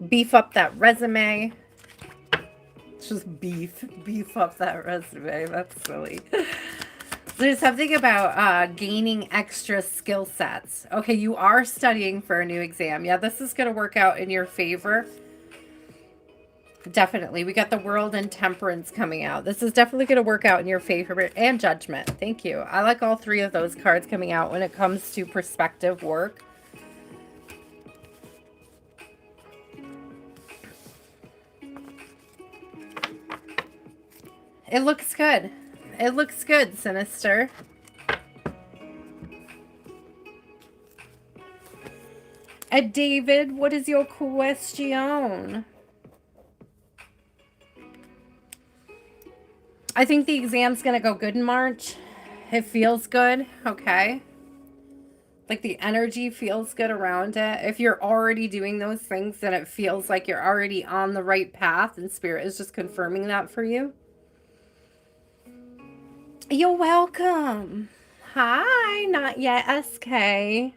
Beef up that resume. It's just beef up that resume. That's silly. There's something about gaining extra skill sets. Okay, you are studying for a new exam. Yeah, this is going to work out in your favor. Definitely. We got the World and Temperance coming out. This is definitely going to work out in your favor. And Judgment. Thank you. I like all three of those cards coming out when it comes to perspective work. It looks good. It looks good, Sinister. David, what is your question? I think the exam's going to go good in March. It feels good. Okay. Like the energy feels good around it. If you're already doing those things, then it feels like you're already on the right path and Spirit is just confirming that for you. You're welcome. Hi, not yet, SK.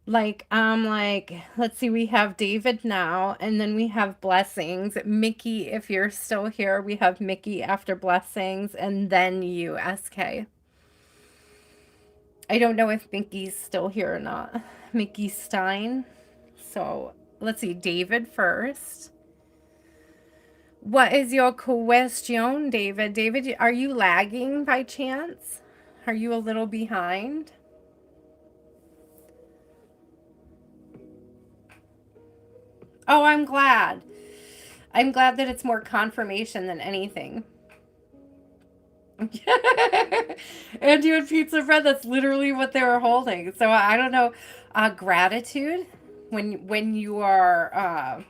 Like, let's see, we have David now, and then we have Blessings. Mickey, if you're still here, we have Mickey after Blessings, and then you, SK. I don't know if Mickey's still here or not. Mickey Stein. So, let's see, David first. What is your question, David? David, are you lagging by chance? Are you a little behind? Oh, I'm glad. I'm glad that it's more confirmation than anything. And you had pizza bread. That's literally what they were holding. So I don't know. Gratitude when you are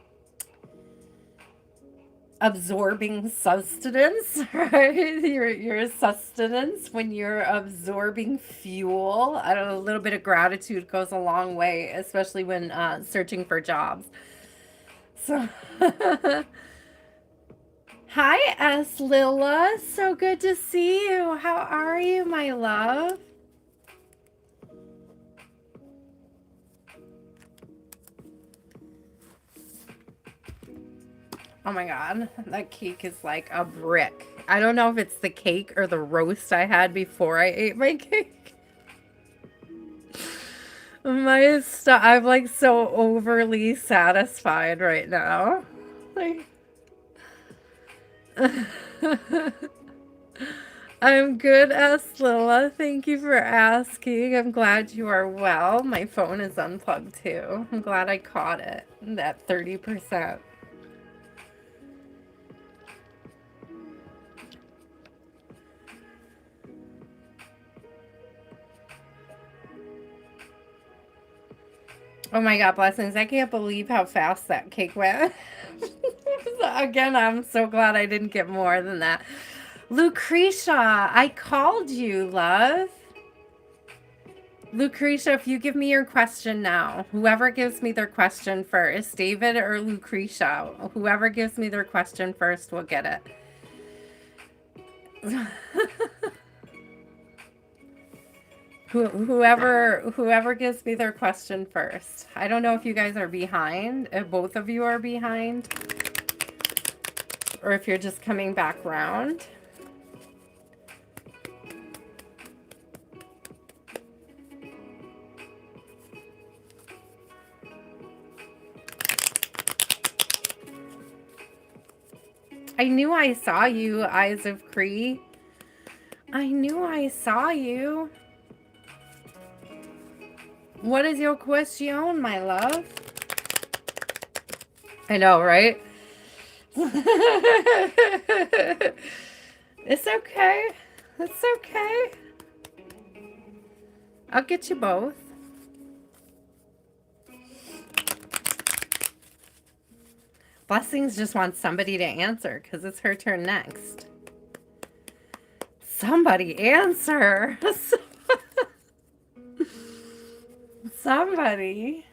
absorbing sustenance, right? Your sustenance when you're absorbing fuel. I don't know, a little bit of gratitude goes a long way, especially when searching for jobs. So hi, S. Lilla. So good to see you. How are you, my love? Oh my god, that cake is like a brick. I don't know if it's the cake or the roast I had before I ate my cake. I'm like so overly satisfied right now. Like, I'm good, S. Lilla. Thank you for asking. I'm glad you are well. My phone is unplugged too. I'm glad I caught it. That 30%. Oh my god, Blessings. I can't believe how fast that cake went. Again, I'm so glad I didn't get more than that. Lucretia, I called you, love. Lucretia, if you give me your question now, whoever gives me their question first, David or Lucretia, whoever gives me their question first will get it. Whoever gives me their question first. I don't know if you guys are behind, if both of you are behind, or if you're just coming back round. I knew I saw you, Eyes of Cree. I knew I saw you. What is your question, my love? I know, right? It's okay. It's okay. I'll get you both. Blessings just wants somebody to answer because it's her turn next. Somebody answer. Somebody.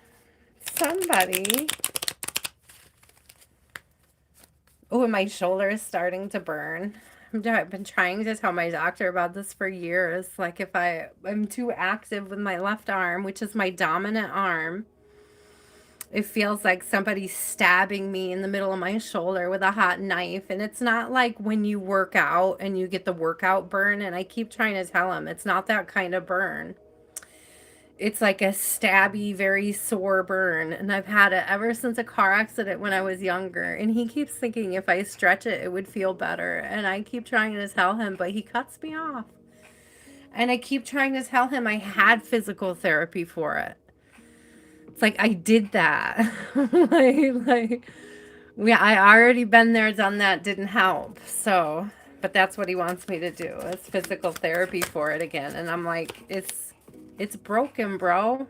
Somebody. Oh, my shoulder is starting to burn. I've been trying to tell my doctor about this for years. Like if I'm too active with my left arm, which is my dominant arm, it feels like somebody's stabbing me in the middle of my shoulder with a hot knife. And it's not like when you work out and you get the workout burn. And I keep trying to tell him it's not that kind of burn. It's like a stabby, very sore burn. And I've had it ever since a car accident when I was younger. And he keeps thinking if I stretch it, it would feel better. And I keep trying to tell him, but he cuts me off. And I keep trying to tell him I had physical therapy for it. It's like I did that. I already been there, done that, didn't help. So, but that's what he wants me to do. Is physical therapy for it again. And I'm like, it's broken, bro.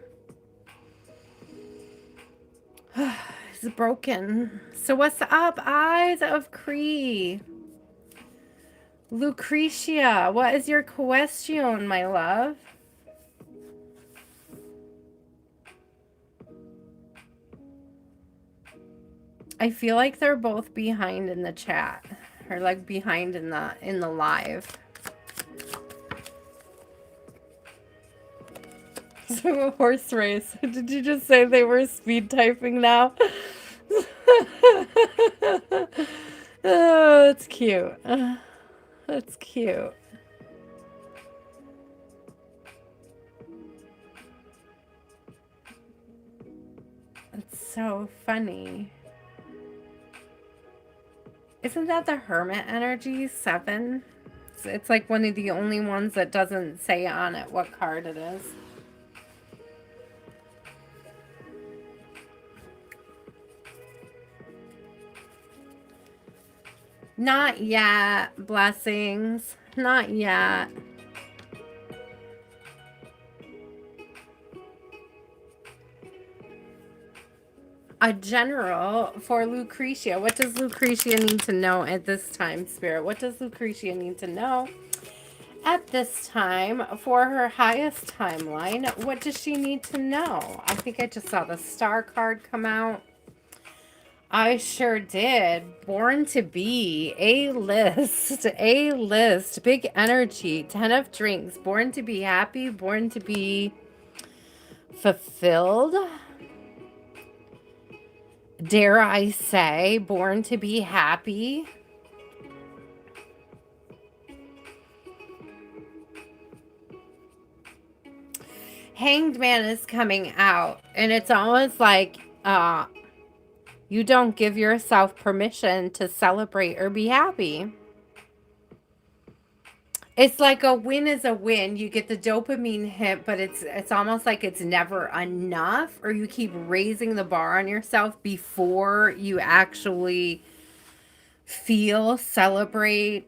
It's broken. So what's up, Eyes of Cree? Lucretia, what is your question, my love? I feel like they're both behind in the chat. Or like behind in the live. So a horse race. Did you just say they were speed typing now? Oh, it's cute. That's cute. It's so funny. Isn't that the Hermit energy 7? It's like one of the only ones that doesn't say on it what card it is. Not yet, blessings. Not yet. A general for Lucretia. What does Lucretia need to know at this time, Spirit? What does Lucretia need to know at this time for her highest timeline? What does she need to know? I think I just saw the star card come out. I sure did. Born to be. A-list. A-list. Big energy. 10 of drinks. Born to be happy. Born to be fulfilled. Dare I say, born to be happy. Hanged Man is coming out, and it's almost like you don't give yourself permission to celebrate or be happy. It's like a win is a win. You get the dopamine hit, but it's almost like it's never enough, or you keep raising the bar on yourself before you actually feel, celebrate.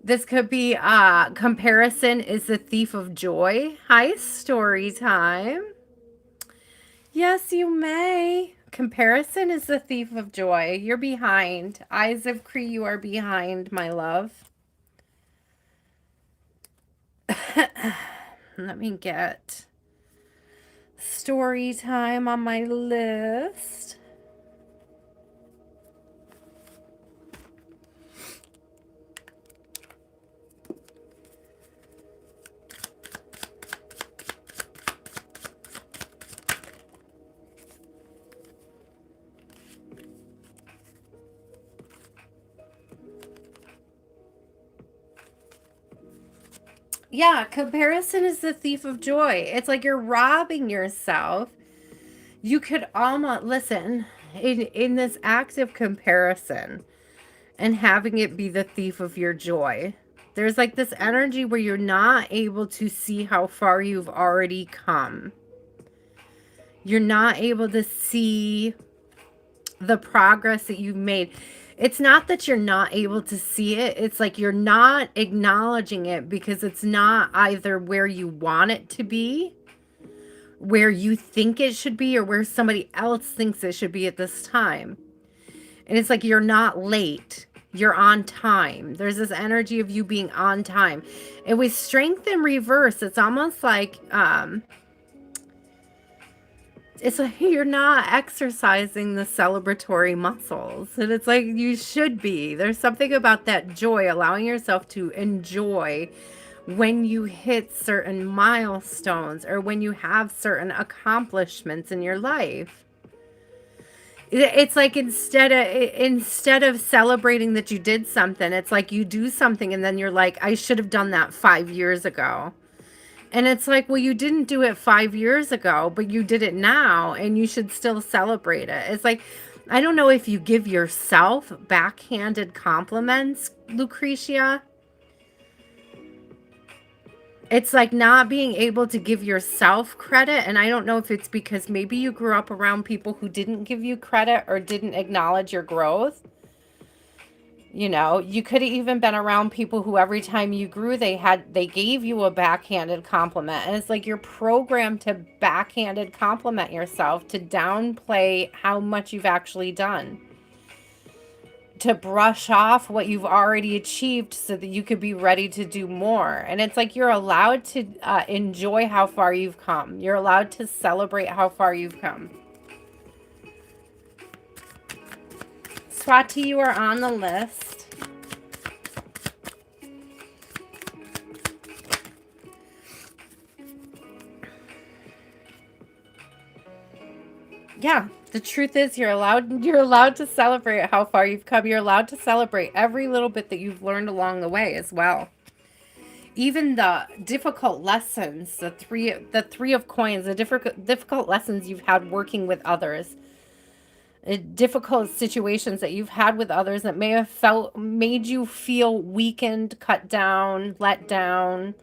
This could be comparison is the thief of joy. Hi, story time. Yes, you may. Comparison is the thief of joy. You're behind. Eyes of Cree, you are behind, my love. Let me get story time on my list. Yeah, comparison is the thief of joy. It's like you're robbing yourself. You could almost listen in this act of comparison and having it be the thief of your joy. There's like this energy where you're not able to see how far you've already come. You're not able to see the progress that you've made. It's not that you're not able to see it. It's like you're not acknowledging it because it's not either where you want it to be, where you think it should be, or where somebody else thinks it should be at this time. And it's like you're not late. You're on time. There's this energy of you being on time. And with strength in reverse, it's almost like it's like you're not exercising the celebratory muscles. And it's like you should be. There's something about that joy, allowing yourself to enjoy when you hit certain milestones or when you have certain accomplishments in your life. It's like instead of celebrating that you did something, it's like you do something and then you're like, I should have done that 5 years ago. And it's like, well, you didn't do it 5 years ago, but you did it now and you should still celebrate it. It's like, I don't know if you give yourself backhanded compliments, Lucretia. It's like not being able to give yourself credit. And I don't know if it's because maybe you grew up around people who didn't give you credit or didn't acknowledge your growth. You know, you could have even been around people who every time you grew, they gave you a backhanded compliment. And it's like you're programmed to backhanded compliment yourself, to downplay how much you've actually done, to brush off what you've already achieved so that you could be ready to do more. And it's like you're allowed to enjoy how far you've come. You're allowed to celebrate how far you've come. Swati, you are on the list. Yeah, the truth is you're allowed to celebrate how far you've come. You're allowed to celebrate every little bit that you've learned along the way as well. Even the difficult lessons, the three of coins, the difficult lessons you've had working with others, difficult situations that you've had with others that may have made you feel weakened, cut down, let down,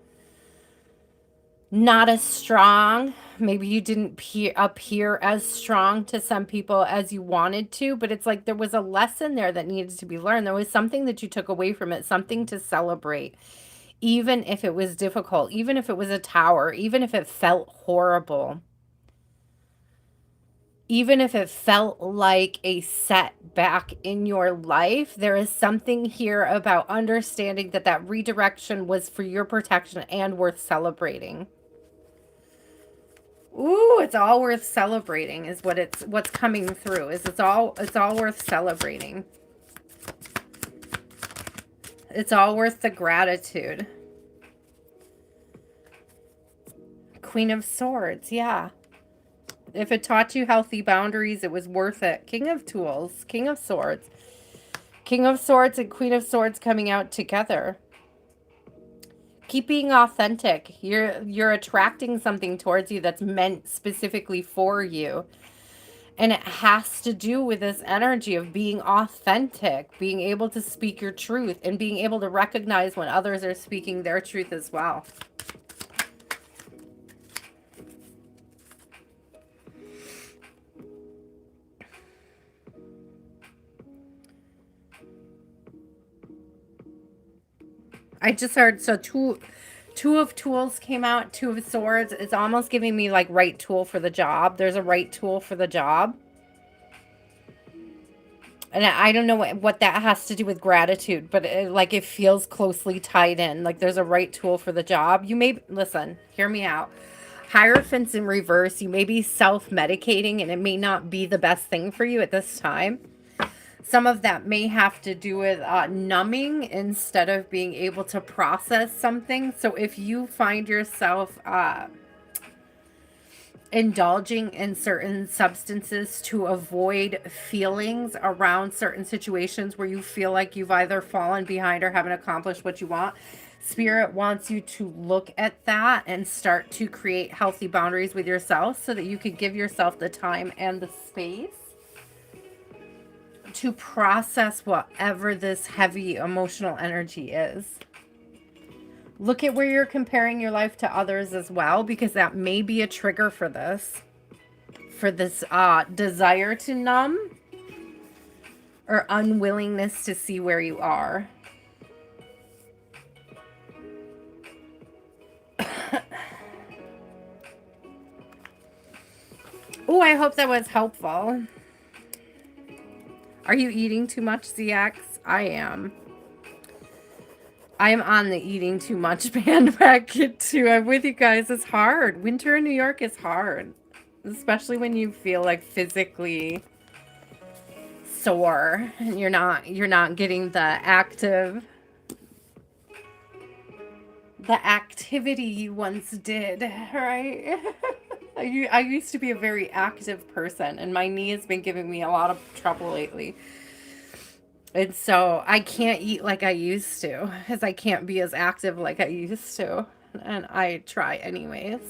not as strong. Maybe you didn't appear as strong to some people as you wanted to, but it's like there was a lesson there that needed to be learned. There was something that you took away from it, something to celebrate, even if it was difficult, even if it was a tower, even if it felt horrible. Even if it felt like a setback in your life, there is something here about understanding that that redirection was for your protection and worth celebrating. Ooh, it's all worth celebrating is what's coming through. It's all worth celebrating. It's all worth the gratitude. Queen of Swords, yeah. If it taught you healthy boundaries, it was worth it. King of Tools, King of Swords. King of Swords and Queen of Swords coming out together. Keep being authentic. You're attracting something towards you that's meant specifically for you. And it has to do with this energy of being authentic, being able to speak your truth, and being able to recognize when others are speaking their truth as well. I just heard, so two of Tools came out, Two of Swords. It's almost giving me like right tool for the job. There's a right tool for the job. And I don't know what that has to do with gratitude, but it feels closely tied in. Like there's a right tool for the job. You may, listen, hear me out. Hierophants in reverse, you may be self-medicating and it may not be the best thing for you at this time. Some of that may have to do with numbing instead of being able to process something. So if you find yourself indulging in certain substances to avoid feelings around certain situations where you feel like you've either fallen behind or haven't accomplished what you want, Spirit wants you to look at that and start to create healthy boundaries with yourself so that you could give yourself the time and the space to process whatever this heavy emotional energy is. Look at where you're comparing your life to others as well, because that may be a trigger for this desire to numb or unwillingness to see where you are. Oh, I hope that was helpful. Are you eating too much, ZX? I am. I'm on the eating too much bandwagon too. I'm with you guys. It's hard. Winter in New York is hard. Especially when you feel like physically sore and you're not getting the activity you once did, right? I used to be a very active person, and my knee has been giving me a lot of trouble lately. And so I can't eat like I used to, because I can't be as active like I used to. And I try anyways.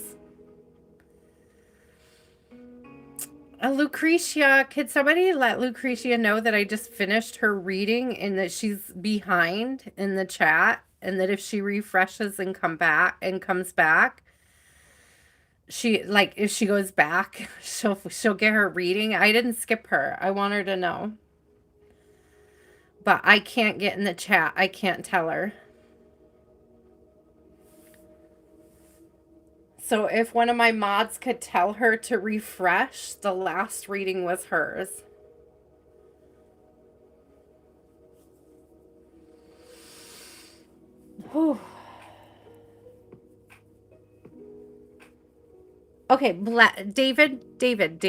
Lucretia, could somebody let Lucretia know that I just finished her reading and that she's behind in the chat, and that if she refreshes and comes back, if she goes back, she'll get her reading. I didn't skip her. I want her to know. But I can't get in the chat. I can't tell her. So if one of my mods could tell her to refresh, the last reading was hers. Whew. Okay, David. David,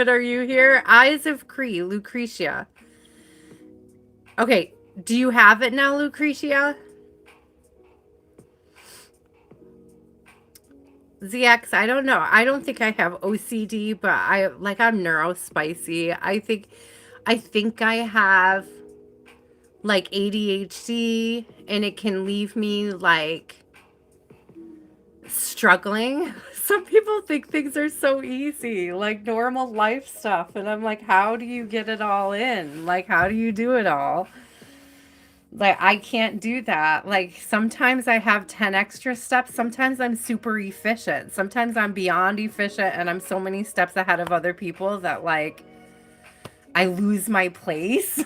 are you here? Eyes of Cree, Lucretia. Okay, do you have it now, Lucretia? ZX, I don't know. I don't think I have OCD, but I'm neurospicy. I think I have like ADHD, and it can leave me like struggling. Some people think things are so easy, like normal life stuff, and I'm like, how do you get it all in? Like, how do you do it all? Like, I can't do that. Like, sometimes I have 10 extra steps. Sometimes I'm super efficient. Sometimes I'm beyond efficient, and I'm so many steps ahead of other people that, like, I lose my place.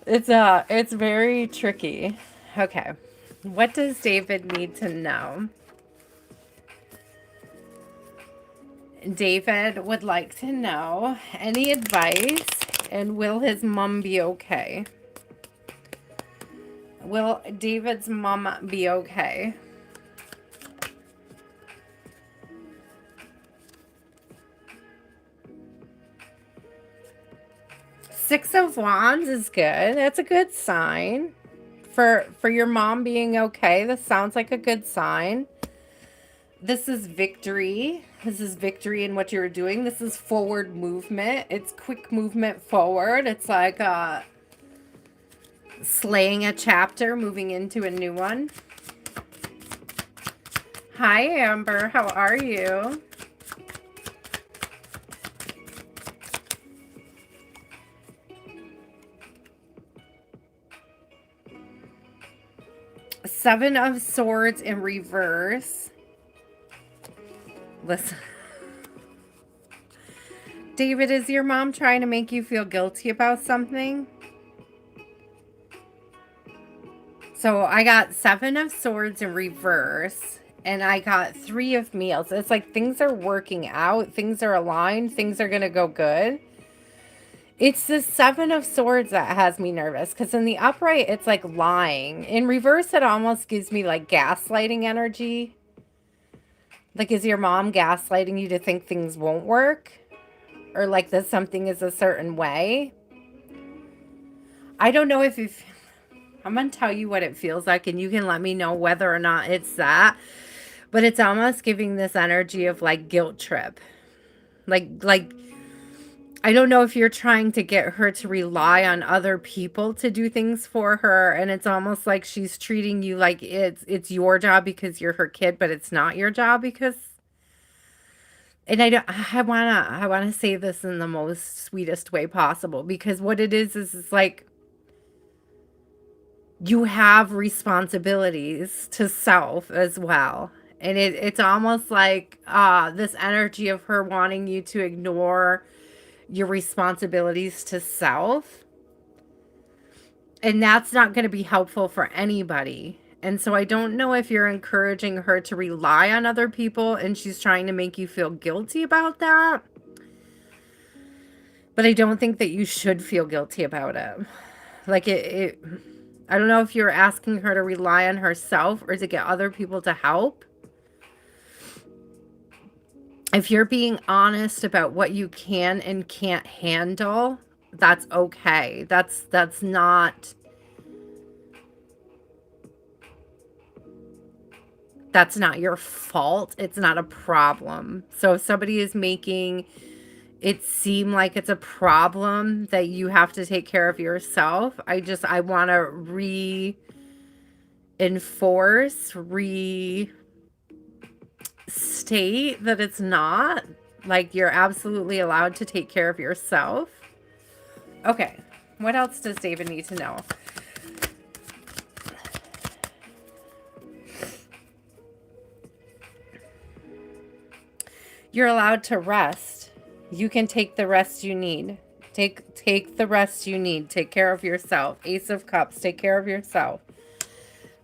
It's very tricky. Okay. What does David need to know? David would like to know any advice, and will his mom be okay? Will David's mom be okay? Six of Wands is good. That's a good sign. For your mom being okay, this sounds like a good sign. This is victory. This is victory in what you're doing. This is forward movement. It's quick movement forward. It's like slaying a chapter, moving into a new one. Hi, Amber. How are you? Seven of Swords in reverse. Listen. David, is your mom trying to make you feel guilty about something? So I got Seven of Swords in reverse, and I got Three of Meals. It's like things are working out. Things are aligned. Things are going to go good. It's the Seven of Swords that has me nervous, because in the upright, it's like lying. In reverse, it almost gives me like gaslighting energy. Like, is your mom gaslighting you to think things won't work? Or like that something is a certain way? I don't know if I'm going to tell you what it feels like, and you can let me know whether or not it's that. But it's almost giving this energy of like guilt trip. Like I don't know if you're trying to get her to rely on other people to do things for her, and it's almost like she's treating you like it's your job because you're her kid, but it's not your job because, and I wanna say this in the most sweetest way possible, because what it is it's like you have responsibilities to self as well. And it's almost like this energy of her wanting you to ignore your responsibilities to self. And that's not going to be helpful for anybody. And so I don't know if you're encouraging her to rely on other people and she's trying to make you feel guilty about that. But I don't think that you should feel guilty about it. Like I don't know if you're asking her to rely on herself or to get other people to help. If you're being honest about what you can and can't handle, that's okay. That's not your fault. It's not a problem. So if somebody is making it seem like it's a problem that you have to take care of yourself, I want to restate that it's not. Like, you're absolutely allowed to take care of yourself. Okay, what else does David need to know? You're allowed to rest. You can take the rest you need. Take the rest you need. Take care of yourself. Ace of Cups, take care of yourself.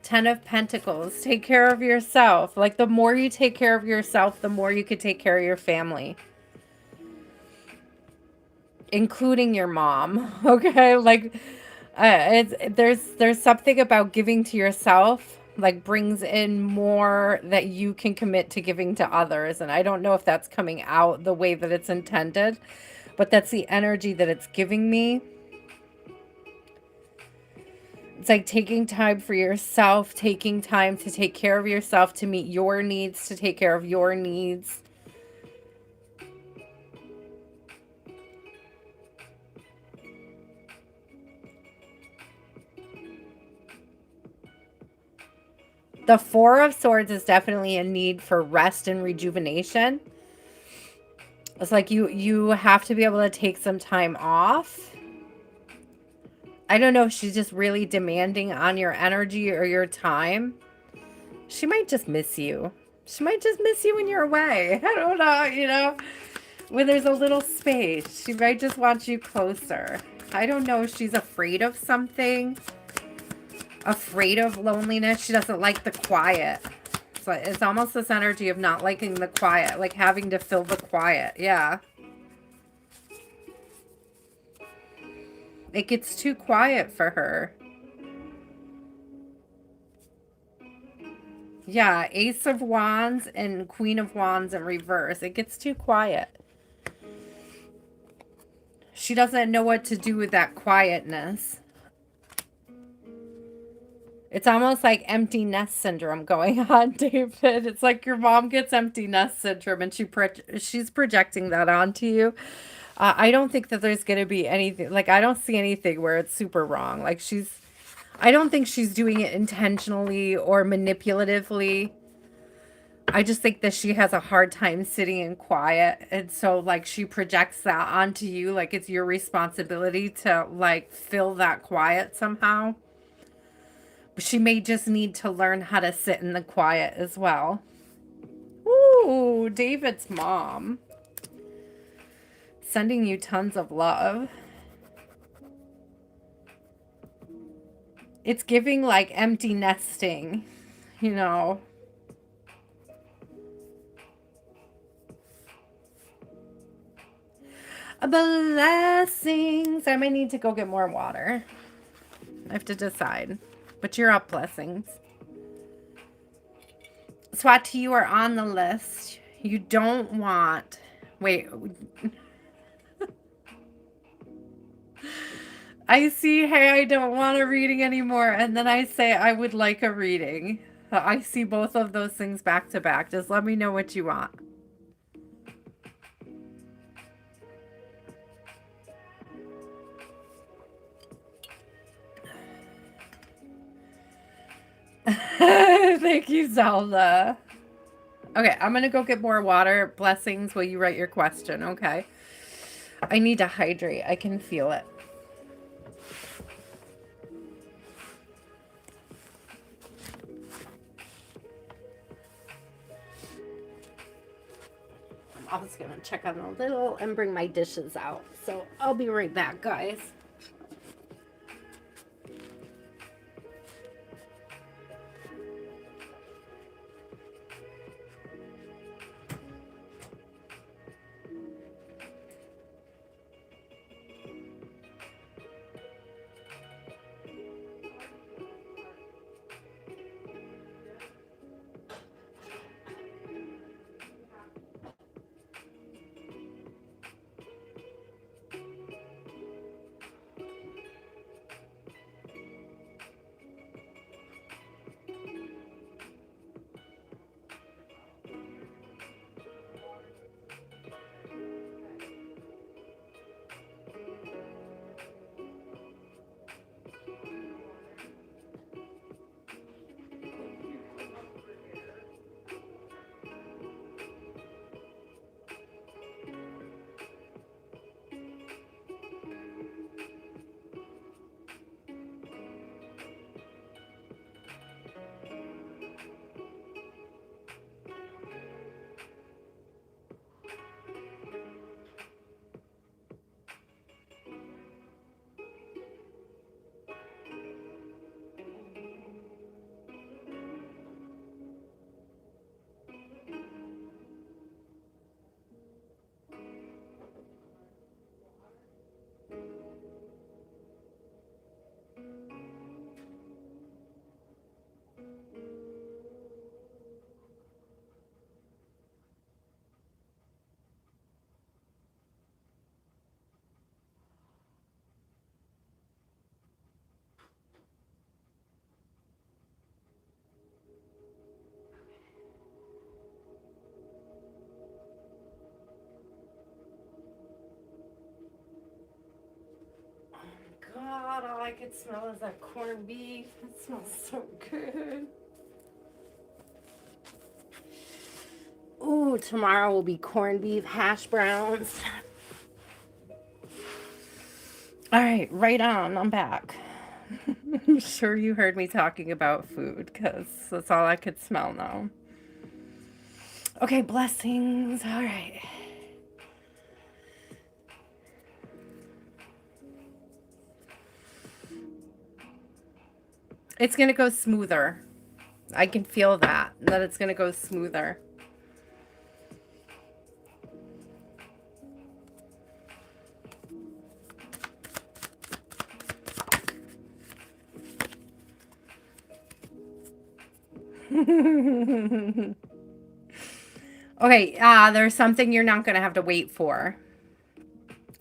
Ten of Pentacles, take care of yourself. Like, the more you take care of yourself, the more you could take care of your family. Including your mom, okay? Like, there's something about giving to yourself, like, brings in more that you can commit to giving to others. And I don't know if that's coming out the way that it's intended, but that's the energy that it's giving me. It's like taking time for yourself, taking time to take care of yourself, to meet your needs, to take care of your needs. The Four of Swords is definitely a need for rest and rejuvenation. It's like you have to be able to take some time off. I don't know if she's just really demanding on your energy or your time. She might just miss you. She might just miss you when you're away. I don't know, when there's a little space. She might just want you closer. I don't know if she's afraid of something. Afraid of loneliness. She doesn't like the quiet. So it's almost this energy of not liking the quiet. Like having to fill the quiet. Yeah. It gets too quiet for her. Yeah, Ace of Wands and Queen of Wands in reverse. It gets too quiet. She doesn't know what to do with that quietness. It's almost like empty nest syndrome going on, David. It's like your mom gets empty nest syndrome and she's projecting that onto you. I don't think that there's going to be anything, like, I don't see anything where it's super wrong. Like, I don't think she's doing it intentionally or manipulatively. I just think that she has a hard time sitting in quiet. And so, like, she projects that onto you. Like, it's your responsibility to, like, fill that quiet somehow. But she may just need to learn how to sit in the quiet as well. Ooh, David's mom. Sending you tons of love. It's giving like empty nesting, Blessings. I might need to go get more water. I have to decide. But you're up, blessings. Swati, you are on the list. You don't want... Wait... I see, hey, I don't want a reading anymore. And then I say, I would like a reading. I see both of those things back to back. Just let me know what you want. Thank you, Zelda. Okay, I'm gonna go get more water. Blessings, will you write your question? Okay. I need to hydrate. I can feel it. I'm also gonna check on the little and bring my dishes out. So I'll be right back, guys. God, all I could smell is that corned beef. It smells so good. Ooh, tomorrow will be corned beef hash browns. All right, right on. I'm back. I'm sure you heard me talking about food because that's all I could smell now. Okay, blessings. All right. It's going to go smoother. I can feel that it's going to go smoother. Okay, there's something you're not going to have to wait for.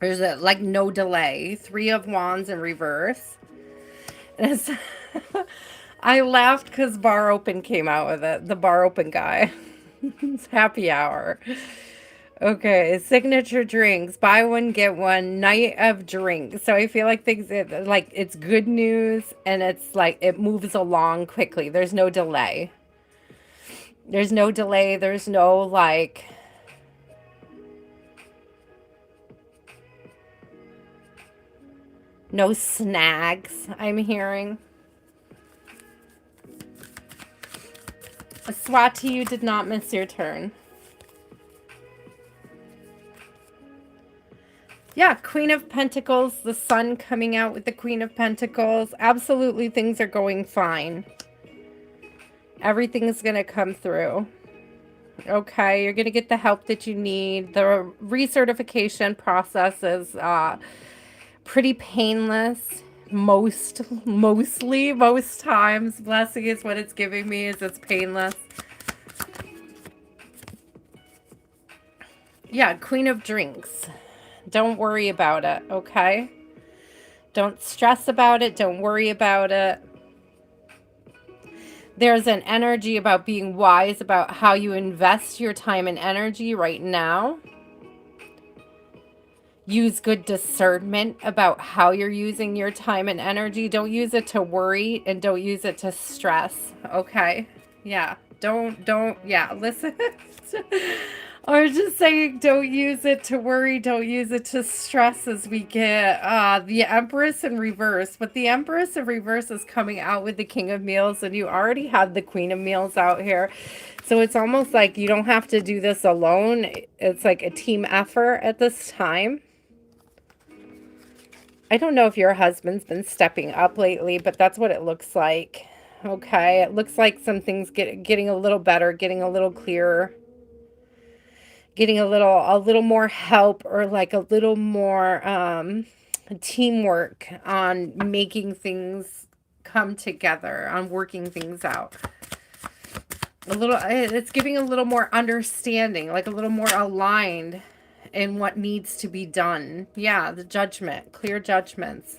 There's like no delay. 3 of Wands in reverse. I laughed because Bar Open came out with it. The Bar Open guy. It's happy hour. Okay, signature drinks. Buy one, get one. Night of drinks. So I feel like things, like it's good news and it's like it moves along quickly. There's no delay. There's no delay. There's no like... no snags, I'm hearing. Swati, you did not miss your turn. Yeah, Queen of Pentacles, the sun coming out with the Queen of Pentacles. Absolutely, things are going fine. Everything's going to come through. Okay, you're going to get the help that you need. The recertification process is pretty painless. Most times. Blessing is what it's giving me, is it's painless. Yeah, Queen of Drinks. Don't worry about it, okay? Don't stress about it. Don't worry about it. There's an energy about being wise about how you invest your time and energy right now. use good discernment about how you're using your time and energy. Don't use it to worry and don't use it to stress. Okay. Yeah. Yeah, listen. I was just saying, don't use it to worry, don't use it to stress as we get the Empress in reverse. But the Empress in reverse is coming out with the King of Meals, and you already have the Queen of Meals out here. So it's almost like you don't have to do this alone. It's like a team effort at this time. I don't know if your husband's been stepping up lately, but that's what it looks like. Okay, it looks like some things getting a little better, getting a little clearer, getting a little more help, or like a little more teamwork on making things come together, on working things out. It's giving a little more understanding, like a little more aligned in what needs to be done. Yeah, the judgment, clear judgments.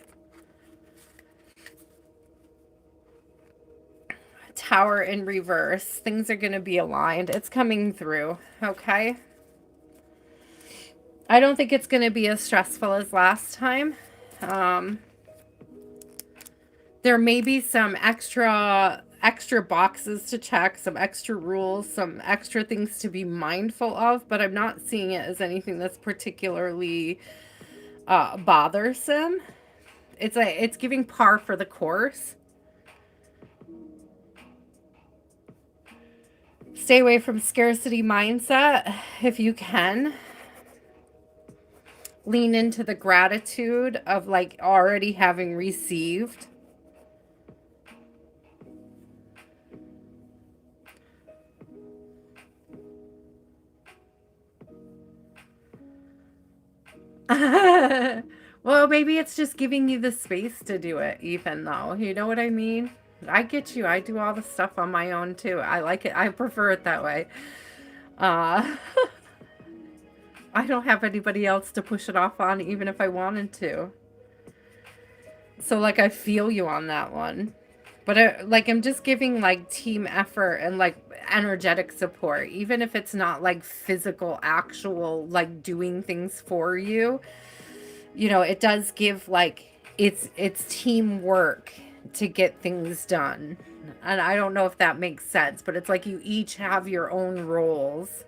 Tower in reverse. Things are going to be aligned. It's coming through, okay? I don't think it's going to be as stressful as last time. There may be some extra boxes to check, some extra rules, some extra things to be mindful of, but I'm not seeing it as anything that's particularly bothersome. It's giving par for the course. Stay away from scarcity mindset if you can. Lean into the gratitude of like already having received. Well, maybe it's just giving you the space to do it, even though, you know what I mean? I get you. I do all the stuff on my own too. I like it. I prefer it that way. I don't have anybody else to push it off on, even if I wanted to. So, like, I feel you on that one. But, like, I'm just giving, like, team effort and, like, energetic support. Even if it's not, like, physical, actual, like, doing things for you. You know, it does give, like, it's teamwork to get things done. And I don't know if that makes sense, but it's like you each have your own roles.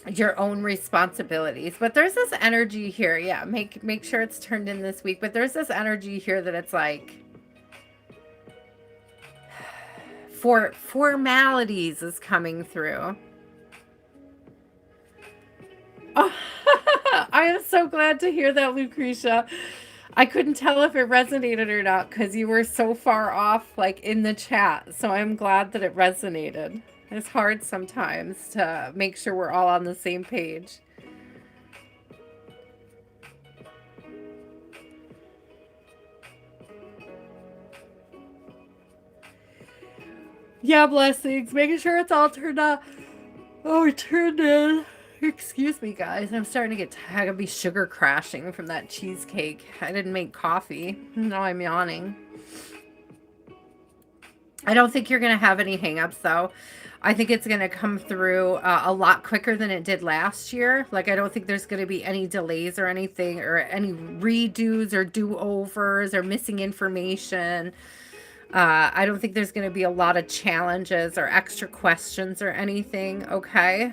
Your own responsibilities. But there's this energy here. Yeah, make sure it's turned in this week. But there's this energy here that it's like formalities is coming through. Oh, I am so glad to hear that, Lucretia. I couldn't tell if it resonated or not because you were so far off, like, in the chat. So I'm glad that it resonated. It's hard sometimes to make sure we're all on the same page. Yeah, blessings. Making sure it's all turned up. Oh, it turned in. Excuse me, guys. I'm starting to get tired. I'm gonna be sugar crashing from that cheesecake. I didn't make coffee. Now I'm yawning. I don't think you're going to have any hangups, though. I think it's going to come through a lot quicker than it did last year. Like, I don't think there's going to be any delays or anything, or any redos or do-overs or missing information. I don't think there's going to be a lot of challenges or extra questions or anything, okay?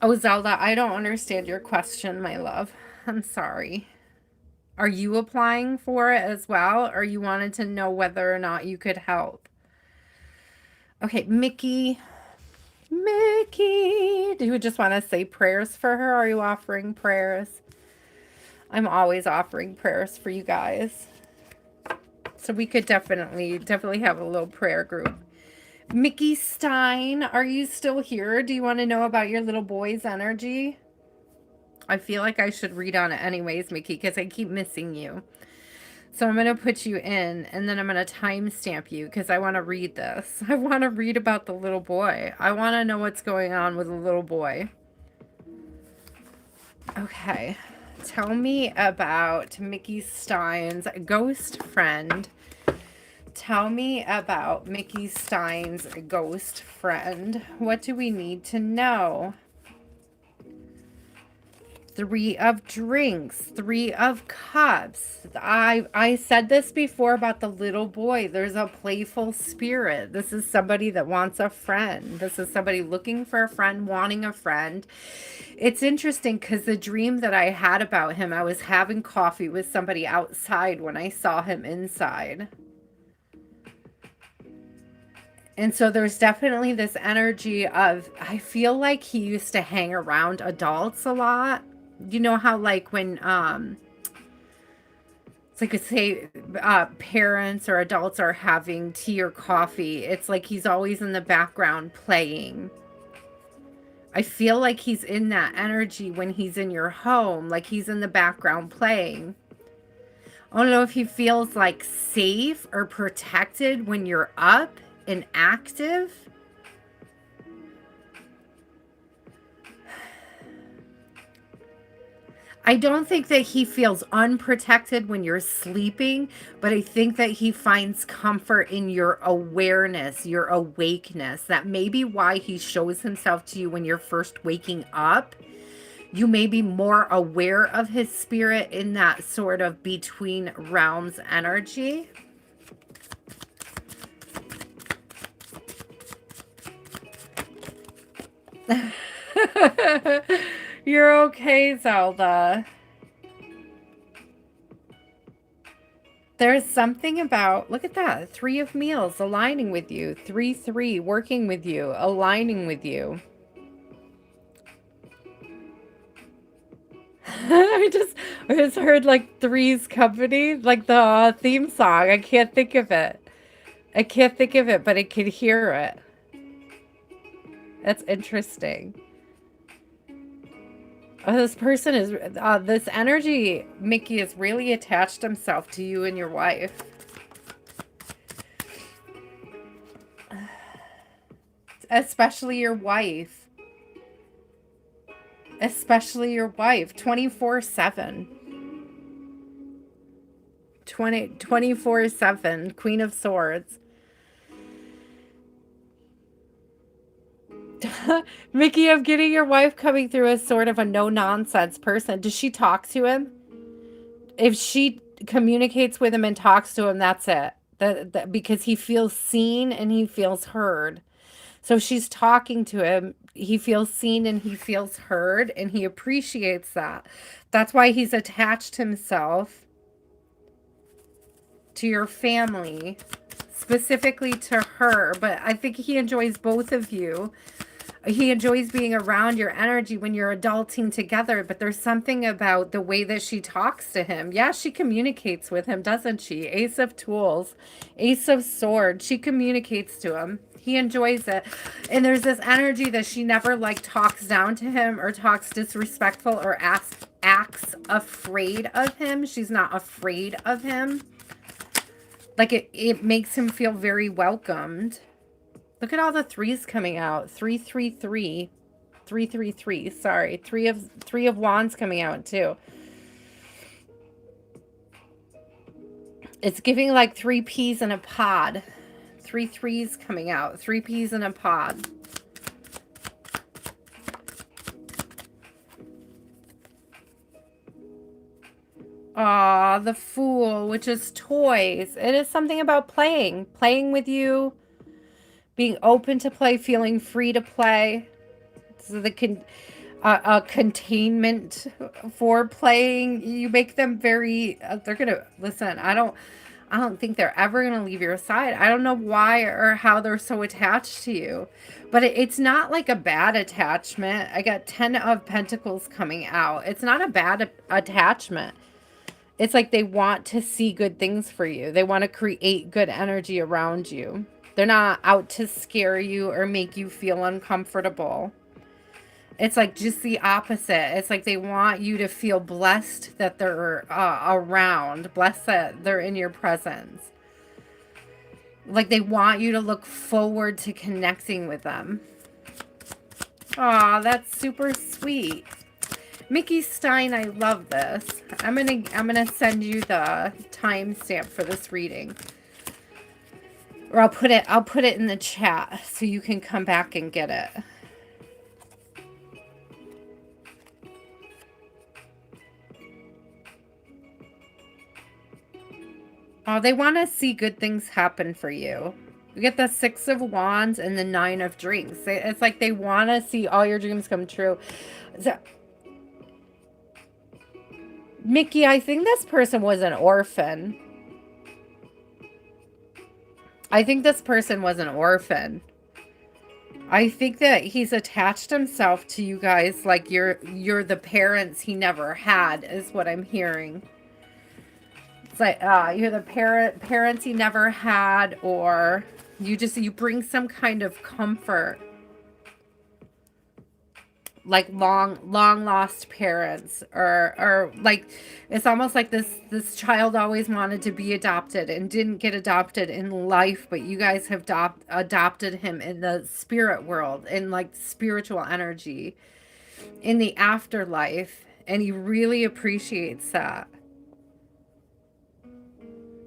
Oh, Zelda, I don't understand your question, my love. I'm sorry. Are you applying for it as well, or you wanted to know whether or not you could help? Okay, Mickey. Mickey, do you just want to say prayers for her? Are you offering prayers? I'm always offering prayers for you guys. So we could definitely have a little prayer group. Mickey Stein, are you still here? Do you want to know about your little boy's energy? I feel like I should read on it anyways, Mickey, because I keep missing you. So I'm going to put you in, and then I'm going to timestamp you because I want to read this. I want to read about the little boy. I want to know what's going on with the little boy. Okay. Tell me about Mickey Stein's ghost friend. Tell me about Mickey Stein's ghost friend. What do we need to know? Three of drinks, three of cups. I said this before about the little boy. There's a playful spirit. This is somebody that wants a friend. This is somebody looking for a friend, wanting a friend. It's interesting because the dream that I had about him, I was having coffee with somebody outside when I saw him inside. And so there's definitely this energy of, I feel like he used to hang around adults a lot. You know how like when, it's like say parents or adults are having tea or coffee. It's like he's always in the background playing. I feel like he's in that energy when he's in your home, like he's in the background playing. I don't know if he feels like safe or protected when you're up and active. I don't think that he feels unprotected when you're sleeping, but I think that he finds comfort in your awareness, your awakeness. That may be why he shows himself to you when you're first waking up. You may be more aware of his spirit in that sort of between realms energy. You're okay, Zelda. There's something about, look at that, three of meals aligning with you, 3-3 working with you, aligning with you. I just heard like Three's Company, like the theme song. I can't think of it. I can't think of it, but I can hear it. That's interesting. Oh, this person is, this energy, Mickey, has really attached himself to you and your wife. Especially your wife. Especially your wife, 24/7. 24/7, Queen of Swords. Mickey, I'm getting your wife coming through as sort of a no-nonsense person. Does she talk to him? If she communicates with him and talks to him, that's it. Because he feels seen and he feels heard. So she's talking to him. He feels seen and he feels heard, and he appreciates that. That's why he's attached himself to your family, specifically to her. But I think he enjoys both of you. He enjoys being around your energy when you're adulting together, but there's something about the way that she talks to him. Yeah, she communicates with him, doesn't she? Ace of Tools, Ace of Swords. She communicates to him. He enjoys it. And there's this energy that she never like talks down to him or talks disrespectful or acts afraid of him. She's not afraid of him. Like it makes him feel very welcomed. Look at all the threes coming out. 3-3-3. 3-3-3. Sorry. Three of Wands coming out too. It's giving like 3 peas in a pod. 3 threes coming out. 3 peas in a pod. Ah, the Fool, which is toys. It is something about playing. Playing with you. Being open to play, feeling free to play. So the containment for playing. You make them very. They're gonna listen. I don't think they're ever gonna leave your side. I don't know why or how they're so attached to you, but it's not like a bad attachment. I got 10 of Pentacles coming out. It's not a bad attachment. It's like they want to see good things for you. They want to create good energy around you. They're not out to scare you or make you feel uncomfortable. It's like just the opposite. It's like they want you to feel blessed that they're around, blessed that they're in your presence. Like they want you to look forward to connecting with them. Aw, that's super sweet. Mickey Stein, I love this. I'm gonna send you the timestamp for this reading. Or I'll put it in the chat so you can come back and get it. Oh, they want to see good things happen for you. You get the Six of Wands and the Nine of Drinks. It's like they want to see all your dreams come true. So, Mickey, I think this person was an orphan. I think this person was an orphan. I think that he's attached himself to you guys like you're the parents he never had, is what I'm hearing. It's like you're the parents he never had, or you bring some kind of comfort, like long lost parents, or like it's almost like this child always wanted to be adopted and didn't get adopted in life, but you guys have adopted him in the spirit world, in like spiritual energy, in the afterlife, and he really appreciates that.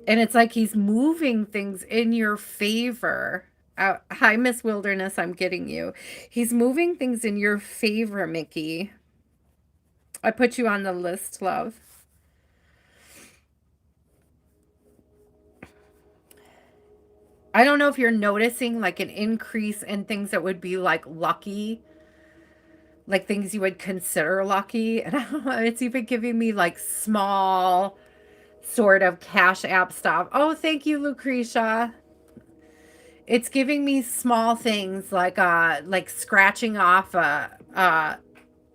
And it's like he's moving things in your favor. Hi, Miss Wilderness, I'm getting you. He's moving things in your favor, Mickey. I put you on the list, love. I don't know if you're noticing like an increase in things that would be like lucky, like things you would consider lucky. And I don't know, it's even giving me like small sort of Cash App stuff. Oh, thank you, Lucretia. It's giving me small things like scratching off a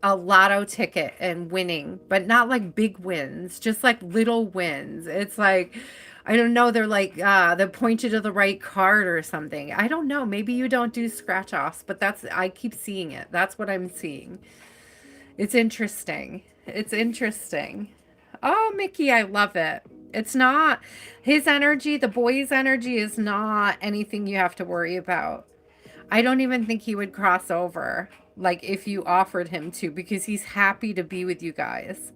lotto ticket and winning, but not like big wins, just like little wins. It's like, I don't know, they're like they point you to the right card or something. I don't know. Maybe you don't do scratch offs, but I keep seeing it. That's what I'm seeing. It's interesting. It's interesting. Oh, Mickey, I love it. It's not his energy, the boy's energy is not anything you have to worry about. I don't even think he would cross over, like if you offered him to, because he's happy to be with you guys.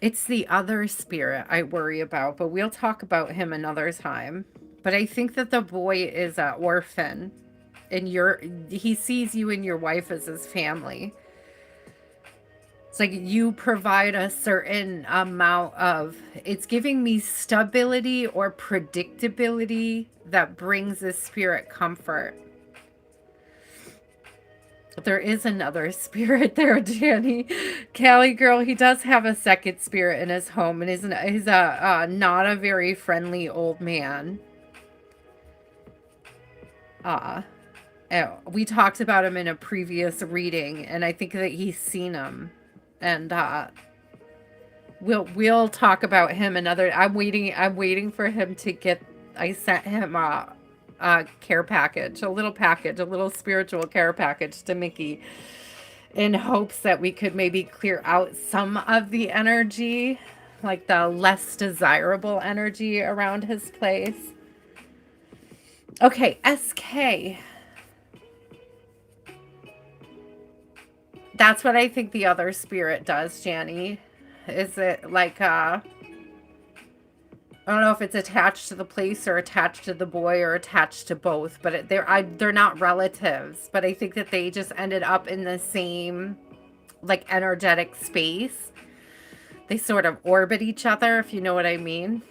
It's the other spirit I worry about, but we'll talk about him another time. But I think that the boy is an orphan, and he sees you and your wife as his family. It's like you provide a certain amount of, it's giving me stability or predictability that brings this spirit comfort. There is another spirit there, Danny. Callie girl, he does have a second spirit in his home, and he's not a very friendly old man. We talked about him in a previous reading, and I think that he's seen him. And we'll talk about him another. I'm waiting for him to get. I sent him a care package, a little spiritual care package to Mickey, in hopes that we could maybe clear out some of the energy, like the less desirable energy around his place. Okay, SK. That's what I think the other spirit does, Janny. Is it like, I don't know if it's attached to the place or attached to the boy or attached to both, but they're not relatives, but I think that they just ended up in the same, like, energetic space. They sort of orbit each other, if you know what I mean.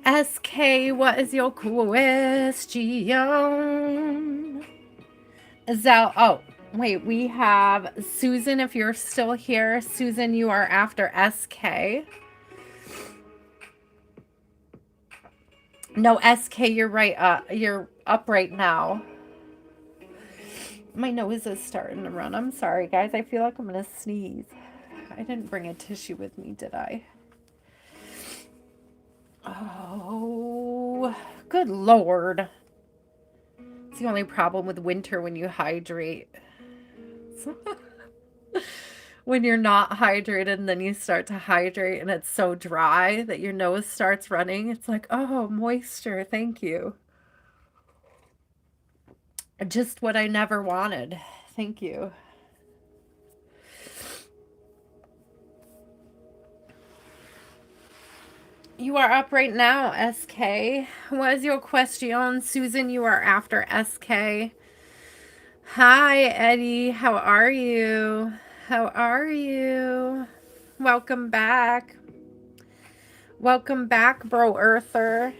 SK, what is your question? Oh, wait, we have Susan, if you're still here. Susan, you are after SK. No, SK, you're right. You're up right now. My nose is starting to run. I'm sorry, guys. I feel like I'm going to sneeze. I didn't bring a tissue with me, did I? Oh, good Lord. It's the only problem with winter when you hydrate. when you're not hydrated and then you start to hydrate and it's so dry that your nose starts running. It's like, oh, moisture, thank you. Just what I never wanted. Thank you. You are up right now, SK. What is your question? Susan, you are after SK. Hi, Eddie. How are you? How are you? Welcome back. Welcome back, Bro Earther.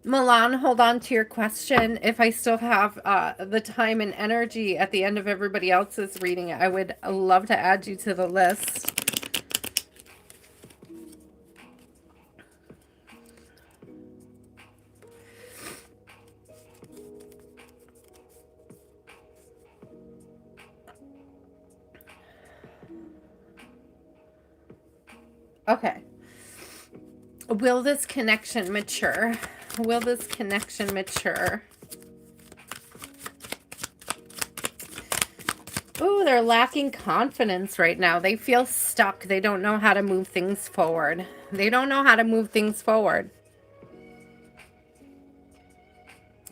Milan, hold on to your question. If I still have the time and energy at the end of everybody else's reading, I would love to add you to the list. Okay. Will this connection mature? Will this connection mature? Ooh, they're lacking confidence right now. They feel stuck. They don't know how to move things forward. They don't know how to move things forward.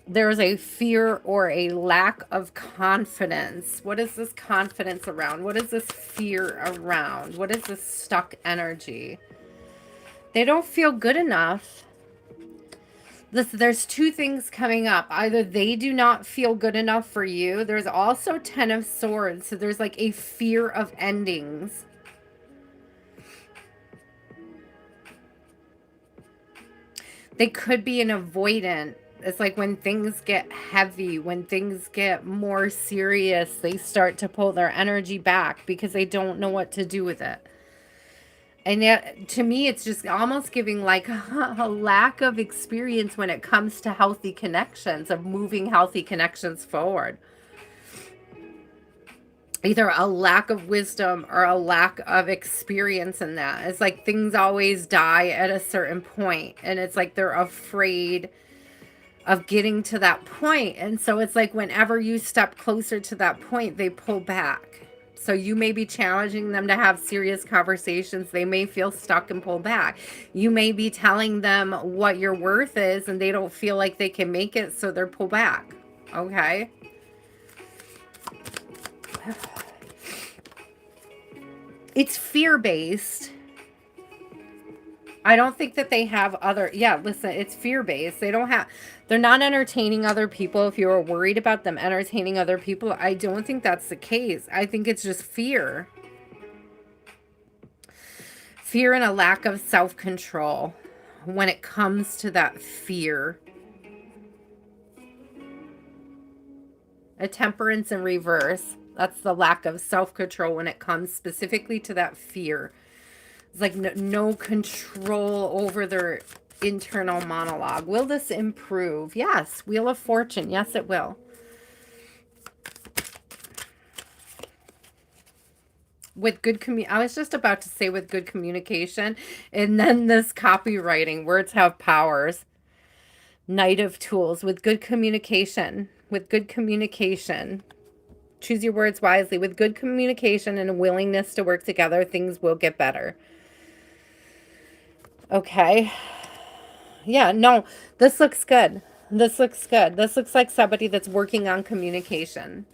There's a fear or a lack of confidence. What is this confidence around? What is this fear around? What is this stuck energy? They don't feel good enough. Listen, there's two things coming up. Either they do not feel good enough for you. There's also 10 of Swords. So there's like a fear of endings. They could be an avoidant. It's like when things get heavy, when things get more serious, they start to pull their energy back because they don't know what to do with it. And yet, to me, it's just almost giving like a lack of experience when it comes to healthy connections, of moving healthy connections forward. Either a lack of wisdom or a lack of experience in that. It's like things always die at a certain point, and it's like they're afraid of getting to that point. And so it's like whenever you step closer to that point, they pull back. So you may be challenging them to have serious conversations. They may feel stuck and pull back. You may be telling them what your worth is and they don't feel like they can make it, so they're pull back. Okay? It's fear-based. I don't think that they have other, yeah, listen, it's fear-based. They're not entertaining other people. If you were worried about them entertaining other people, I don't think that's the case. I think it's just fear. Fear and a lack of self-control when it comes to that fear. A Temperance in reverse. That's the lack of self-control when it comes specifically to that fear. It's like no control over their internal monologue. Will this improve? Yes. Wheel of Fortune. Yes, it will. With good I was just about to say with good communication, and then this copywriting. Words have powers. Knight of Tools. With good communication. With good communication. Choose your words wisely. With good communication and a willingness to work together, things will get better. Okay. Yeah, no, this looks good. This looks good. This looks like somebody that's working on communication.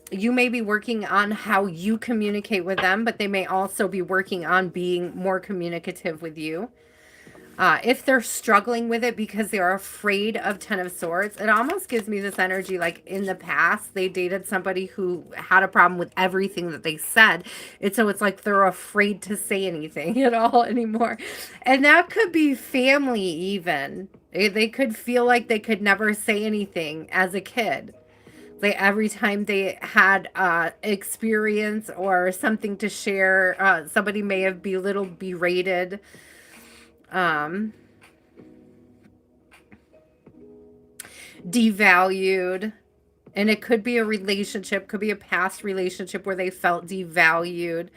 You may be working on how you communicate with them, but they may also be working on being more communicative with you. If they're struggling with it because they're afraid of 10 of Swords, it almost gives me this energy like in the past, they dated somebody who had a problem with everything that they said. So it's like they're afraid to say anything at all anymore. And that could be family even. They could feel like they could never say anything as a kid. Like every time they had experience or something to share, somebody may have belittled, berated, devalued. And it could be a relationship, could be a past relationship where they felt devalued.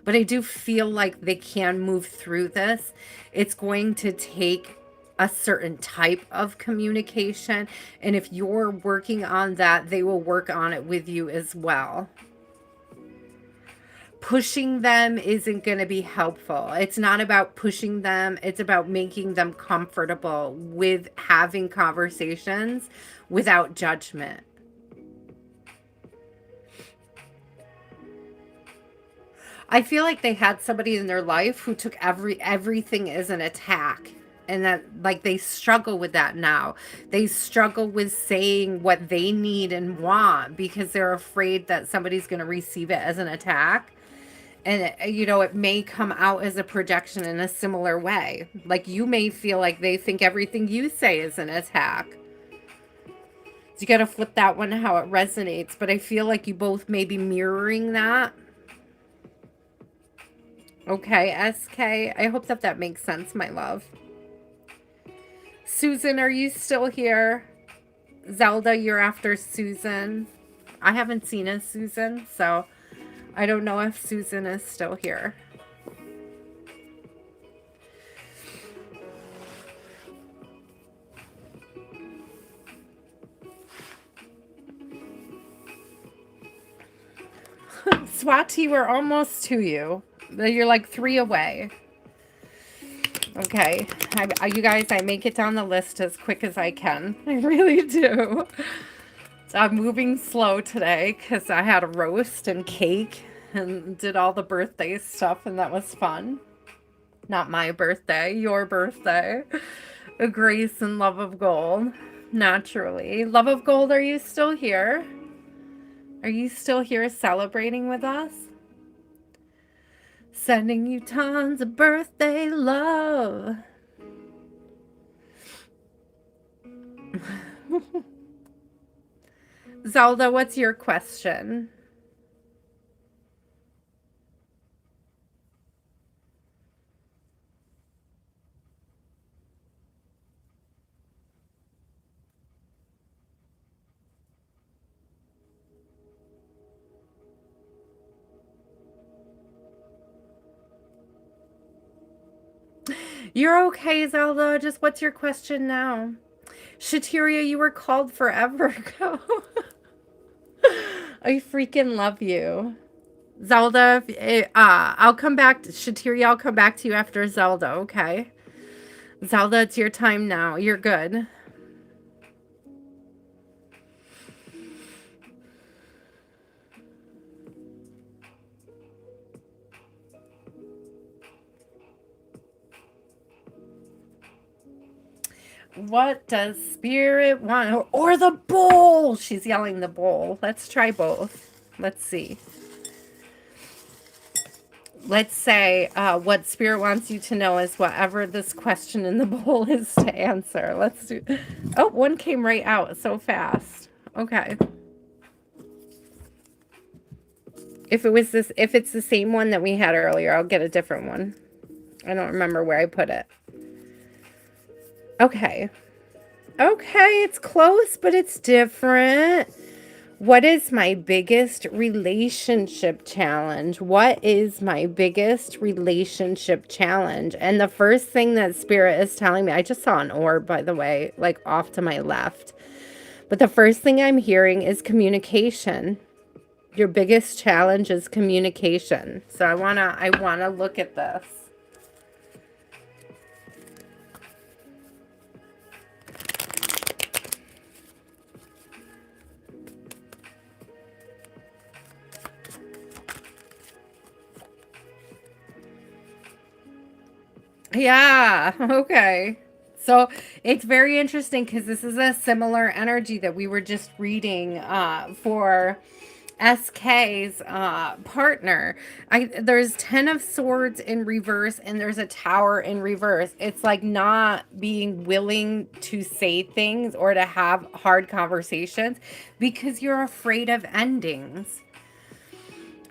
But I do feel like they can move through this. It's going to take a certain type of communication. And if you're working on that, they will work on it with you as well. Pushing them isn't going to be helpful. It's not about pushing them. It's about making them comfortable with having conversations without judgment. I feel like they had somebody in their life who took everything as an attack. And that, like, they struggle with that now. They struggle with saying what they need and want because they're afraid that somebody's going to receive it as an attack. And, it may come out as a projection in a similar way. Like, you may feel like they think everything you say is an attack. So you got to flip that one how it resonates. But I feel like you both may be mirroring that. Okay, SK. I hope that makes sense, my love. Susan, are you still here? Zelda, you're after Susan. I haven't seen a Susan, so I don't know if Susan is still here. Swati, we're almost to you. You're like 3 away. Okay, you guys, I make it down the list as quick as I can. I really do. So I'm moving slow today because I had a roast and cake and did all the birthday stuff, and that was fun. Not my birthday, your birthday. A Grace and Love of Gold, naturally. Love of Gold, are you still here? Are you still here celebrating with us? Sending you tons of birthday love. Zelda, what's your question? You're okay, Zelda. Just what's your question now? Shatiria, you were called forever ago. I freaking love you. Zelda, I'll come back. Shatiria, I'll come back to you after Zelda, okay? Zelda, it's your time now. You're good. What does Spirit want? Or the bowl! She's yelling the bowl. Let's try both. Let's see. Let's say what Spirit wants you to know is whatever this question in the bowl is to answer. Let's do... Oh, one came right out so fast. Okay. If it's the same one that we had earlier, I'll get a different one. I don't remember where I put it. Okay. Okay, it's close, but it's different. What is my biggest relationship challenge? What is my biggest relationship challenge? And the first thing that Spirit is telling me, I just saw an orb, by the way, like off to my left. But the first thing I'm hearing is communication. Your biggest challenge is communication. So I wanna look at this. Yeah, okay. So it's very interesting because this is a similar energy that we were just reading for SK's partner. There's 10 of Swords in reverse and there's a Tower in reverse. It's like not being willing to say things or to have hard conversations because you're afraid of endings.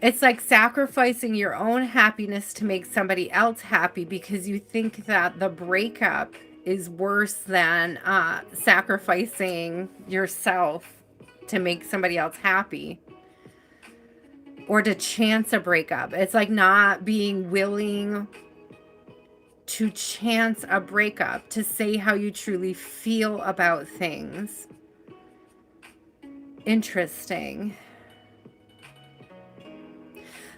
It's like sacrificing your own happiness to make somebody else happy because you think that the breakup is worse than sacrificing yourself to make somebody else happy or to chance a breakup. It's like not being willing to chance a breakup, to say how you truly feel about things. Interesting.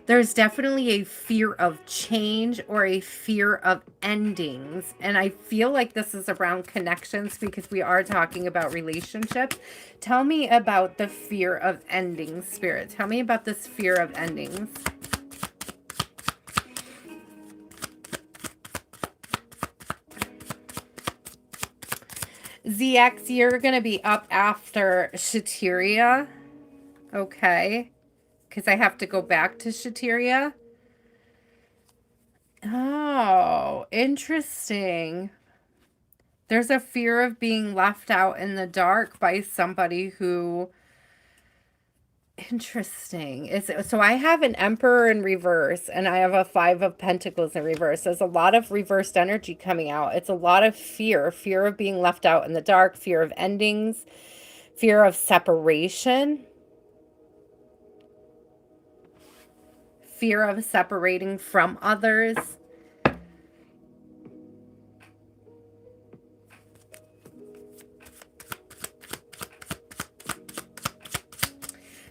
There's definitely a fear of change or a fear of endings. And I feel like this is around connections because we are talking about relationships. Tell me about the fear of endings, Spirit. Tell me about this fear of endings. ZX, you're going to be up after Shateria. Okay. Because I have to go back to Shateria. Oh, interesting. There's a fear of being left out in the dark by somebody who... Interesting. So I have an Emperor in reverse and I have a Five of Pentacles in reverse. There's a lot of reversed energy coming out. It's a lot of fear. Fear of being left out in the dark. Fear of endings. Fear of separation. Fear of separating from others.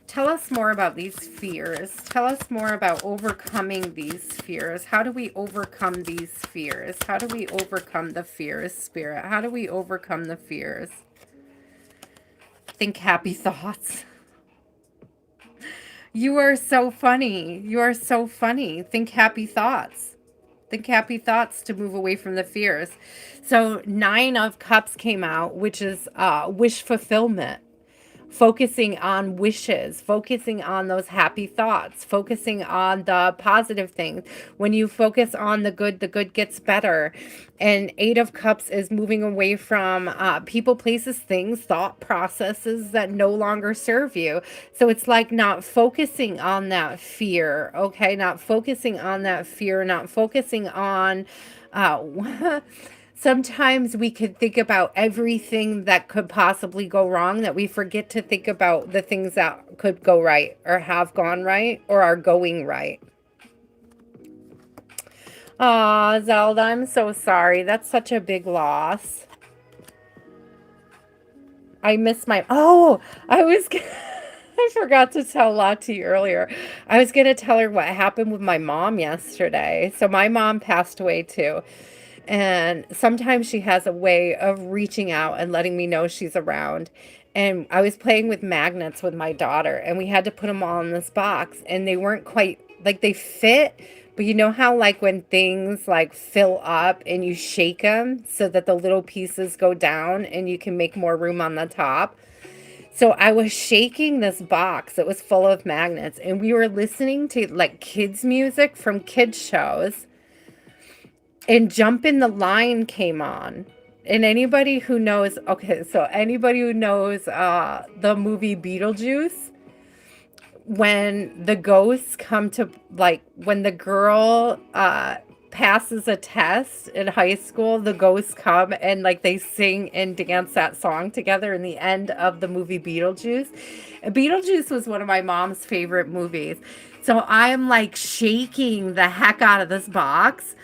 Tell us more about these fears. Tell us more about overcoming these fears. How do we overcome these fears? How do we overcome the fears, Spirit? How do we overcome the fears? Think happy thoughts. You are so funny. You are so funny. Think happy thoughts. Think happy thoughts to move away from the fears. So 9 of Cups came out, which is wish fulfillment. Focusing on wishes, focusing on those happy thoughts, focusing on the positive things. When you focus on the good gets better. And 8 of Cups is moving away from people, places, things, thought processes that no longer serve you. So it's like not focusing on that fear, okay? Not focusing on that fear, not focusing on... Sometimes we could think about everything that could possibly go wrong, that we forget to think about the things that could go right or have gone right or are going right. Aw, Zelda, I'm so sorry. That's such a big loss. I miss my... Oh, I forgot to tell Lottie earlier. I was going to tell her what happened with my mom yesterday. So my mom passed away too. And sometimes she has a way of reaching out and letting me know she's around. And I was playing with magnets with my daughter, and we had to put them all in this box. And they weren't quite, like, they fit. But you know how, like, when things, like, fill up and you shake them so that the little pieces go down and you can make more room on the top? So I was shaking this box that was full of magnets. And we were listening to, like, kids' music from kids' shows. And Jump in the Line came on. And anybody who knows, okay, so anybody who knows the movie Beetlejuice, when the ghosts come to, like, when the girl passes a test in high school, the ghosts come and, like, they sing and dance that song together in the end of the movie Beetlejuice. And Beetlejuice was one of my mom's favorite movies. So I'm, like, shaking the heck out of this box.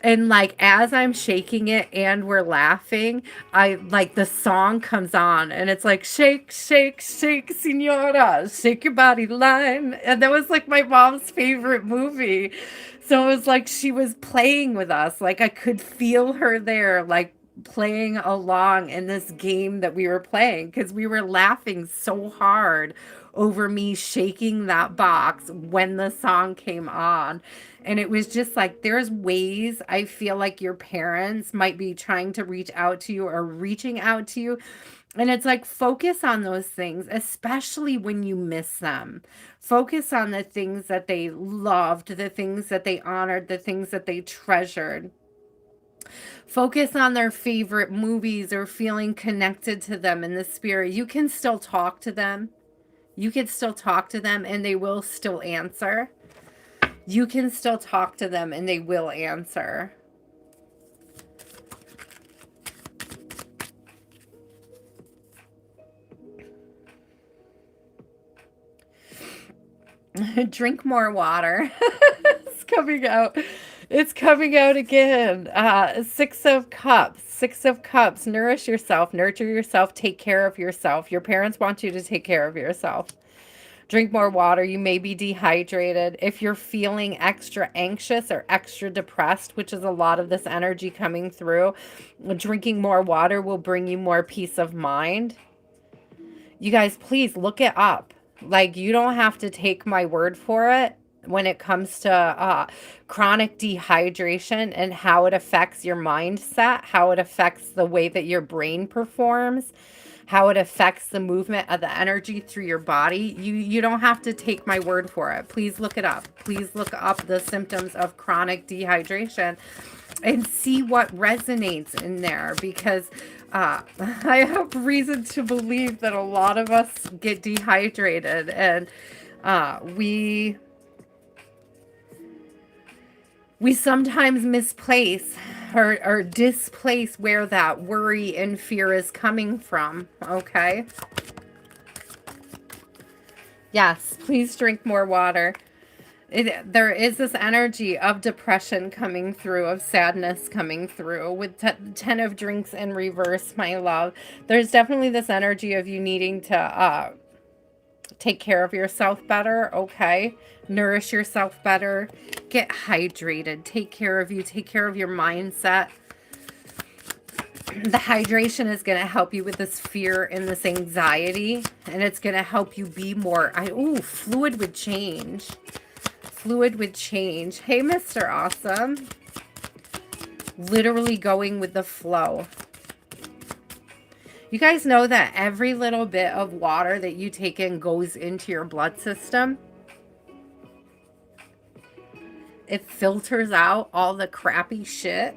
And, like, as I'm shaking it and we're laughing, the song comes on and it's like, shake, shake, shake, senora, shake your body line. And that was, like, my mom's favorite movie. So it was like she was playing with us. Like, I could feel her there, like, playing along in this game that we were playing because we were laughing so hard over me shaking that box when the song came on. And it was just like, there's ways I feel like your parents might be trying to reach out to you or reaching out to you. And it's like, focus on those things, especially when you miss them. Focus on the things that they loved, the things that they honored, the things that they treasured. Focus on their favorite movies or feeling connected to them in the spirit. You can still talk to them. You can still talk to them and they will still answer. You can still talk to them and they will answer. Drink more water. It's coming out. It's coming out again. Six of Cups. Six of Cups. Nourish yourself. Nurture yourself. Take care of yourself. Your parents want you to take care of yourself. Drink more water. You may be dehydrated. If you're feeling extra anxious or extra depressed, which is a lot of this energy coming through, drinking more water will bring you more peace of mind. You guys, please look it up. Like, you don't have to take my word for it when it comes to chronic dehydration and how it affects your mindset, how it affects the way that your brain performs, how it affects the movement of the energy through your body. You don't have to take my word for it. Please look it up. Please look up the symptoms of chronic dehydration and see what resonates in there, because I have reason to believe that a lot of us get dehydrated, and we sometimes misplace or displace where that worry and fear is coming from, okay? Yes, please drink more water. There is this energy of depression coming through, of sadness coming through with 10 of drinks in reverse, my love. There's definitely this energy of you needing to take care of yourself better, okay? Nourish yourself better. Get hydrated. Take care of you. Take care of your mindset. The hydration is going to help you with this fear and this anxiety, and it's going to help you be more... fluid would change. Fluid would change. Hey, Mr. Awesome. Literally going with the flow. You guys know that every little bit of water that you take in goes into your blood system. It filters out all the crappy shit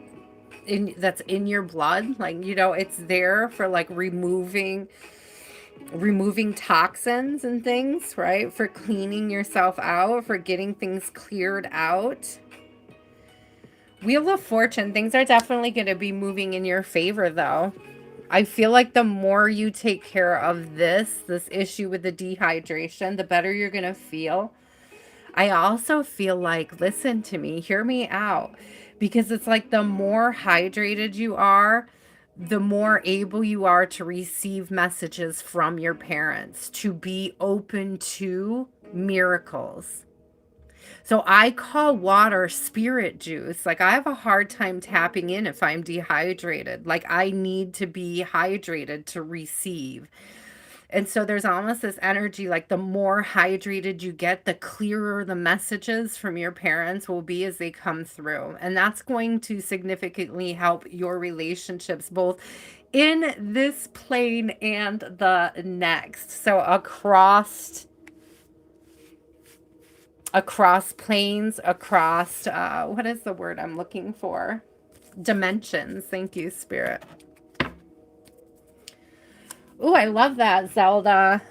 that's in your blood. Like, you know, it's there for like removing toxins and things, right? For cleaning yourself out, for getting things cleared out. Wheel of Fortune, things are definitely going to be moving in your favor, though. I feel like the more you take care of this issue with the dehydration, the better you're going to feel. I also feel like, listen to me, hear me out, because it's like the more hydrated you are, the more able you are to receive messages from your parents, to be open to miracles. So I call water spirit juice. Like, I have a hard time tapping in if I'm dehydrated. Like, I need to be hydrated to receive. And so there's almost this energy, like the more hydrated you get, the clearer the messages from your parents will be as they come through. And that's going to significantly help your relationships, both in this plane and the next. So across planes, across, what is the word I'm looking for? Dimensions. Thank you, Spirit. Ooh, I love that, Zelda.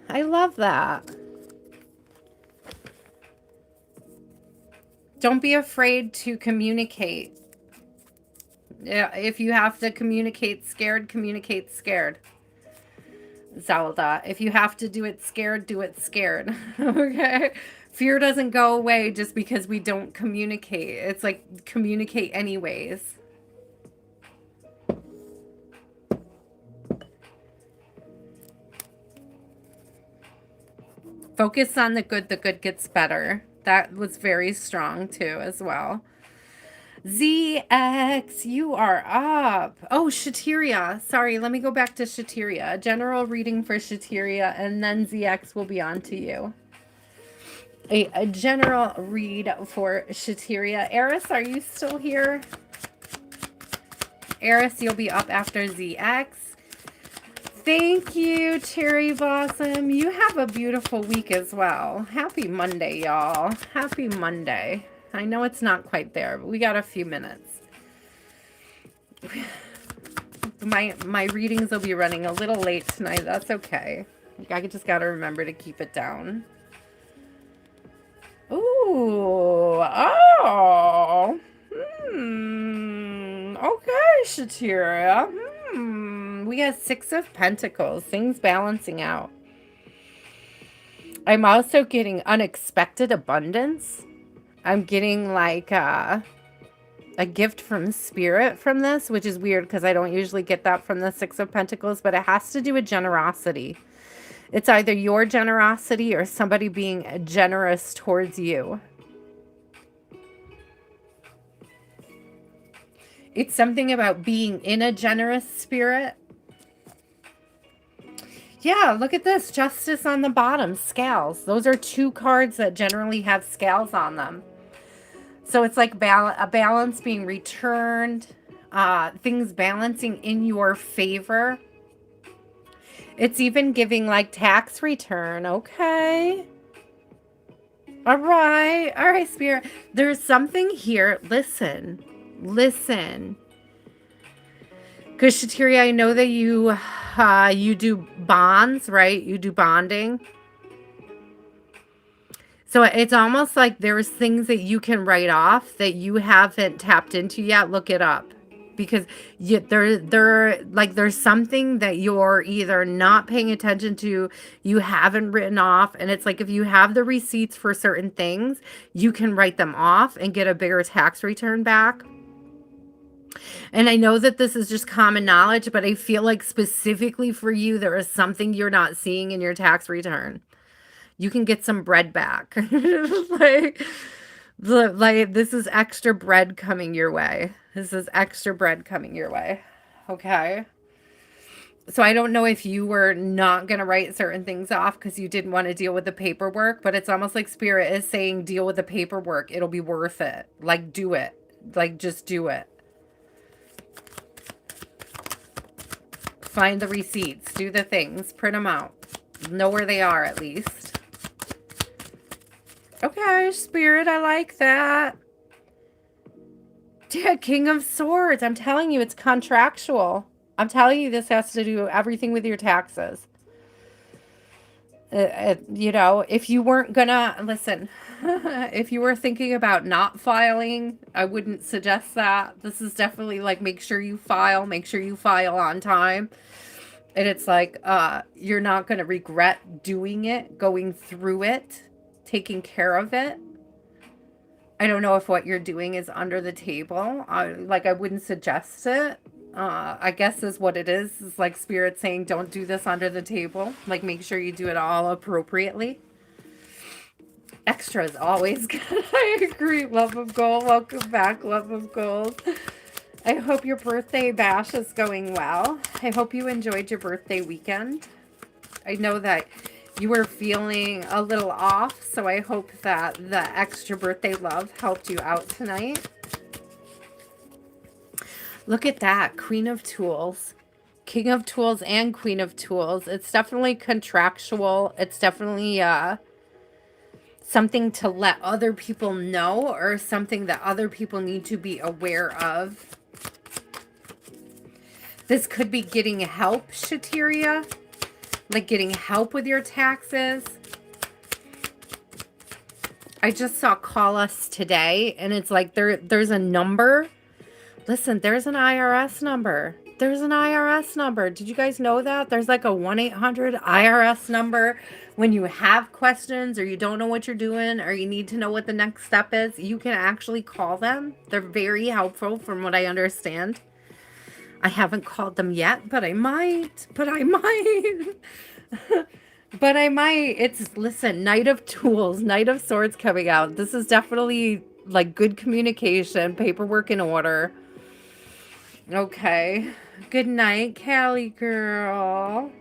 I love that. Don't be afraid to communicate. Yeah, if you have to communicate scared, communicate scared. Zelda. If you have to do it scared, do it scared. Okay? Fear doesn't go away just because we don't communicate. It's like, communicate anyways. Focus on the good gets better. That was very strong too as well. ZX, you are up. Oh, Shateria. Sorry, let me go back to Shateria. General reading for Shateria, and then ZX will be on to you. A general read for Shateria. Eris, are you still here? Eris, you'll be up after ZX. Thank you, Cherry Blossom. You have a beautiful week as well. Happy Monday, y'all. Happy Monday. I know it's not quite there, but we got a few minutes. My readings will be running a little late tonight. That's okay. I just got to remember to keep it down. Ooh. Oh. Okay, Shateria. We got 6 of Pentacles. Things balancing out. I'm also getting unexpected abundance. I'm getting like a gift from spirit from this, which is weird because I don't usually get that from the Six of Pentacles, but it has to do with generosity. It's either your generosity or somebody being generous towards you. It's something about being in a generous spirit. Yeah, look at this. Justice on the bottom, scales. Those are two cards that generally have scales on them. So it's like a balance being returned, things balancing in your favor. It's even giving like tax return. Okay. All right, Spirit. There's something here. Listen. Because Shateria, I know that you do bonds, right? You do bonding. So it's almost like there's things that you can write off that you haven't tapped into yet. Look it up. Because there's something that you're either not paying attention to, you haven't written off, and it's like if you have the receipts for certain things, you can write them off and get a bigger tax return back. And I know that this is just common knowledge, but I feel like specifically for you, there is something you're not seeing in your tax return. You can get some bread back. like this is extra bread coming your way. This is extra bread coming your way. Okay. So I don't know if you were not going to write certain things off because you didn't want to deal with the paperwork, but it's almost like Spirit is saying deal with the paperwork. It'll be worth it. Like do it. Like just do it. Find the receipts. Do the things. Print them out. Know where they are at least. Okay, Spirit, I like that. Yeah, King of Swords. I'm telling you, it's contractual. I'm telling you, this has to do everything with your taxes. You know, if you weren't gonna, listen, if you were thinking about not filing, I wouldn't suggest that. This is definitely like, make sure you file on time. And it's like, you're not going to regret doing it, going through it, taking care of it. I don't know if what you're doing is under the table. I wouldn't suggest it. I guess is what it is. It's like Spirit saying, don't do this under the table. Like, make sure you do it all appropriately. Extra is always good. I agree. Love of Gold. Welcome back, Love of Gold. I hope your birthday bash is going well. I hope you enjoyed your birthday weekend. I know that you were feeling a little off, so I hope that the extra birthday love helped you out tonight. Look at that. Queen of Tools. King of Tools and Queen of Tools. It's definitely contractual. It's definitely something to let other people know or something that other people need to be aware of. This could be getting help, Shateria. Like getting help with your taxes. I just saw Call Us Today, and it's like there's a number. Listen, there's an IRS number. There's an IRS number. Did you guys know that? There's like a 1-800 IRS number. When you have questions or you don't know what you're doing or you need to know what the next step is, you can actually call them. They're very helpful from what I understand. I haven't called them yet, but I might. But I might. It's, listen, Knight of Tools, Knight of Swords coming out. This is definitely like good communication, paperwork in order. Okay. Good night, Callie girl.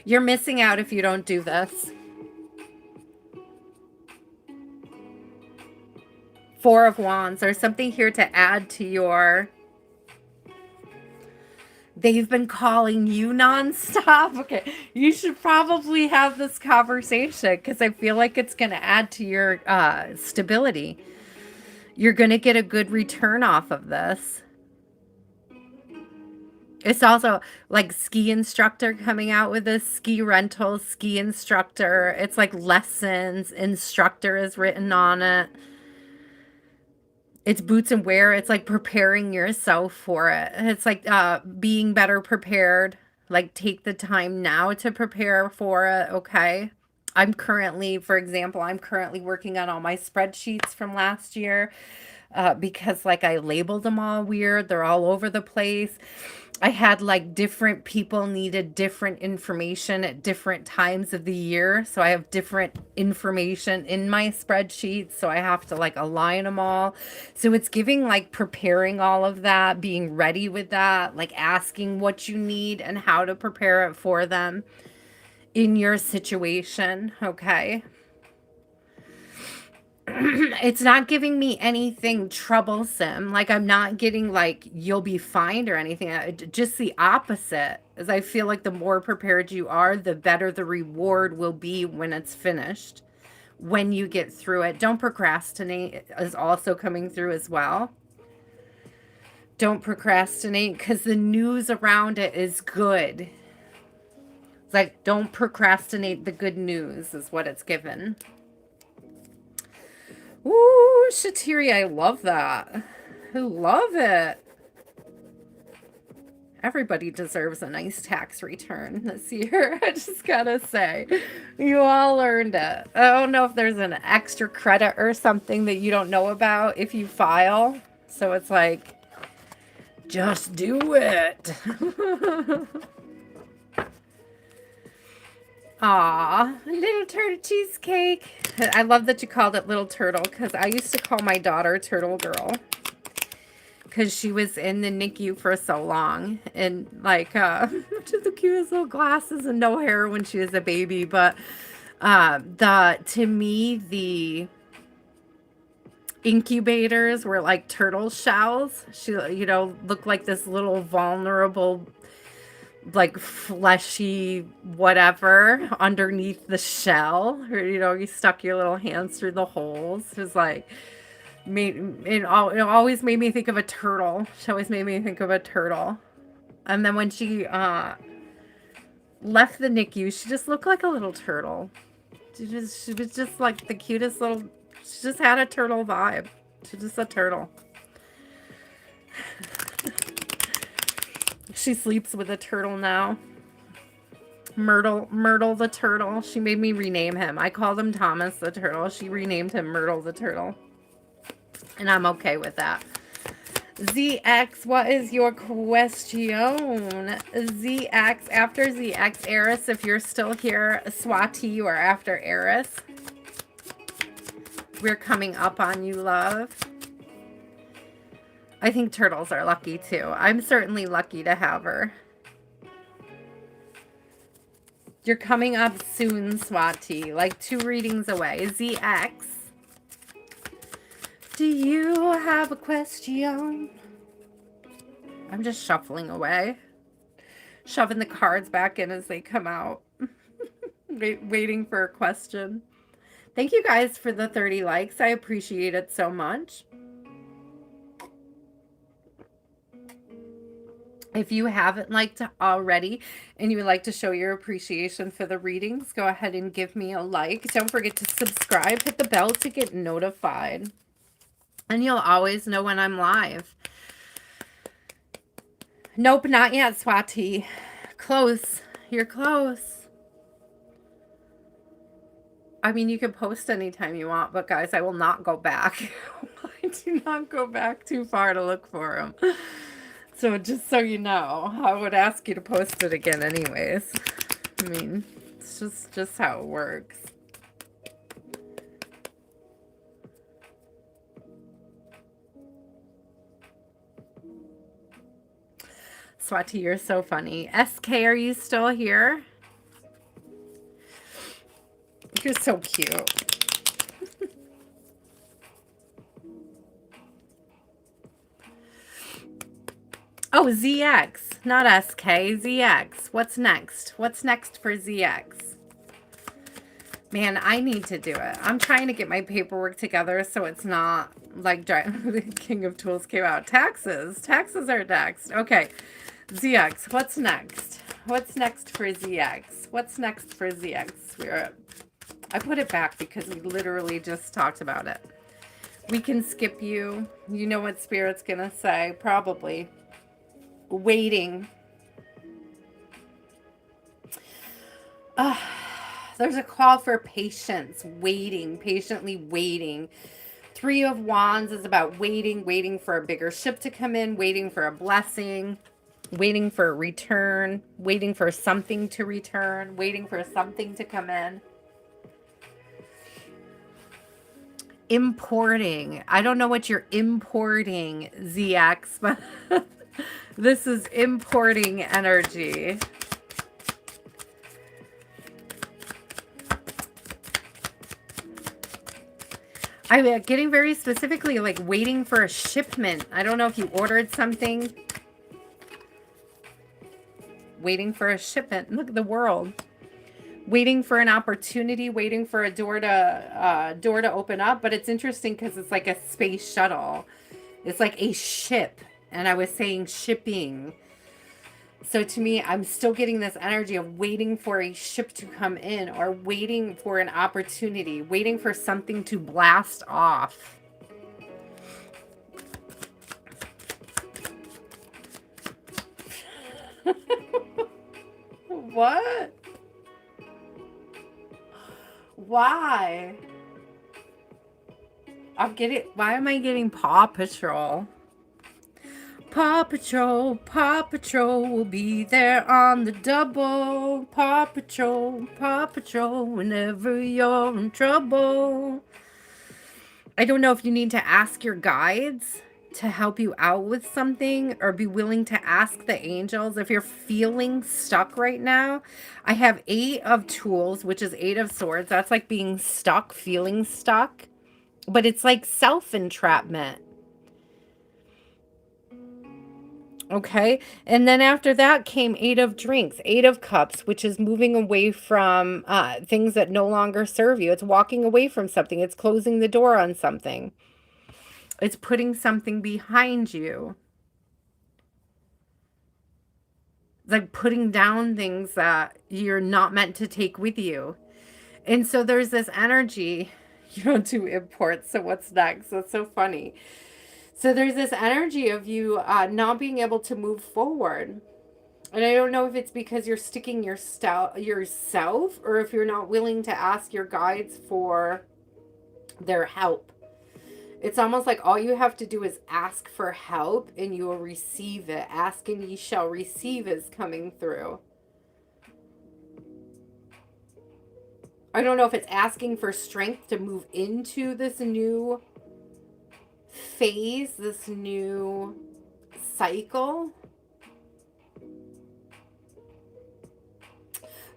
You're missing out if you don't do this. Four of Wands. There's something here to add to your... They've been calling you nonstop. Okay, you should probably have this conversation because I feel like it's going to add to your stability. You're going to get a good return off of this. It's also like ski instructor coming out with this, ski rental, ski instructor. It's like lessons, instructor is written on it. It's boots and wear. It's like preparing yourself for it. It's like being better prepared. Like take the time now to prepare for it, okay? I'm currently, for example, I'm currently working on all my spreadsheets from last year because like I labeled them all weird. They're all over the place. I had like different people needed different information at different times of the year. So I have different information in my spreadsheets. So I have to like align them all. So it's giving like preparing all of that, being ready with that, like asking what you need and how to prepare it for them in your situation. Okay. It's not giving me anything troublesome. Like I'm not getting like you'll be fined or anything. Just the opposite. As I feel like the more prepared you are, the better the reward will be when it's finished. When you get through it, don't procrastinate is also coming through as well. Don't procrastinate because the news around it is good. It's like don't procrastinate the good news is what it's given. Ooh, Shatiri, I love that. I love it. Everybody deserves a nice tax return this year. I just gotta say, you all earned it. I don't know if there's an extra credit or something that you don't know about if you file. So it's like, just do it. Aw, little turtle cheesecake. I love that you called it Little Turtle because I used to call my daughter Turtle Girl because she was in the NICU for so long and like just the cutest little glasses and no hair when she was a baby. But to me the incubators were like turtle shells. She, you know, looked like this little vulnerable like fleshy whatever underneath the shell, or you know, you stuck your little hands through the holes. It was like it always made me think of a turtle. She always made me think of a turtle. And then when she left the NICU, she just looked like a little turtle. She was just like the cutest little. She just had a turtle vibe. She's just a turtle. She sleeps with a turtle now. Myrtle the turtle. She made me rename him. I called him Thomas the turtle. She renamed him Myrtle the turtle. And I'm okay with that. ZX, what is your question? ZX, after ZX, Eris, if you're still here, Swati, you are after Eris. We're coming up on you, love. I think turtles are lucky too. I'm certainly lucky to have her. You're coming up soon, Swati. Like 2 readings away. ZX. Do you have a question? I'm just shuffling away. Shoving the cards back in as they come out. Waiting for a question. Thank you guys for the 30 likes. I appreciate it so much. If you haven't liked already and you would like to show your appreciation for the readings, go ahead and give me a like. Don't forget to subscribe. Hit the bell to get notified. And you'll always know when I'm live. Nope, not yet, Swati. Close. You're close. I mean, you can post anytime you want, but guys, I will not go back. I do not go back too far to look for them. So just so you know, I would ask you to post it again anyways. I mean, it's just how it works. Swati, you're so funny. SK, are you still here? You're so cute. Oh, ZX, not SK, ZX. What's next? What's next for ZX? Man, I need to do it. I'm trying to get my paperwork together so it's not like the King of Tools came out. Taxes. Taxes are next. Okay. ZX, what's next? What's next for ZX? What's next for ZX? I put it back because we literally just talked about it. We can skip you. You know what Spirit's going to say. Probably. Waiting. The there's a call for patience, waiting, patiently waiting. Three of Wands is about waiting, waiting for a bigger ship to come in, waiting for a blessing, waiting for a return, waiting for something to return, waiting for something to come in. Importing. I don't know what you're importing, ZX, but this is importing energy. I'm getting very specifically like waiting for a shipment. I don't know if you ordered something. Waiting for a shipment. Look at the world. Waiting for an opportunity, waiting for a door to open up. But it's interesting because it's like a space shuttle. It's like a ship. And I was saying shipping. So to me, I'm still getting this energy of waiting for a ship to come in or waiting for an opportunity, waiting for something to blast off. What? Why? Why am I getting Paw Patrol? Paw Patrol will be there on the double. Paw Patrol, whenever you're in trouble. I don't know if you need to ask your guides to help you out with something or be willing to ask the angels. If you're feeling stuck right now, I have 8 of Tools, which is 8 of Swords. That's like being stuck, feeling stuck. But it's like self-entrapment. Okay, and then after that came 8 of Drinks, 8 of Cups, which is moving away from things that no longer serve you. It's walking away from something. It's closing the door on something. It's putting something behind you. It's like putting down things that you're not meant to take with you. And so there's this energy. You don't do imports, so what's next? That's so funny. So there's this energy of you not being able to move forward. And I don't know if it's because you're sticking yourself or if you're not willing to ask your guides for their help. It's almost like all you have to do is ask for help and you will receive it. Ask and ye shall receive is coming through. I don't know if it's asking for strength to move into this new phase, this new cycle.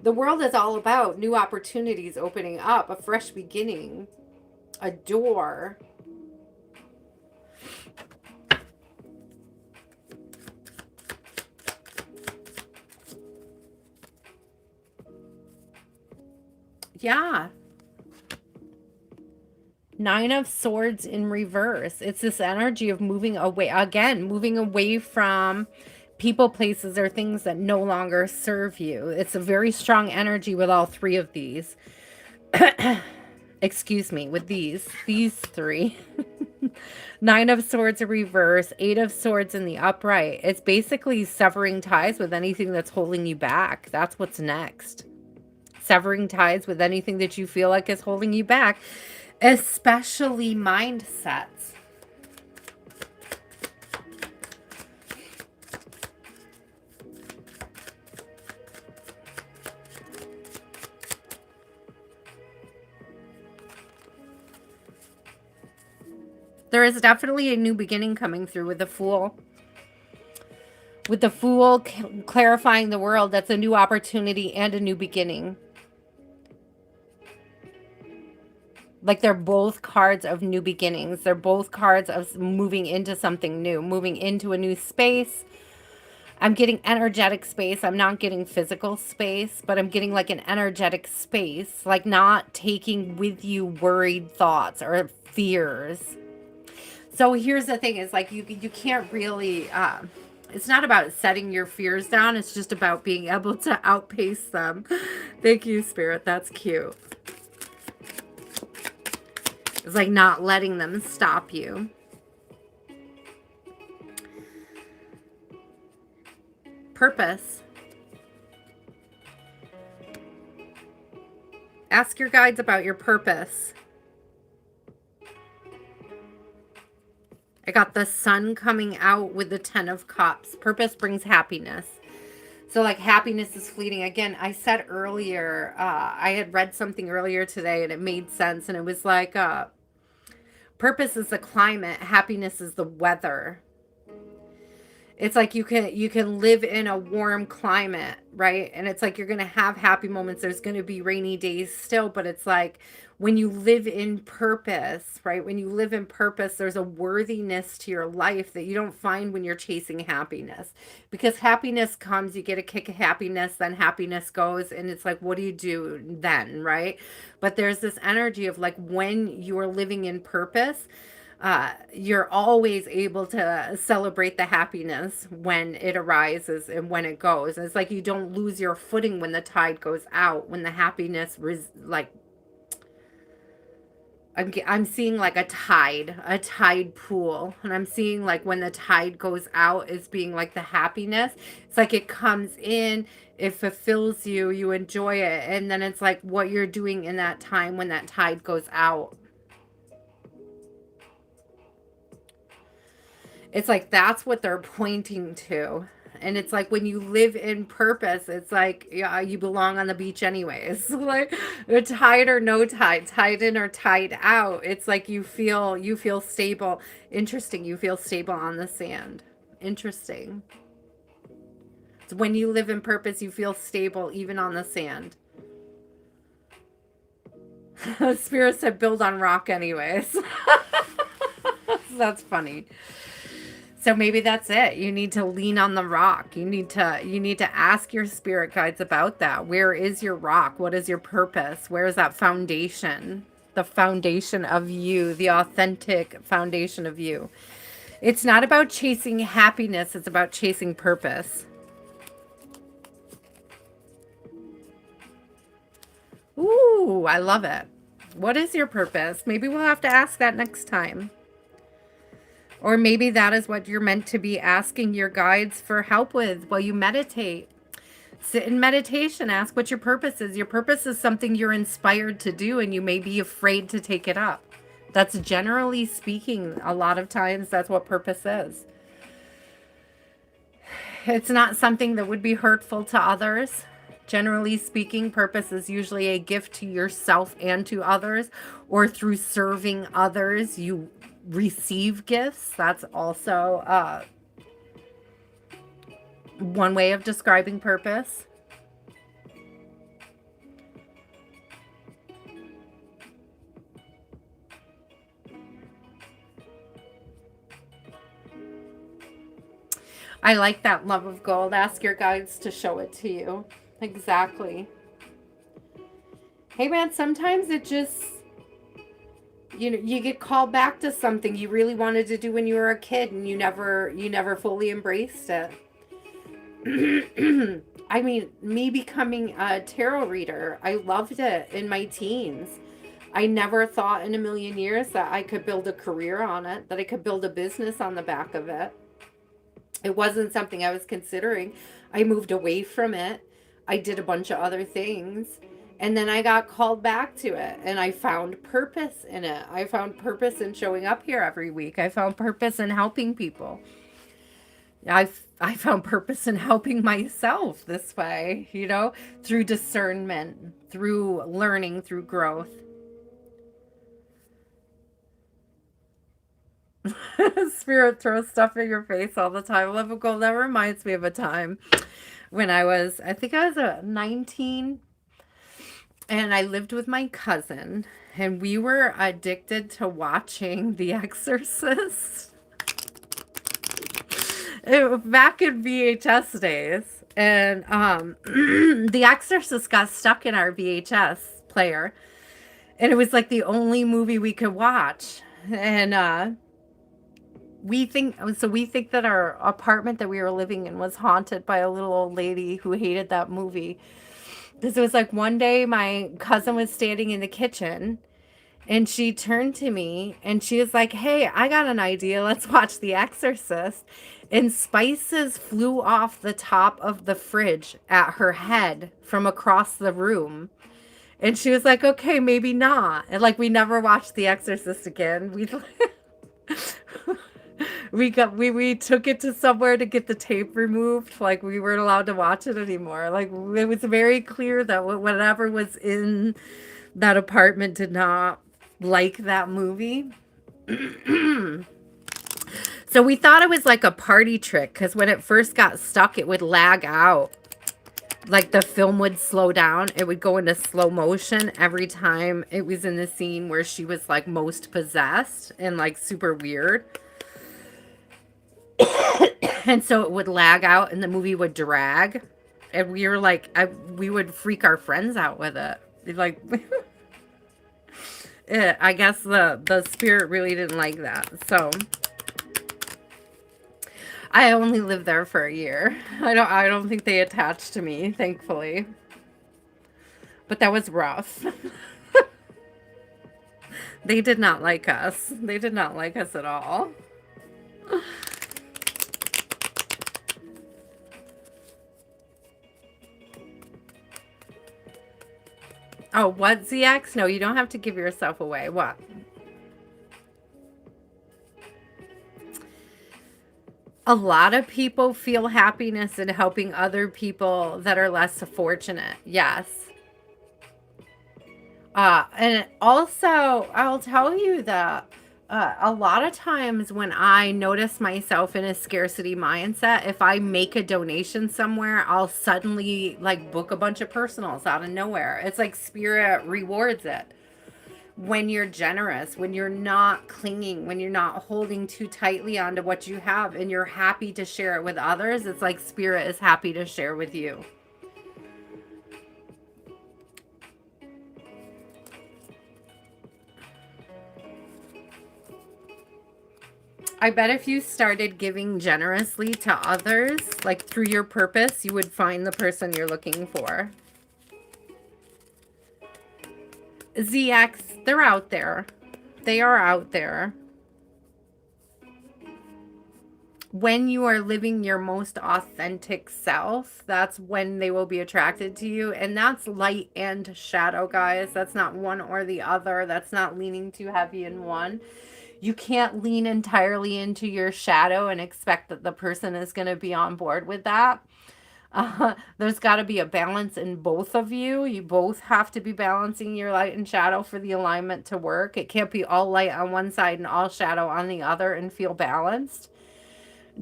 The world is all about new opportunities opening up, a fresh beginning, a door. Yeah. 9 of Swords in reverse. It's this energy of moving away, again, moving away from people, places, or things that no longer serve you. It's a very strong energy with all 3 of these. Excuse me, with these 3. 9 of Swords in reverse, 8 of Swords in the upright. It's basically severing ties with anything that's holding you back. That's what's next. Severing ties with anything that you feel like is holding you back. Especially mindsets. There is definitely a new beginning coming through with the Fool. With the Fool clarifying the world, that's a new opportunity and a new beginning. Like they're both cards of new beginnings. They're both cards of moving into something new, moving into a new space. I'm getting energetic space. I'm not getting physical space, but I'm getting like an energetic space, like not taking with you worried thoughts or fears. So here's the thing is like you can't really, it's not about setting your fears down. It's just about being able to outpace them. Thank you, Spirit. That's cute. It's like not letting them stop you. Purpose. Ask your guides about your purpose. I got the sun coming out with the 10 of Cups. Purpose brings happiness. So like happiness is fleeting. Again, I said earlier, I had read something earlier today and it made sense. And it was like, purpose is the climate. Happiness is the weather. It's like you can live in a warm climate, right? And it's like you're going to have happy moments. There's going to be rainy days still, but it's like when you live in purpose, right? When you live in purpose, there's a worthiness to your life that you don't find when you're chasing happiness. Because happiness comes, you get a kick of happiness, then happiness goes, and it's like, what do you do then, right? But there's this energy of like when you are living in purpose, you're always able to celebrate the happiness when it arises and when it goes. And it's like you don't lose your footing when the tide goes out, when the happiness like I'm seeing like a tide pool, and I'm seeing like when the tide goes out as being like the happiness. It's like it comes in, it fulfills you, you enjoy it, and then it's like what you're doing in that time when that tide goes out. It's like that's what they're pointing to. And it's like when you live in purpose, it's like, yeah, you belong on the beach anyways. Like tide or no tide, tide in or tide out. It's like you feel stable. Interesting. You feel stable on the sand. Interesting. It's when you live in purpose, you feel stable even on the sand. Spirit said build on rock anyways. That's funny. So maybe that's it. You need to lean on the rock. You need to ask your spirit guides about that. Where is your rock? What is your purpose? Where is that foundation? The foundation of you, the authentic foundation of you. It's not about chasing happiness. It's about chasing purpose. Ooh, I love it. What is your purpose? Maybe we'll have to ask that next time. Or maybe that is what you're meant to be asking your guides for help with while you meditate. Sit in meditation, ask what your purpose is. Your purpose is something you're inspired to do and you may be afraid to take it up. That's generally speaking, a lot of times that's what purpose is. It's not something that would be hurtful to others. Generally speaking, purpose is usually a gift to yourself and to others, or through serving others, you receive gifts. That's also one way of describing purpose. I like that, love of gold. Ask your guides to show it to you. Exactly. Hey man, sometimes it just, you get called back to something you really wanted to do when you were a kid and you never fully embraced it. I mean, me becoming a tarot reader, I loved it in my teens. I never thought in a million years that I could build a career on it, that I could build a business on the back of it. It wasn't something I was considering. I moved away from it. I did a bunch of other things. And then I got called back to it and I found purpose in it. I found purpose in showing up here every week. I found purpose in helping people. I found purpose in helping myself this way, through discernment, through learning, through growth. Spirit throws stuff in your face all the time. Love of gold. That reminds me of a time when I think I was 19, and I lived with my cousin, and we were addicted to watching The Exorcist. Back in VHS days. And The Exorcist got stuck in our VHS player. And it was like the only movie we could watch. And we think that our apartment that we were living in was haunted by a little old lady who hated that movie. This was like one day my cousin was standing in the kitchen and she turned to me and she was like, "Hey, I got an idea. Let's watch The Exorcist." And spices flew off the top of the fridge at her head from across the room. And she was like, okay, maybe not. And like we never watched The Exorcist again. We took it to somewhere to get the tape removed. Like we weren't allowed to watch it anymore. Like it was very clear that whatever was in that apartment did not like that movie. So we thought it was like a party trick because when it first got stuck, it would lag out. Like the film would slow down. It would go into slow motion every time it was in the scene where she was like most possessed and like super weird. And so it would lag out and the movie would drag. And we were like, we would freak our friends out with it. Like, I guess the spirit really didn't like that. So I only lived there for a year. I don't think they attached to me, thankfully. But that was rough. They did not like us. They did not like us at all. Oh, what, ZX? No, you don't have to give yourself away. What? A lot of people feel happiness in helping other people that are less fortunate. Yes. And also, I'll tell you that a lot of times when I notice myself in a scarcity mindset, if I make a donation somewhere, I'll suddenly like book a bunch of personals out of nowhere. It's like spirit rewards it. When you're generous, when you're not clinging, when you're not holding too tightly onto what you have and you're happy to share it with others, it's like spirit is happy to share with you. I bet if you started giving generously to others, like through your purpose, you would find the person you're looking for. ZX, they're out there. They are out there. When you are living your most authentic self, that's when they will be attracted to you. And that's light and shadow, guys. That's not one or the other. That's not leaning too heavy in one. You can't lean entirely into your shadow and expect that the person is going to be on board with that. There's got to be a balance in both of you. You both have to be balancing your light and shadow for the alignment to work. It can't be all light on one side and all shadow on the other and feel balanced.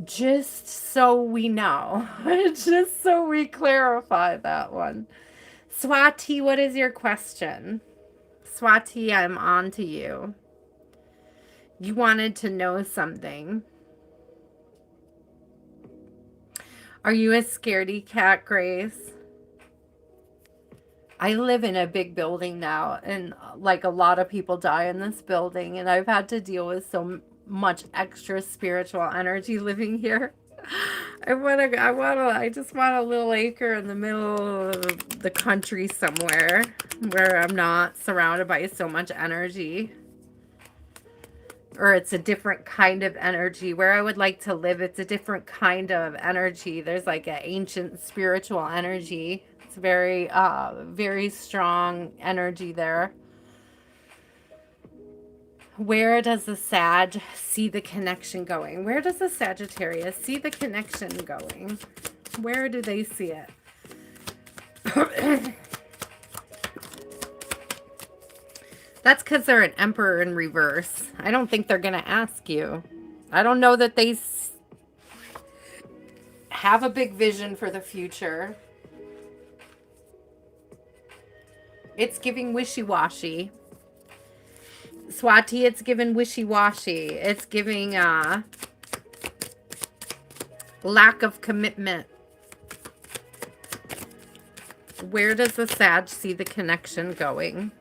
Just so we know. Just so we clarify that one. Swati, what is your question? Swati, I'm on to you. You wanted to know something. Are you a scaredy cat, Grace? I live in a big building now, and like a lot of people die in this building, and I've had to deal with so much extra spiritual energy living here. I just want a little acre in the middle of the country somewhere where I'm not surrounded by so much energy. Or it's a different kind of energy. Where I would like to live, it's a different kind of energy. There's like an ancient spiritual energy. It's very, very strong energy there. Where does the Sag see the connection going? Where does the Sagittarius see the connection going? Where do they see it? That's because they're an Emperor in reverse. I don't think they're going to ask you. I don't know that they have a big vision for the future. It's giving wishy-washy. Swati, it's giving wishy-washy. It's giving lack of commitment. Where does the Sag see the connection going?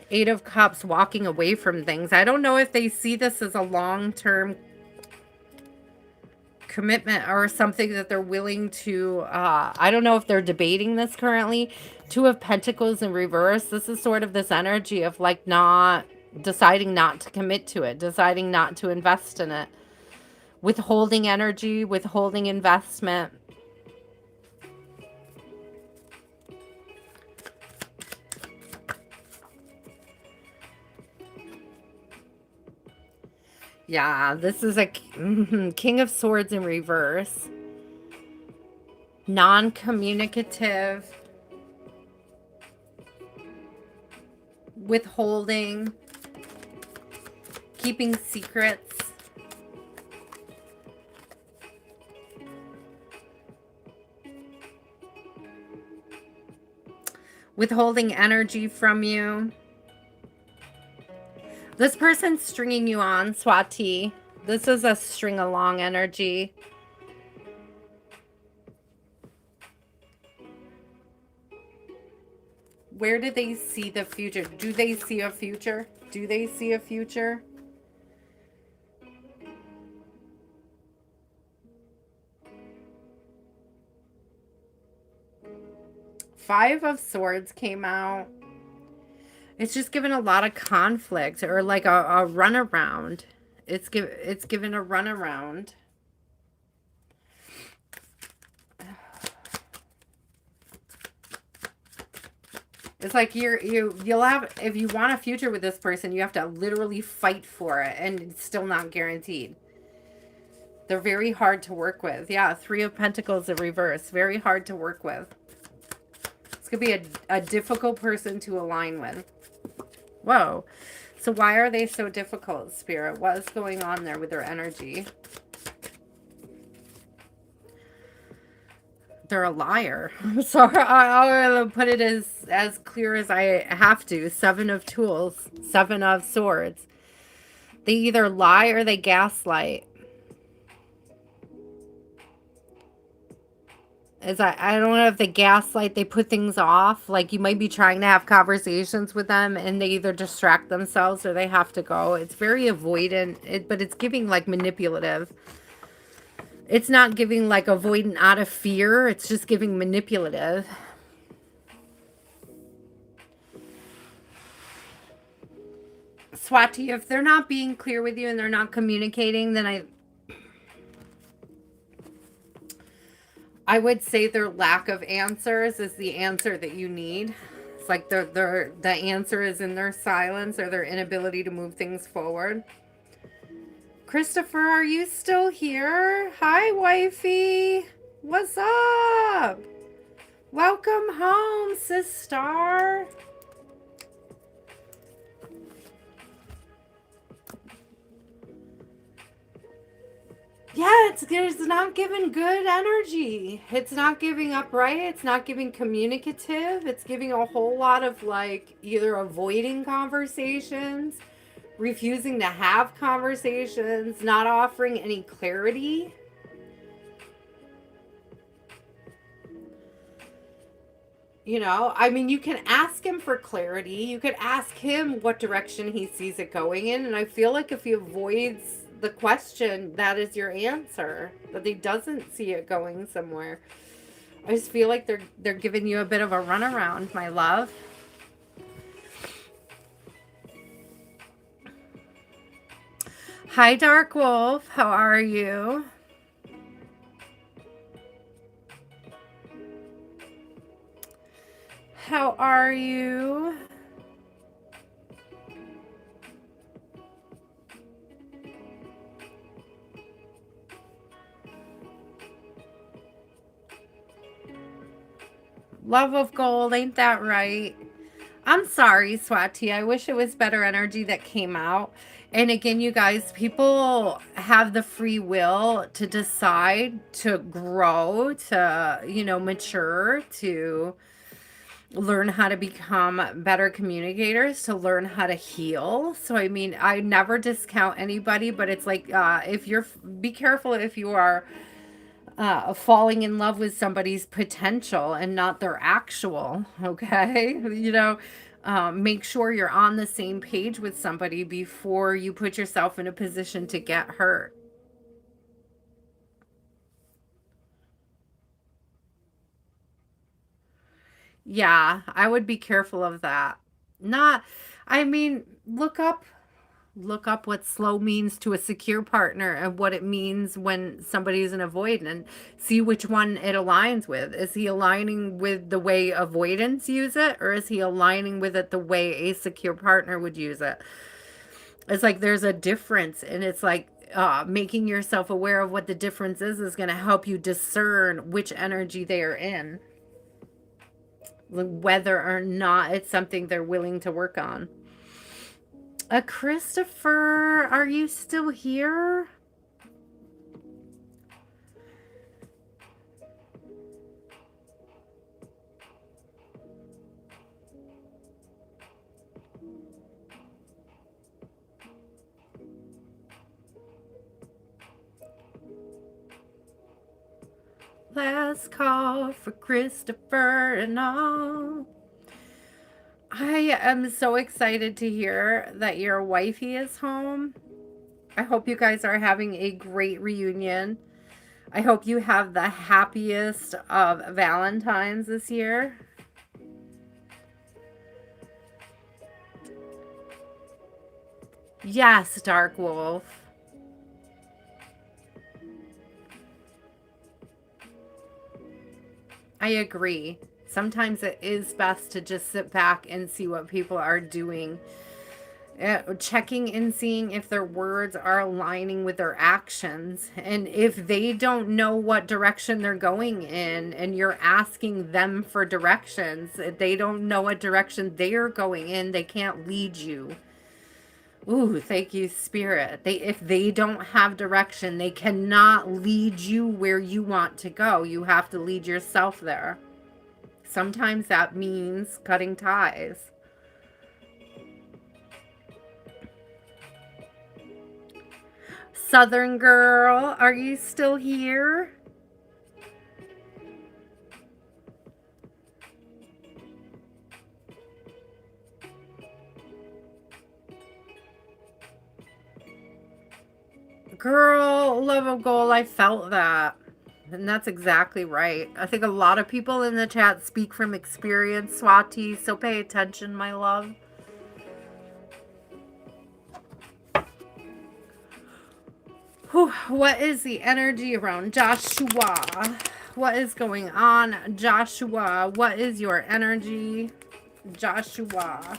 Eight of Cups, walking away from things. I don't know if they see this as a long-term commitment or something that they're willing to, I don't know if they're debating this currently. Two of Pentacles in reverse. This is sort of this energy of like deciding not to commit to it, deciding not to invest in it. Withholding energy, withholding investment. Yeah, this is a King of Swords in reverse. Non-communicative. Withholding. Keeping secrets. Withholding energy from you. This person's stringing you on, Swati. This is a string along energy. Where do they see the future? Do they see a future? Do they see a future? Five of Swords came out. It's just given a lot of conflict, or like a runaround. It's given a runaround. It's like you'll have, if you want a future with this person, you have to literally fight for it, and it's still not guaranteed. They're very hard to work with. Yeah, Three of Pentacles in reverse. Very hard to work with. It's going to be a difficult person to align with. Whoa. So why are they so difficult, Spirit? What is going on there with their energy? They're a liar. I'm sorry. I'll put it as clear as I have to. Seven of Tools. Seven of Swords. They either lie or they gaslight. I don't know if they gaslight, they put things off. Like you might be trying to have conversations with them and they either distract themselves or they have to go. It's very avoidant, but it's giving like manipulative. It's not giving like avoidant out of fear. It's just giving manipulative. Swati, if they're not being clear with you and they're not communicating, then I would say their lack of answers is the answer that you need. It's like the answer is in their silence or their inability to move things forward. Christopher, are you still here? Hi, wifey. What's up? Welcome home, sister. Yeah, it's not giving good energy. It's not giving upright. It's not giving communicative. It's giving a whole lot of like either avoiding conversations, refusing to have conversations, not offering any clarity. You know, I mean, you can ask him for clarity. You could ask him what direction he sees it going in. And I feel like if he avoids the question, that is your answer, that he doesn't see it going somewhere. I just feel like they're giving you a bit of a runaround, my love. Hi, Dark Wolf. How are you? How are you? Love of gold, ain't that right? I'm sorry, Swati. I wish it was better energy that came out. And again, you guys, people have the free will to decide to grow, to, you know, mature, to learn how to become better communicators, to learn how to heal. So, I mean, I never discount anybody, but it's like, if you're, be careful if you are falling in love with somebody's potential and not their actual, okay? You know, make sure you're on the same page with somebody before you put yourself in a position to get hurt. Yeah, I would be careful of that. Not, I mean, look up what slow means to a secure partner and what it means when somebody's an avoidant, and see which one it aligns with. Is he aligning with the way avoidants use it, or is he aligning with it the way a secure partner would use it? It's like there's a difference, and it's like making yourself aware of what the difference is going to help you discern which energy they are in, whether or not it's something they're willing to work on. Christopher, are you still here? Last call for Christopher and all. I am so excited to hear that your wifey is home. I hope you guys are having a great reunion. I hope you have the happiest of Valentines this year. Yes, Dark Wolf. I agree. Sometimes it is best to just sit back and see what people are doing. Checking and seeing if their words are aligning with their actions. And if they don't know what direction they're going in and you're asking them for directions, if they don't know what direction they're going in, they can't lead you. Ooh, thank you, Spirit. If they don't have direction, they cannot lead you where you want to go. You have to lead yourself there. Sometimes that means cutting ties. Southern girl, are you still here? Girl, love of gold, I felt that. And that's exactly right. I think a lot of people in the chat speak from experience, Swati, so pay attention, my love. Whew, what is the energy around Joshua? What is going on, Joshua? What is your energy, Joshua?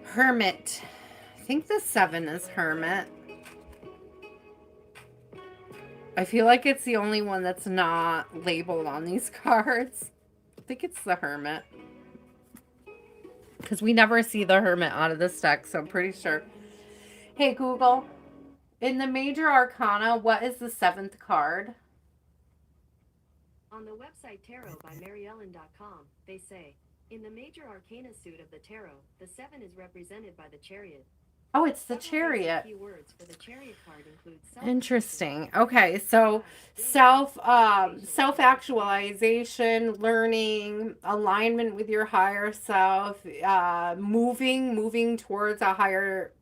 Hermit. I think the 7 is Hermit. I feel like it's the only one that's not labeled on these cards. I think it's the Hermit. Because we never see the Hermit out of this deck, so I'm pretty sure. Hey, Google. In the Major Arcana, what is the 7th card? On the website tarot by maryellen.com, they say, in the major arcana suit of the tarot, the 7 is represented by the Chariot. Oh, it's the Chariot. Keywords for the Chariot card include Interesting. Okay, so self-actualization, learning, alignment with your higher self, moving towards a higher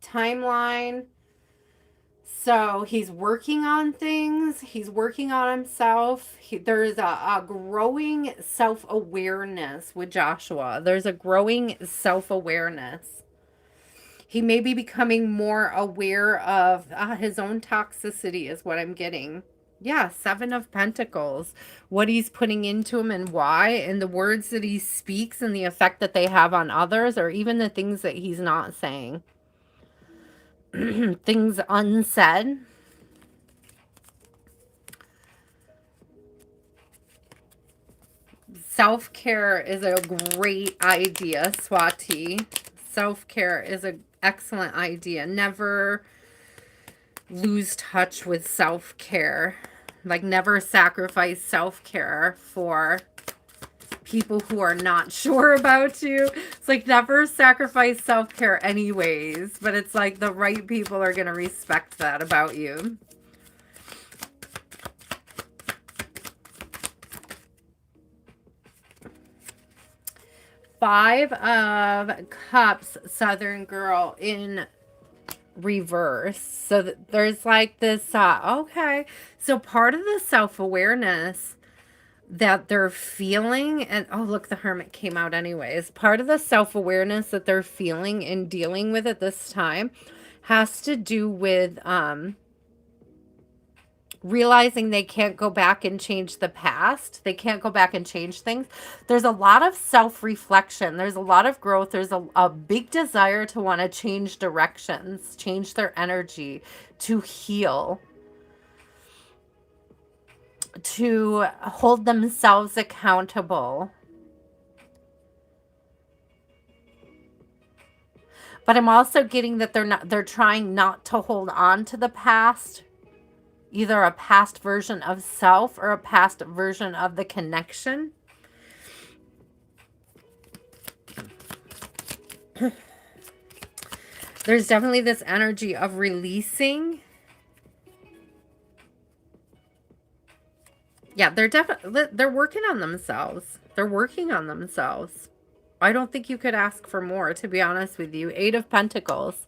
timeline. So he's working on things. He's working on himself. There's a growing self-awareness with Joshua. There's a growing self-awareness. He may be becoming more aware of his own toxicity is what I'm getting. Yeah, 7 of Pentacles. What he's putting into him and why, and the words that he speaks and the effect that they have on others, or even the things that he's not saying. Things unsaid. Self-care is a great idea, Swati. Self-care is an excellent idea. Never lose touch with self-care. Like, never sacrifice self-care for people who are not sure about you. It's like, never sacrifice self-care anyways, but it's like the right people are going to respect that about you. Five of Cups, Southern girl, in reverse. So there's like this, okay. So part of the self-awareness that they're feeling, and oh, look, the Hermit came out anyways. Part of the self-awareness that they're feeling and dealing with at this time has to do with realizing they can't go back and change the past. They can't go back and change things. There's a lot of self-reflection. There's a lot of growth. There's a big desire to want to change directions, change their energy, to heal, to hold themselves accountable. But I'm also getting that they're trying not to hold on to the past, either a past version of self or a past version of the connection. There's definitely this energy of releasing. Yeah, they're working on themselves. They're working on themselves. I don't think you could ask for more, to be honest with you. 8 of Pentacles.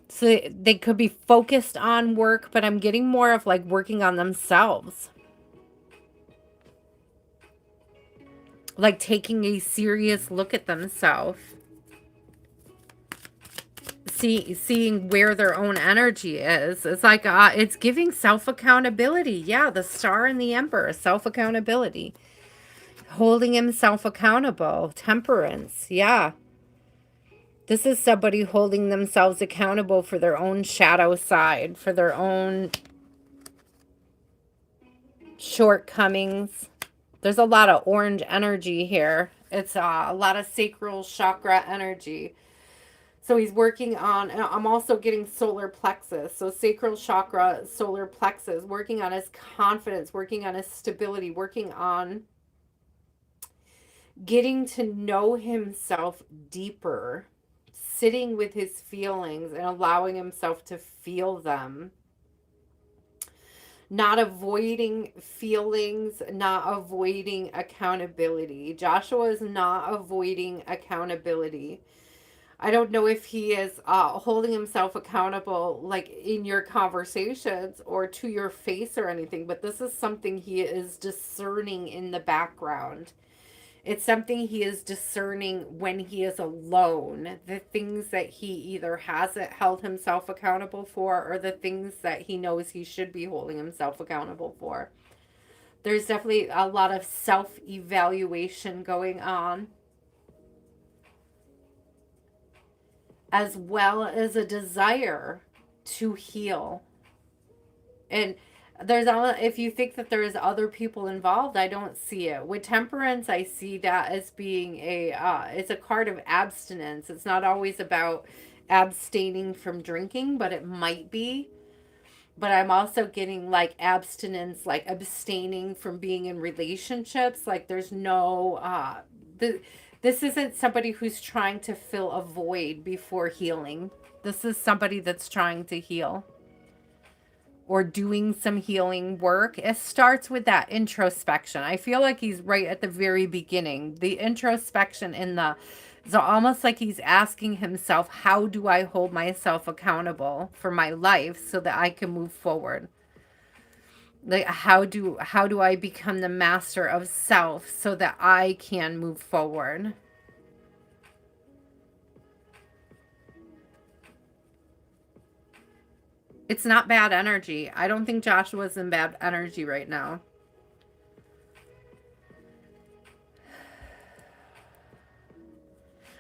So they could be focused on work, but I'm getting more of like working on themselves. Like taking a serious look at themselves. Seeing where their own energy is. It's like, it's giving self-accountability. Yeah, the Star and the Emperor, self-accountability. Holding himself accountable. Temperance, yeah. This is somebody holding themselves accountable for their own shadow side, for their own shortcomings. There's a lot of orange energy here. It's a lot of sacral chakra energy. So he's working on, and I'm also getting solar plexus. So sacral chakra, solar plexus, working on his confidence, working on his stability, working on getting to know himself deeper, sitting with his feelings and allowing himself to feel them. Not avoiding feelings, not avoiding accountability. Joshua is not avoiding accountability. I don't know if he is holding himself accountable like in your conversations or to your face or anything, but this is something he is discerning in the background. It's something he is discerning when he is alone. The things that he either hasn't held himself accountable for or the things that he knows he should be holding himself accountable for. There's definitely a lot of self-evaluation going on, as well as a desire to heal. And there's if you think that there's other people involved, I don't see it. With Temperance, I see that as being it's a card of abstinence. It's not always about abstaining from drinking, but it might be. But I'm also getting like abstinence, like abstaining from being in relationships. Like there's no this isn't somebody who's trying to fill a void before healing. This is somebody that's trying to heal or doing some healing work. It starts with that introspection. I feel like he's right at the very beginning. The introspection it's almost like he's asking himself, how do I hold myself accountable for my life so that I can move forward? Like how do I become the master of self so that I can move forward? It's not bad energy. I don't think Joshua's in bad energy right now.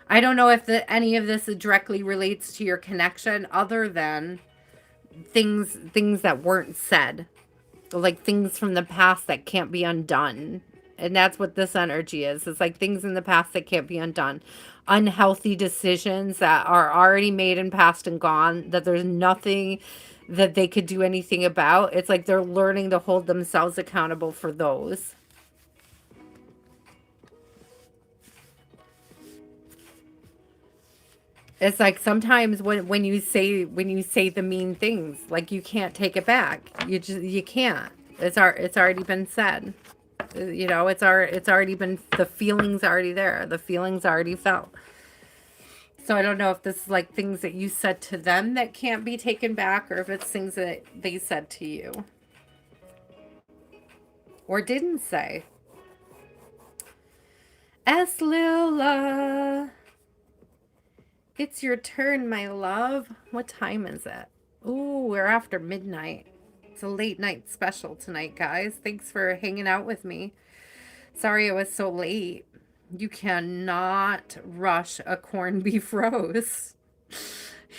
I don't know if any of this directly relates to your connection other than things that weren't said. Like things from the past that can't be undone. And that's what this energy is. It's like things in the past that can't be undone. Unhealthy decisions that are already made and past and gone, that there's nothing that they could do anything about. It's like they're learning to hold themselves accountable for those. It's like sometimes when you say the mean things, like you can't take it back. You can't. It's already been said. You know, it's already been, the feeling's already there. The feeling's already felt. So I don't know if this is like things that you said to them that can't be taken back, or if it's things that they said to you or didn't say. Lila, it's your turn, my love. What time is it? Ooh, we're after midnight. It's a late night special tonight, guys. Thanks for hanging out with me. Sorry it was so late. You cannot rush a corned beef roast.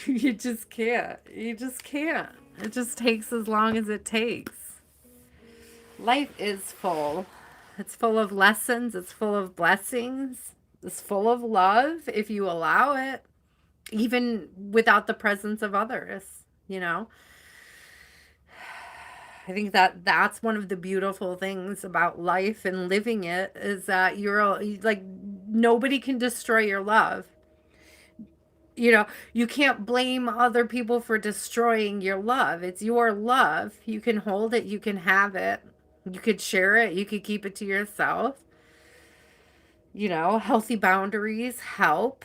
You just can't. You just can't. It just takes as long as it takes. Life is full. It's full of lessons. It's full of blessings. It's full of love if you allow it, even without the presence of others, you know? I think that that's one of the beautiful things about life and living it is that you're like, nobody can destroy your love. You know, you can't blame other people for destroying your love. It's your love. You can hold it, you can have it, you could share it, you could keep it to yourself. You know, healthy boundaries help.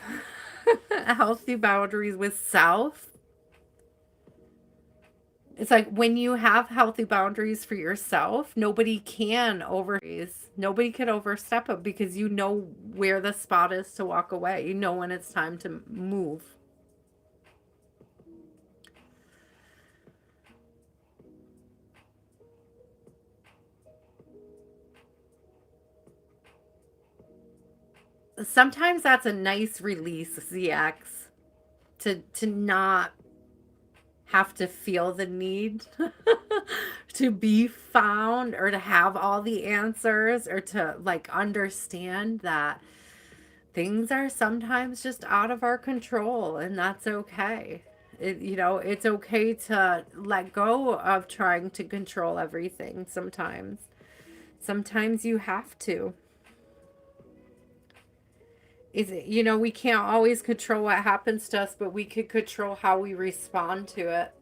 Healthy boundaries with self. It's like when you have healthy boundaries for yourself, nobody can overstep it because you know where the spot is to walk away. You know when it's time to move. Sometimes that's a nice release, ZX, to not have to feel the need to be found or to have all the answers or to like understand that things are sometimes just out of our control, and that's okay. You know, it's okay to let go of trying to control everything sometimes. Sometimes you have to. You know, we can't always control what happens to us, but we could control how we respond to it.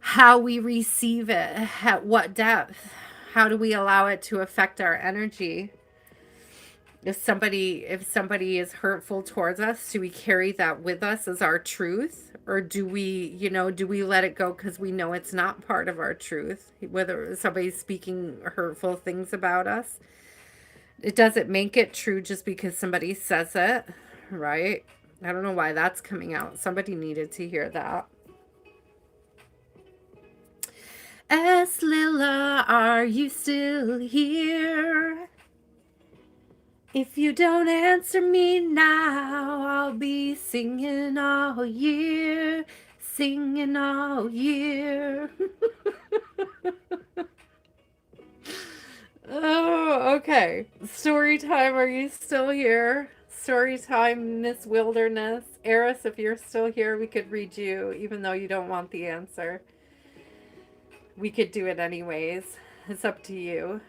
How we receive it, at what depth, how do we allow it to affect our energy? If somebody is hurtful towards us, do we carry that with us as our truth? Or do we, do we let it go because we know it's not part of our truth? Whether somebody's speaking hurtful things about us, it doesn't make it true just because somebody says it, right? I don't know why that's coming out. Somebody needed to hear that. S. Lilla, are you still here? If you don't answer me now, I'll be singing all year, singing all year. Oh, okay. Story time, are you still here? Story time, Miss Wilderness. Eris, if you're still here, we could read you, even though you don't want the answer. We could do it anyways. It's up to you.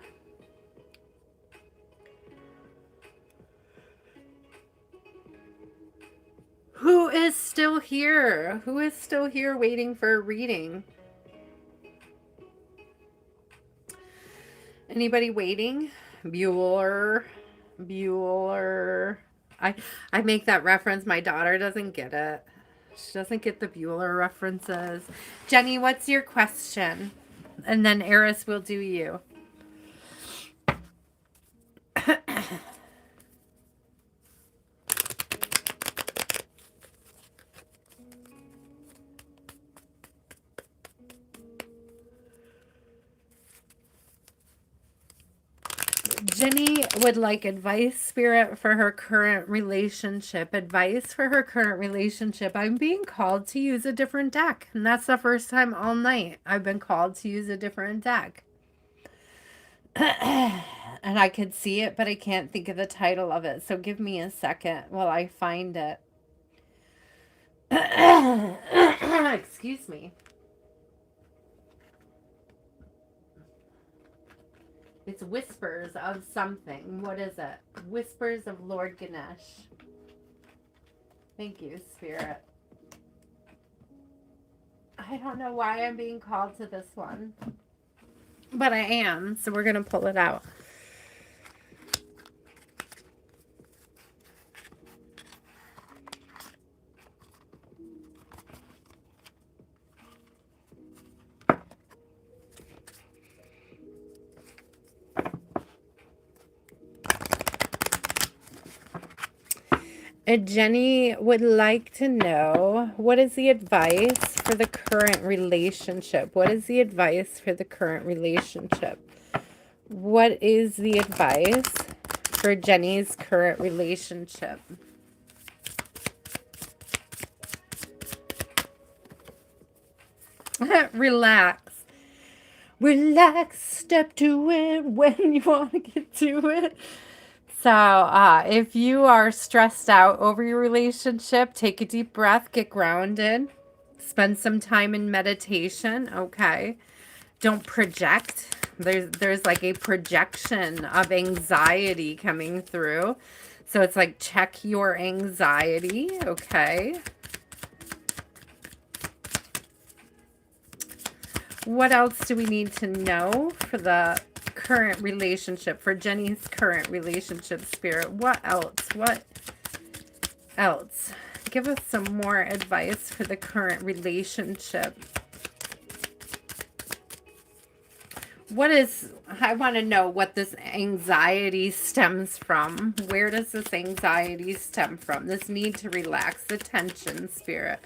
Who is still here? Who is still here waiting for a reading? Anybody waiting? Bueller. I make that reference. My daughter doesn't get it. She doesn't get the Bueller references. Jenny, what's your question? And then Eris will do you. Jenny would like advice, Spirit, for her current relationship. Advice for her current relationship. I'm being called to use a different deck. And that's the first time all night I've been called to use a different deck. And I could see it, but I can't think of the title of it. So give me a second while I find it. Excuse me. It's Whispers of something. What is it? Whispers of Lord Ganesh. Thank you, Spirit. I don't know why I'm being called to this one, but I am, so we're going to pull it out. Jenny would like to know, what is the advice for the current relationship? What is the advice for the current relationship? What is the advice for Jenny's current relationship? Relax. Relax, step to it when you want to get to it. So, if you are stressed out over your relationship, take a deep breath, get grounded, spend some time in meditation, okay? Don't project. There's like a projection of anxiety coming through. So it's like check your anxiety, okay? What else do we need to know for the current relationship, for Jenny's current relationship, Spirit? What else? What else? Give us some more advice for the current relationship. I want to know what this anxiety stems from. Where does this anxiety stem from? This need to relax, the tension, Spirit.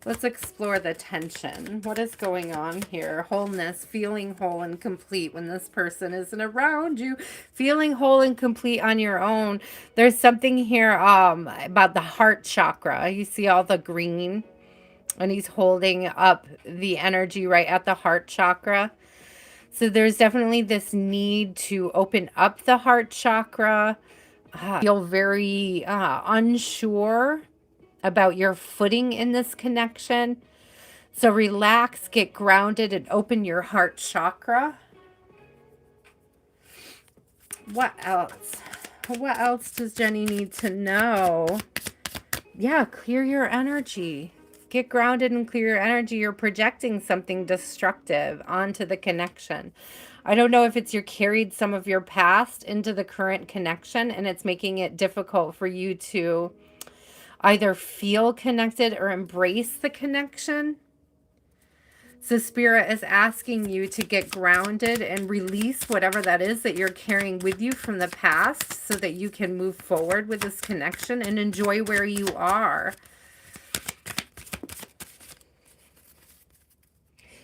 Let's explore the tension. What is going on here? Wholeness, feeling whole and complete when this person isn't around you. Feeling whole and complete on your own. There's something here about the heart chakra. You see all the green, and he's holding up the energy right at the heart chakra. So there's definitely this need to open up the heart chakra. Feel very unsure about your footing in this connection. So relax, get grounded, and open your heart chakra. What else? What else does Jenny need to know? Yeah, clear your energy. Get grounded and clear your energy. You're projecting something destructive onto the connection. I don't know if it's you're carried some of your past into the current connection and it's making it difficult for you to either feel connected or embrace the connection. So Spirit is asking you to get grounded and release whatever that is that you're carrying with you from the past so that you can move forward with this connection and enjoy where you are.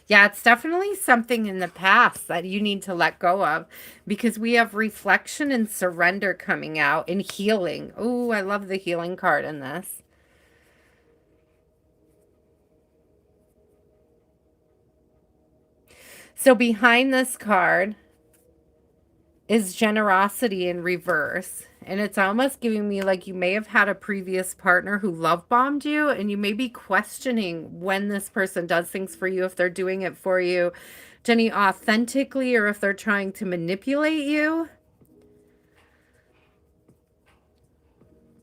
Yeah, it's definitely something in the past that you need to let go of because we have reflection and surrender coming out and healing. Oh, I love the healing card in this. So behind this card is generosity in reverse. And it's almost giving me like you may have had a previous partner who love bombed you and you may be questioning when this person does things for you, if they're doing it for you, Jenny, authentically, or if they're trying to manipulate you.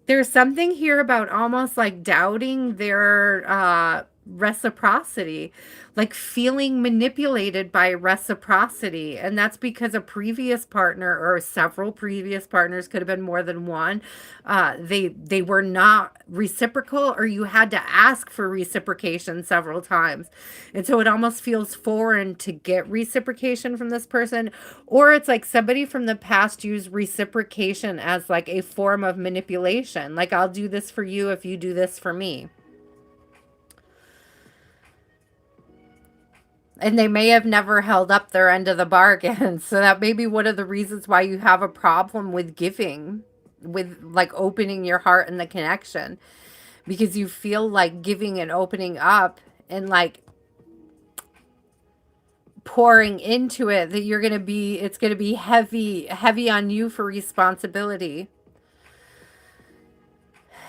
There's something here about almost like doubting their reciprocity, like feeling manipulated by reciprocity. And that's because a previous partner or several previous partners, could have been more than one, they were not reciprocal, or you had to ask for reciprocation several times. And so it almost feels foreign to get reciprocation from this person, or it's like somebody from the past used reciprocation as like a form of manipulation. Like, I'll do this for you if you do this for me. And they may have never held up their end of the bargain. So that may be one of the reasons why you have a problem with giving, with like opening your heart and the connection, because you feel like giving and opening up and like pouring into it, that you're going to be, it's going to be heavy on you for responsibility.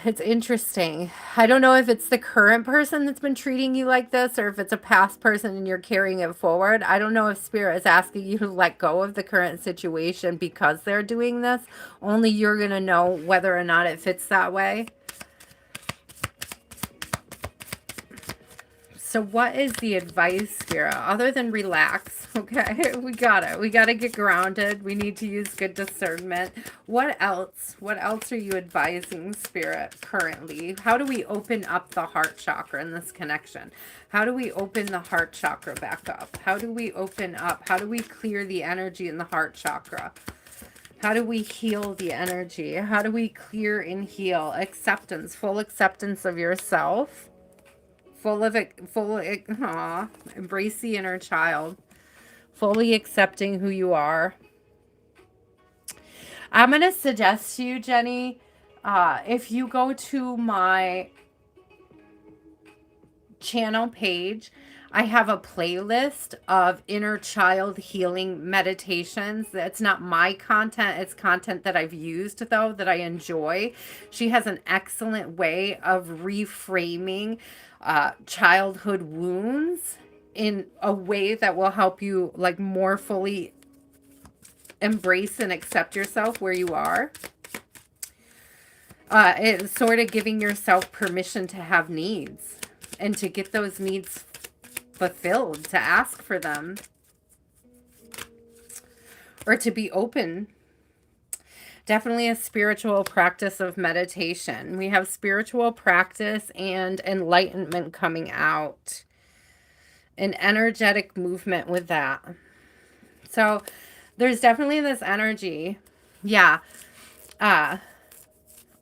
It's interesting. I don't know if it's the current person that's been treating you like this or if it's a past person and you're carrying it forward. I don't know if Spirit is asking you to let go of the current situation because they're doing this. Only you're going to know whether or not it fits that way. So what is the advice, Spirit, other than relax? Okay, we got it. We got to get grounded. We need to use good discernment. What else? What else are you advising, Spirit, currently? How do we open up the heart chakra in this connection? How do we open the heart chakra back up? How do we open up? How do we clear the energy in the heart chakra? How do we heal the energy? How do we clear and heal? Acceptance, full acceptance of yourself. Full of it, embrace the inner child. Fully accepting who you are. I'm going to suggest to you, Jenny, if you go to my channel page, I have a playlist of inner child healing meditations. That's not my content. It's content that I've used, though, that I enjoy. She has an excellent way of reframing childhood wounds in a way that will help you like more fully embrace and accept yourself where you are. It's sort of giving yourself permission to have needs and to get those needs fulfilled, to ask for them, or to be open. Definitely a spiritual practice of meditation. We have spiritual practice and enlightenment coming out. An energetic movement with that. So there's definitely this energy. Yeah.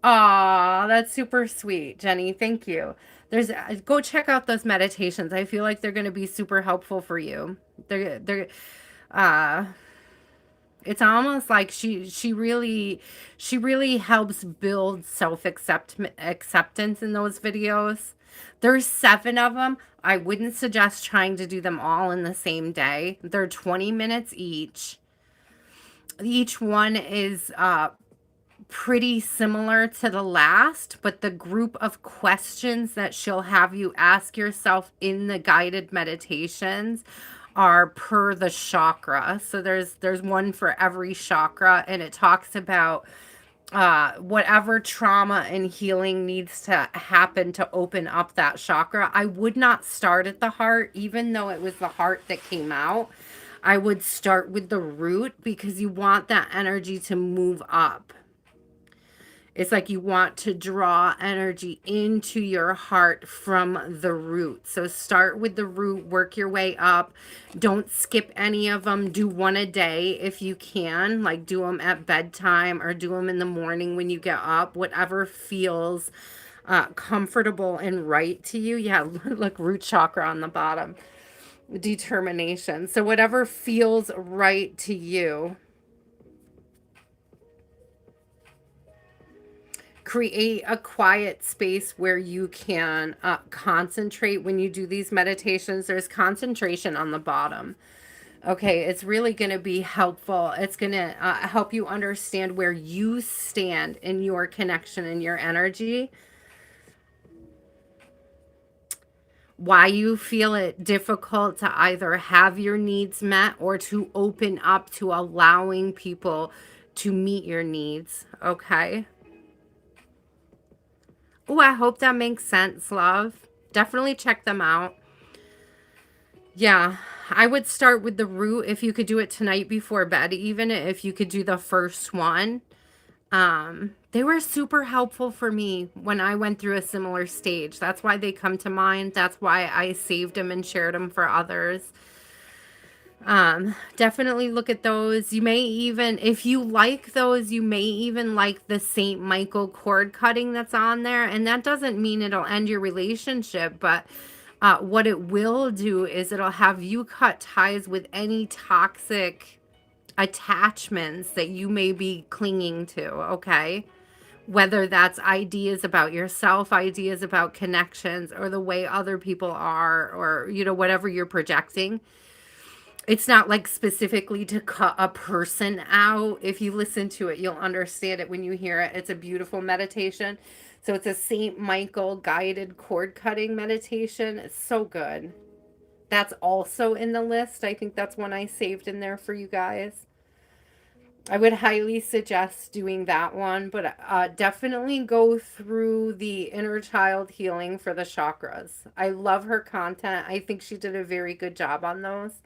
That's super sweet, Jenny. Thank you. Go check out those meditations. I feel like they're going to be super helpful for you. It's almost like she really helps build acceptance in those videos. There's 7 of them. I wouldn't suggest trying to do them all in the same day. They're 20 minutes each. Each one is pretty similar to the last, but the group of questions that she'll have you ask yourself in the guided meditations are per the chakra. So there's one for every chakra, and it talks about whatever trauma and healing needs to happen to open up that chakra. I would not start at the heart, even though it was the heart that came out. I would start with the root because you want that energy to move up. It's like you want to draw energy into your heart from the root. So start with the root, work your way up. Don't skip any of them. Do one a day if you can. Like do them at bedtime or do them in the morning when you get up. Whatever feels comfortable and right to you. Yeah, look, root chakra on the bottom. Determination. So whatever feels right to you. Create a quiet space where you can concentrate when you do these meditations. There's concentration on the bottom. Okay, it's really going to be helpful. It's going to help you understand where you stand in your connection and your energy. Why you feel it difficult to either have your needs met or to open up to allowing people to meet your needs. Okay. Oh, I hope that makes sense, love. Definitely check them out. Yeah, I would start with the root if you could do it tonight before bed, even if you could do the first one. They were super helpful for me when I went through a similar stage. That's why they come to mind. That's why I saved them and shared them for others. Definitely look at those. You may even, if you like those, you may even like the St. Michael cord cutting that's on there. And that doesn't mean it'll end your relationship, but what it will do is it'll have you cut ties with any toxic attachments that you may be clinging to, okay? Whether that's ideas about yourself, ideas about connections, or the way other people are, or, you know, whatever you're projecting. It's not like specifically to cut a person out. If you listen to it, you'll understand it when you hear it. It's a beautiful meditation. So it's a St. Michael guided cord cutting meditation. It's so good. That's also in the list. I think that's one I saved in there for you guys. I would highly suggest doing that one, but definitely go through the inner child healing for the chakras. I love her content. I think she did a very good job on those.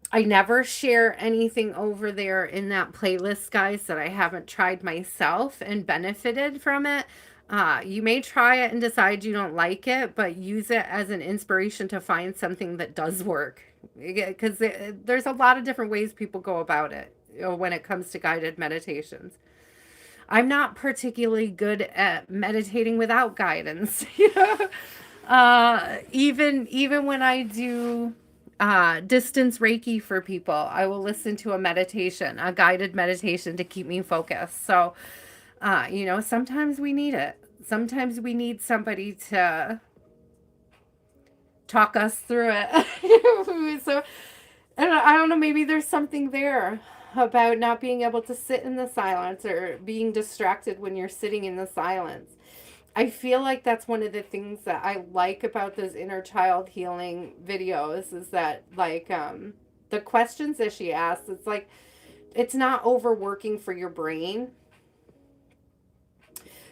I never share anything over there in that playlist, guys, that I haven't tried myself and benefited from it. You may try it and decide you don't like it, but use it as an inspiration to find something that does work. Because there's a lot of different ways people go about it. when it comes to guided meditations. I'm not particularly good at meditating without guidance. Even when I do distance Reiki for people, I will listen to a meditation, a guided meditation to keep me focused. So, sometimes we need it. Sometimes we need somebody to talk us through it. So, and I don't know, maybe there's something there about not being able to sit in the silence or being distracted when you're sitting in the silence. I feel like that's one of the things that I like about those inner child healing videos is that, like, the questions that she asks, it's like, it's not overworking for your brain.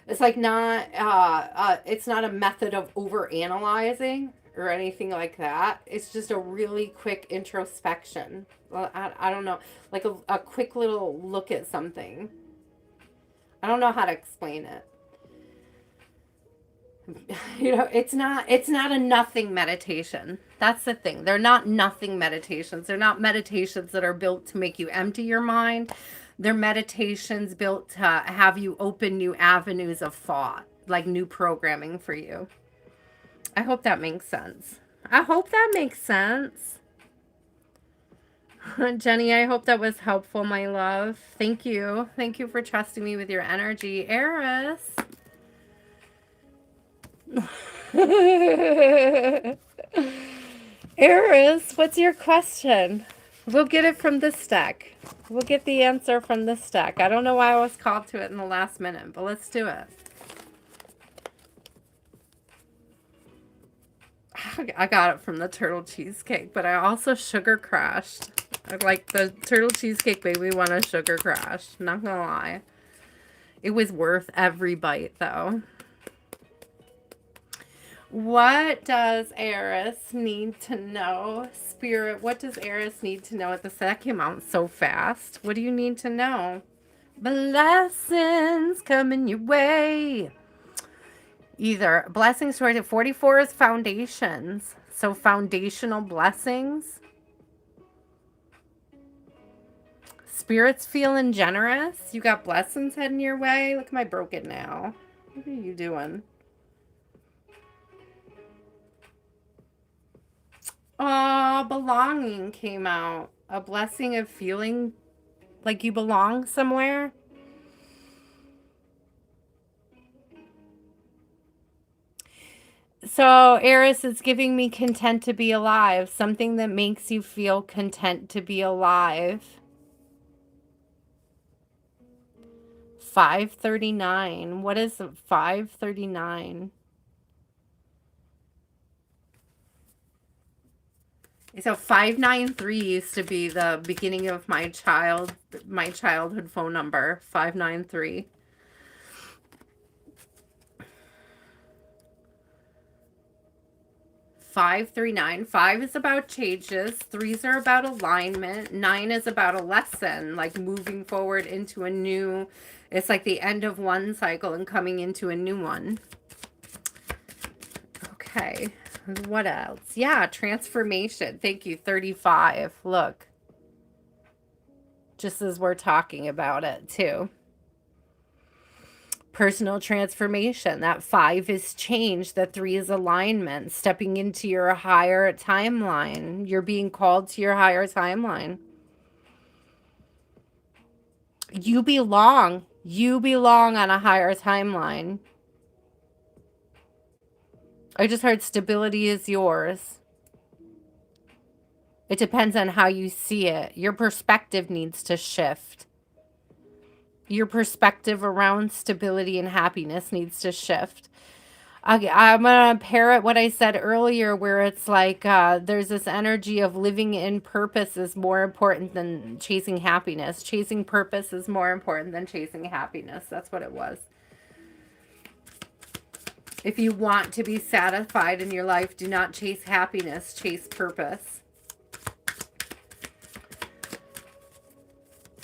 It's like it's not a method of over analyzing or anything like that. It's just a really quick introspection. Well, I don't know, like a quick little look at something. I don't know how to explain it. It's not a nothing meditation. That's the thing. They're not nothing meditations. They're not meditations that are built to make you empty your mind. They're meditations built to have you open new avenues of thought, like new programming for you. I hope that makes sense. Jenny, I hope that was helpful, my love. Thank you. Thank you for trusting me with your energy. Eris. Eris, what's your question? We'll get it from this deck. We'll get the answer from this deck. I don't know why I was called to it in the last minute, but let's do it. I got it from the turtle cheesecake, but I also sugar crashed. Like the turtle cheesecake made me want to sugar crash. Not gonna lie. It was worth every bite, though. What does Eris need to know? Spirit, what does Eris need to know? At that came out so fast. What do you need to know? Blessings coming your way. Either blessings towards it. 44 is foundations. So foundational blessings. Spirit's feeling generous. You got blessings heading your way. Look at my broken now. What are you doing? Oh, belonging came out. A blessing of feeling like you belong somewhere. So Eris is giving me content to be alive. Something that makes you feel content to be alive. 539. What is 539? So 593 used to be the beginning of my childhood phone number. 593. Five, 3, 9. 5 is about changes. 3s are about alignment. 9 is about a lesson, like moving forward into a new. It's like the end of one cycle and coming into a new one. Okay. What else? Yeah, transformation. Thank you. 35. Look. Just as we're talking about it, too. Personal transformation. That 5 is change. The 3 is alignment. Stepping into your higher timeline. You're being called to your higher timeline. You belong. You belong on a higher timeline. I just heard stability is yours. It depends on how you see it. Your perspective needs to shift. Your perspective around stability and happiness needs to shift. I'm going to parrot what I said earlier, where it's like there's this energy of living in purpose is more important than chasing happiness. Chasing purpose is more important than chasing happiness. That's what it was. If you want to be satisfied in your life, do not chase happiness, chase purpose.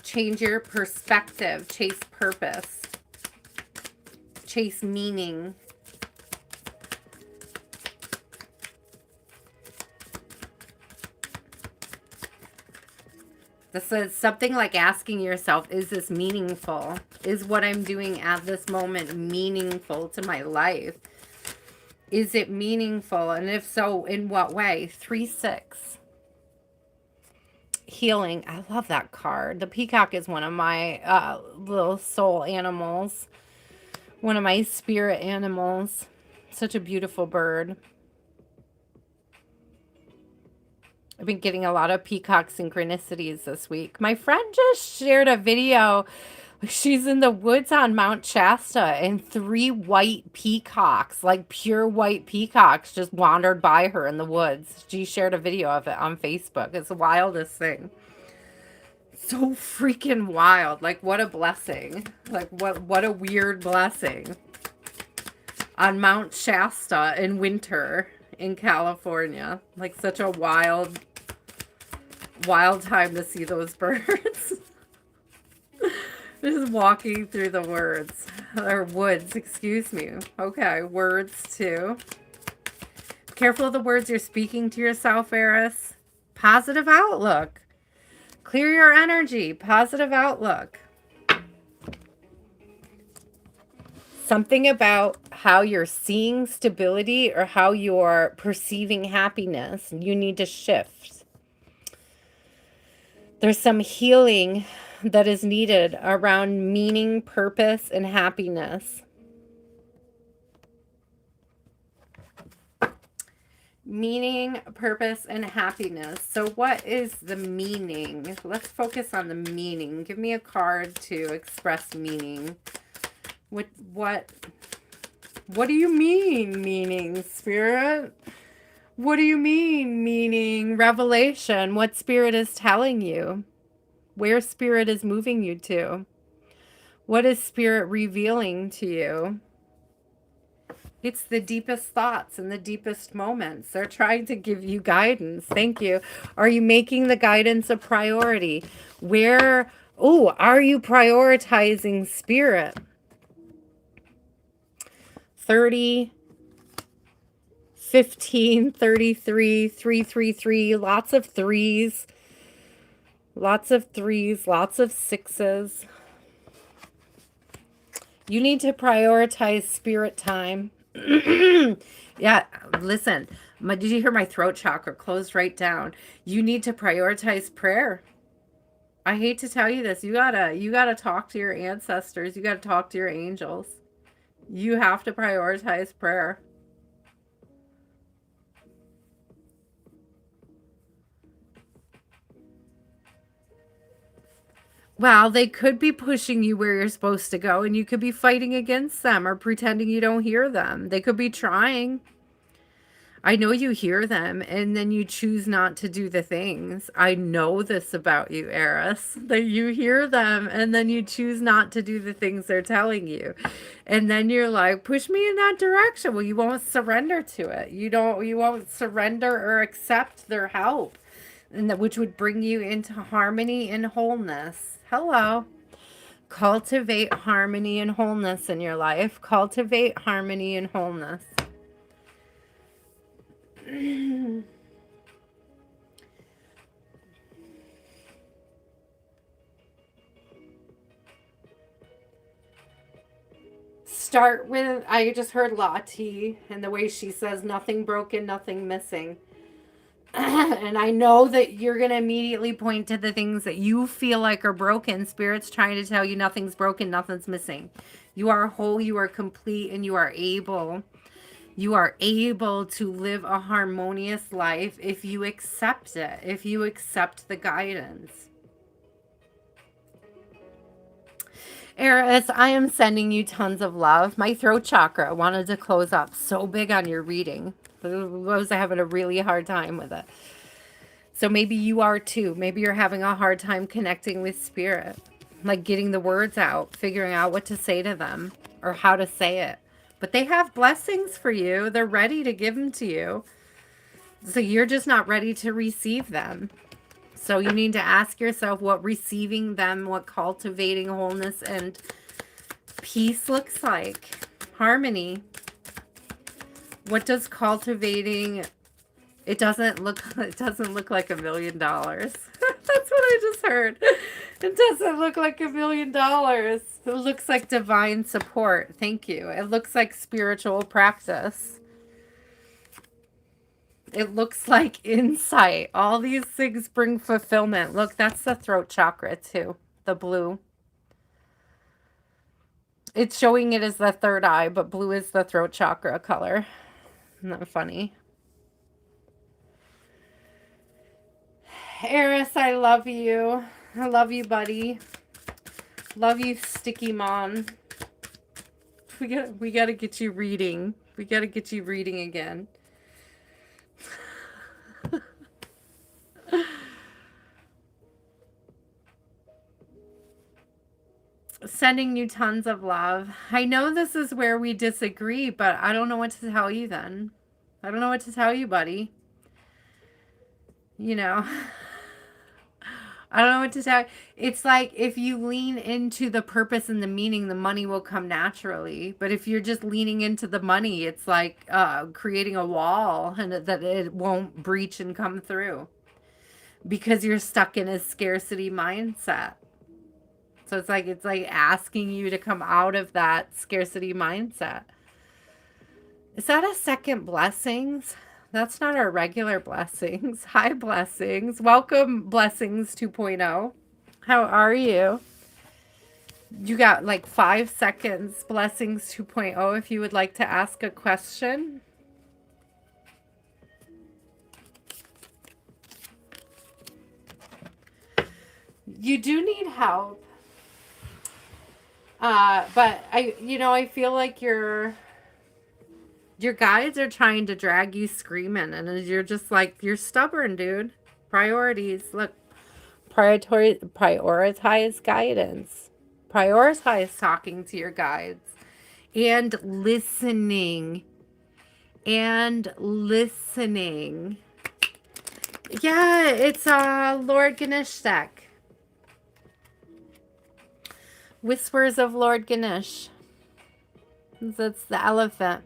Change your perspective, chase purpose, chase meaning. This is something like asking yourself, is this meaningful? Is what I'm doing at this moment meaningful to my life? Is it meaningful? And if so, in what way? 3-6. Healing. I love that card. The peacock is one of my little soul animals. One of my spirit animals. Such a beautiful bird. I've been getting a lot of peacock synchronicities this week. My friend just shared a video. She's in the woods on Mount Shasta and 3 white peacocks, like pure white peacocks, just wandered by her in the woods. She shared a video of it on Facebook. It's the wildest thing. So freaking wild. Like, what a blessing. Like, what a weird blessing. On Mount Shasta in winter in California. Like, such a wild time to see those birds. Just walking through the woods, excuse me. Okay, words too. Careful of the words you're speaking to yourself, Eris. Positive outlook. Clear your energy. Positive outlook. Something about how you're seeing stability or how you're perceiving happiness. You need to shift. There's some healing that is needed around meaning, purpose, and happiness. Meaning, purpose, and happiness. So what is the meaning? Let's focus on the meaning. Give me a card to express meaning. What do you mean, meaning, Spirit? What do you mean, meaning, revelation? What Spirit is telling you? Where Spirit is moving you to? What is Spirit revealing to you? It's the deepest thoughts and the deepest moments. They're trying to give you guidance. Thank you. Are you making the guidance a priority? Are you prioritizing Spirit? 30, 15, 33, 333, lots of threes. Lots of threes, lots of sixes. You need to prioritize Spirit time. Yeah, listen. Did you hear my throat chakra closed right down? You need to prioritize prayer. I hate to tell you this. You gotta talk to your ancestors. You gotta talk to your angels. You have to prioritize prayer. Well, they could be pushing you where you're supposed to go, and you could be fighting against them or pretending you don't hear them. They could be trying. I know you hear them, and then you choose not to do the things. I know this about you, Eris, that you hear them, and then you choose not to do the things they're telling you. And then you're like, push me in that direction. Well, you won't surrender to it. You won't surrender or accept their help, and which would bring you into harmony and wholeness. Hello. Cultivate harmony and wholeness in your life. Cultivate harmony and wholeness. Start with, I just heard Lottie and the way she says, nothing broken, nothing missing. And I know that you're going to immediately point to the things that you feel like are broken. Spirit's trying to tell you nothing's broken, nothing's missing. You are whole, you are complete, and you are able to live a harmonious life if you accept it, if you accept the guidance. Eris, I am sending you tons of love. My throat chakra wanted to close up so big on your reading. I was having a really hard time with it. So maybe you are too. Maybe you're having a hard time connecting with Spirit, like getting the words out, figuring out what to say to them or how to say it. But they have blessings for you. They're ready to give them to you. So you're just not ready to receive them. So you need to ask yourself what receiving them, what cultivating wholeness and peace looks like. Harmony. What does cultivating? It doesn't look like $1 million. That's what I just heard. It doesn't look like $1 million. It looks like divine support. Thank you. It looks like spiritual practice. It looks like insight. All these things bring fulfillment. Look, that's the throat chakra too. The blue. It's showing it as the third eye, but blue is the throat chakra color. Isn't that funny? Eris, I love you. I love you, buddy. Love you, Sticky Mon. We gotta get you reading. We gotta get you reading again. Sending you tons of love. I know this is where we disagree, but I don't know what to tell you then. I don't know what to tell you, buddy. You know, I don't know what to tell you. It's like if you lean into the purpose and the meaning, the money will come naturally. But if you're just leaning into the money, it's like creating a wall and that it won't breach and come through because you're stuck in a scarcity mindset. So it's like asking you to come out of that scarcity mindset. Is that a second blessings? That's not our regular blessings. Hi, blessings. Welcome, blessings 2.0. How are you? You got like 5 seconds, blessings 2.0, if you would like to ask a question. You do need help. But I feel like your guides are trying to drag you screaming, and you're just like, you're stubborn, dude. Priorities. Look, prioritize guidance. Prioritize talking to your guides and listening. And listening. Yeah, it's Lord Ganesh deck. Whispers of Lord Ganesh. That's the elephant.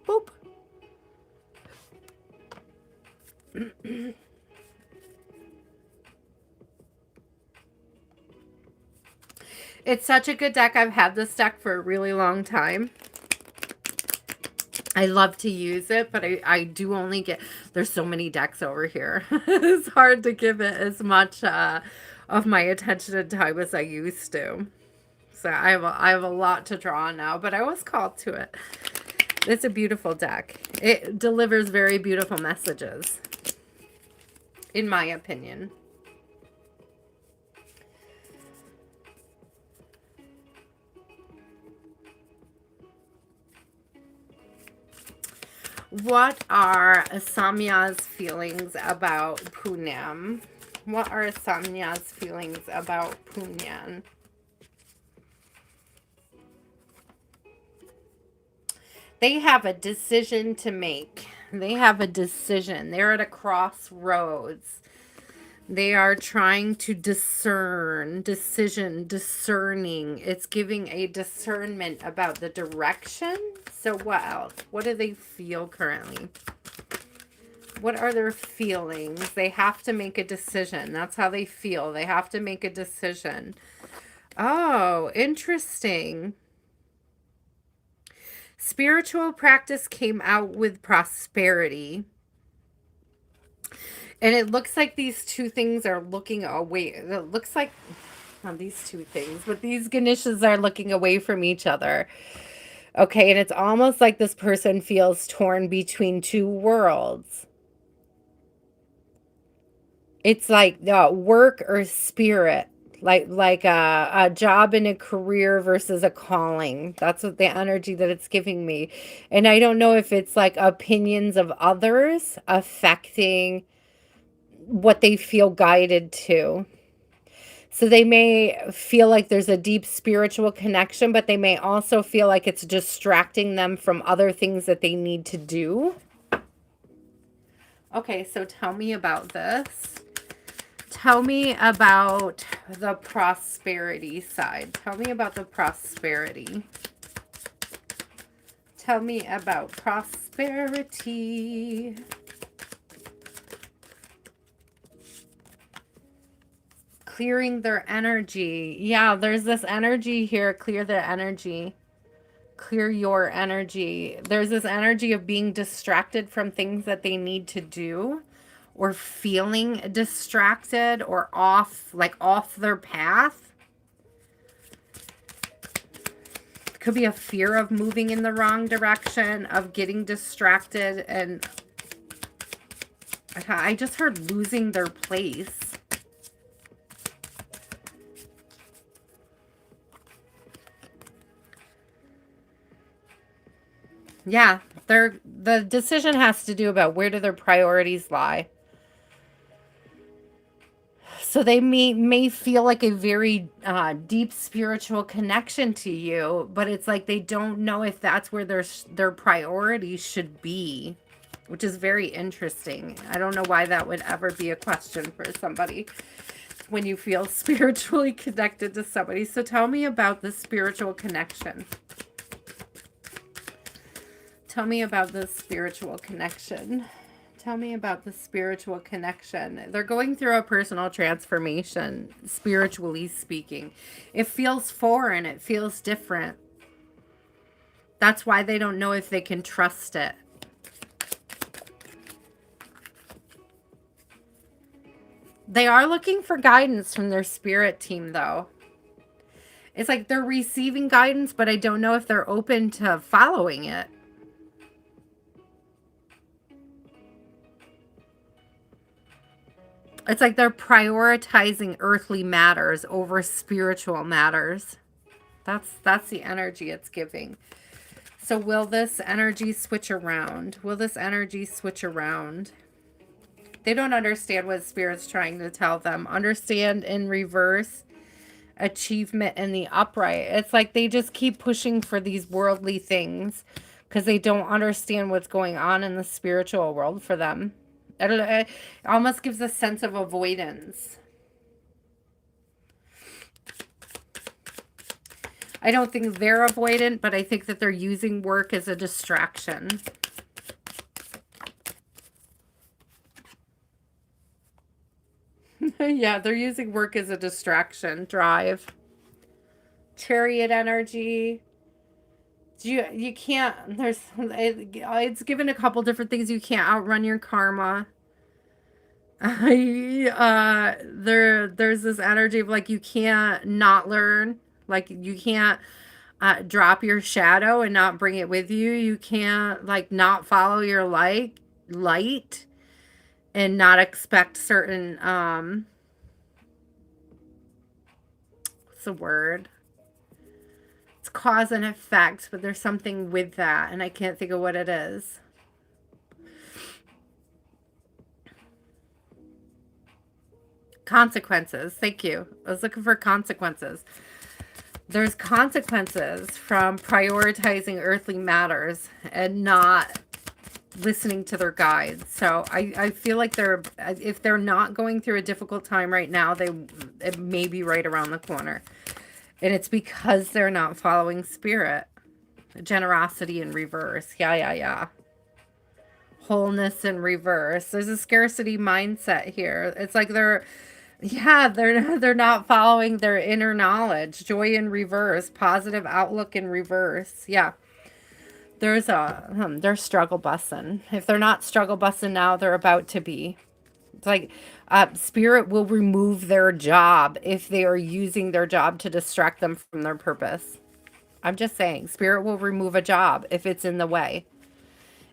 Boop. It's such a good deck. I've had this deck for a really long time. I love to use it, but I do only get... There's so many decks over here. It's hard to give it as much of my attention and time as I used to. So I have a lot to draw on now, but I was called to it. It's a beautiful deck. It delivers very beautiful messages, in my opinion. What are Samya's feelings about Punyam? What are Samya's feelings about Punyan? They have a decision to make. They have a decision. They're at a crossroads. They are trying to discerning. It's giving a discernment about the direction. So what else? What do they feel currently? What are their feelings? They have to make a decision. That's how they feel. They have to make a decision. Oh, interesting. Spiritual practice came out with prosperity. And it looks like these two things are looking away. It looks like, not these two things, but these Ganeshas are looking away from each other. Okay, and it's almost like this person feels torn between two worlds. It's like work or spirit. Like a job and a career versus a calling. That's what the energy that it's giving me. And I don't know if it's like opinions of others affecting what they feel guided to. So they may feel like there's a deep spiritual connection, but they may also feel like it's distracting them from other things that they need to do. Okay, so tell me about this. Tell me about the prosperity side. Tell me about the prosperity. Tell me about prosperity. clearing their energy. Yeah, there's this energy here. Clear their energy. Clear your energy. There's this energy of being distracted from things that they need to do, or feeling distracted or off, like off their path. Could be a fear of moving in the wrong direction, of getting distracted, and I just heard losing their place. Yeah, the decision has to do about where do their priorities lie. So they may feel like a very deep spiritual connection to you, but it's like they don't know if that's where their priorities should be, which is very interesting. I don't know why that would ever be a question for somebody when you feel spiritually connected to somebody. So tell me about the spiritual connection. Tell me about the spiritual connection. Tell me about the spiritual connection. They're going through a personal transformation, spiritually speaking. It feels foreign. It feels different. That's why they don't know if they can trust it. They are looking for guidance from their spirit team, though. It's like they're receiving guidance, but I don't know if they're open to following it. It's like they're prioritizing earthly matters over spiritual matters. That's the energy it's giving. So will this energy switch around? Will this energy switch around? They don't understand what Spirit's trying to tell them. Understand in reverse, achievement in the upright. It's like they just keep pushing for these worldly things because they don't understand what's going on in the spiritual world for them. I don't know, it almost gives a sense of avoidance. I don't think they're avoidant, but I think that they're using work as a distraction. Yeah, they're using work as a distraction. Drive. Chariot energy. You can't, it's given a couple different things. You can't outrun your karma. There's this energy of like you can't not learn. Like you can't drop your shadow and not bring it with you. You can't like not follow your light and not expect certain what's the word? It's cause and effect, but there's something with that and I can't think of what it is. Consequences. Thank you. I was looking for consequences. There's consequences from prioritizing earthly matters and not listening to their guides. So I feel like if they're not going through a difficult time right now, it may be right around the corner. And it's because they're not following spirit. Generosity in reverse. Yeah. Wholeness in reverse. There's a scarcity mindset here. It's like they're not following their inner knowledge. Joy in reverse. Positive outlook in reverse. Yeah. They're struggle bussing. If they're not struggle bussing now, they're about to be. It's like spirit will remove their job if they are using their job to distract them from their purpose. I'm just saying, spirit will remove a job if it's in the way.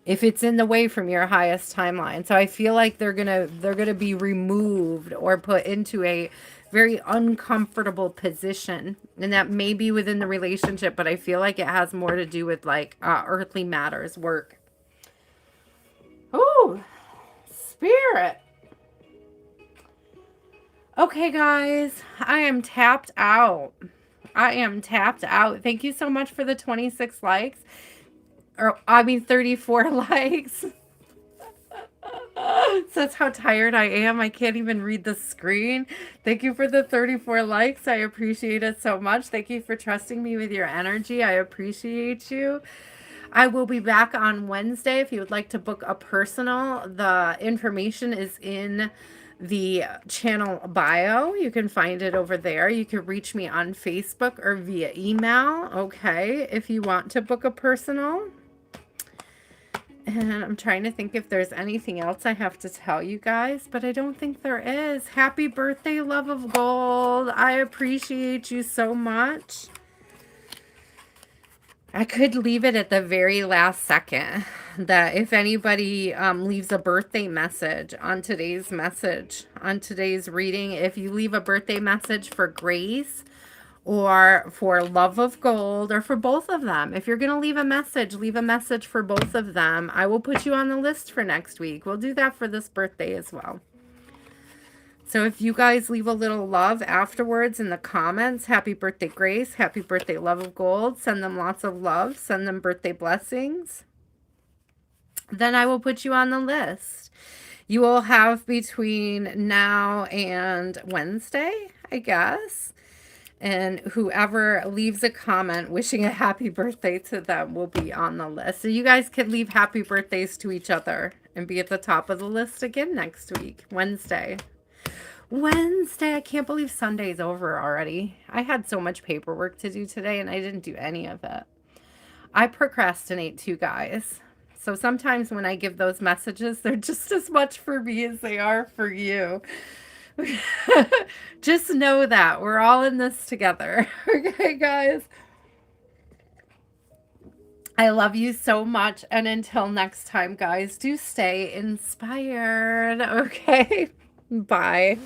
If it's in the way from your highest timeline. So I feel like they're gonna be removed or put into a very uncomfortable position. And that may be within the relationship, but I feel like it has more to do with like earthly matters, work. Ooh, spirit. Okay, guys, I am tapped out. Thank you so much for the 26 likes. Or, I mean, 34 likes. So that's how tired I am. I can't even read the screen. Thank you for the 34 likes. I appreciate it so much. Thank you for trusting me with your energy. I appreciate you. I will be back on Wednesday if you would like to book a personal. The information is in the channel bio. You can find it over there. You can reach me on Facebook or via email, okay, if you want to book a personal. And I'm trying to think if there's anything else I have to tell you guys, but I don't think there is. Happy birthday, Love of Gold. I appreciate you so much. I could leave it at the very last second that if anybody leaves a birthday message on today's reading, if you leave a birthday message for Grace or for Love of Gold or for both of them, if you're going to leave a message for both of them. I will put you on the list for next week. We'll do that for this birthday as well. So if you guys leave a little love afterwards in the comments, happy birthday, Grace, happy birthday, Love of Gold, send them lots of love, send them birthday blessings, then I will put you on the list. You will have between now and Wednesday, I guess, and whoever leaves a comment wishing a happy birthday to them will be on the list. So you guys can leave happy birthdays to each other and be at the top of the list again next week, Wednesday. I can't believe Sunday's over already. I had so much paperwork to do today and I didn't do any of it. I procrastinate too, guys. So sometimes when I give those messages, they're just as much for me as they are for you. Just know that we're all in this together. Okay, guys? I love you so much. And until next time, guys, do stay inspired. Okay? Bye.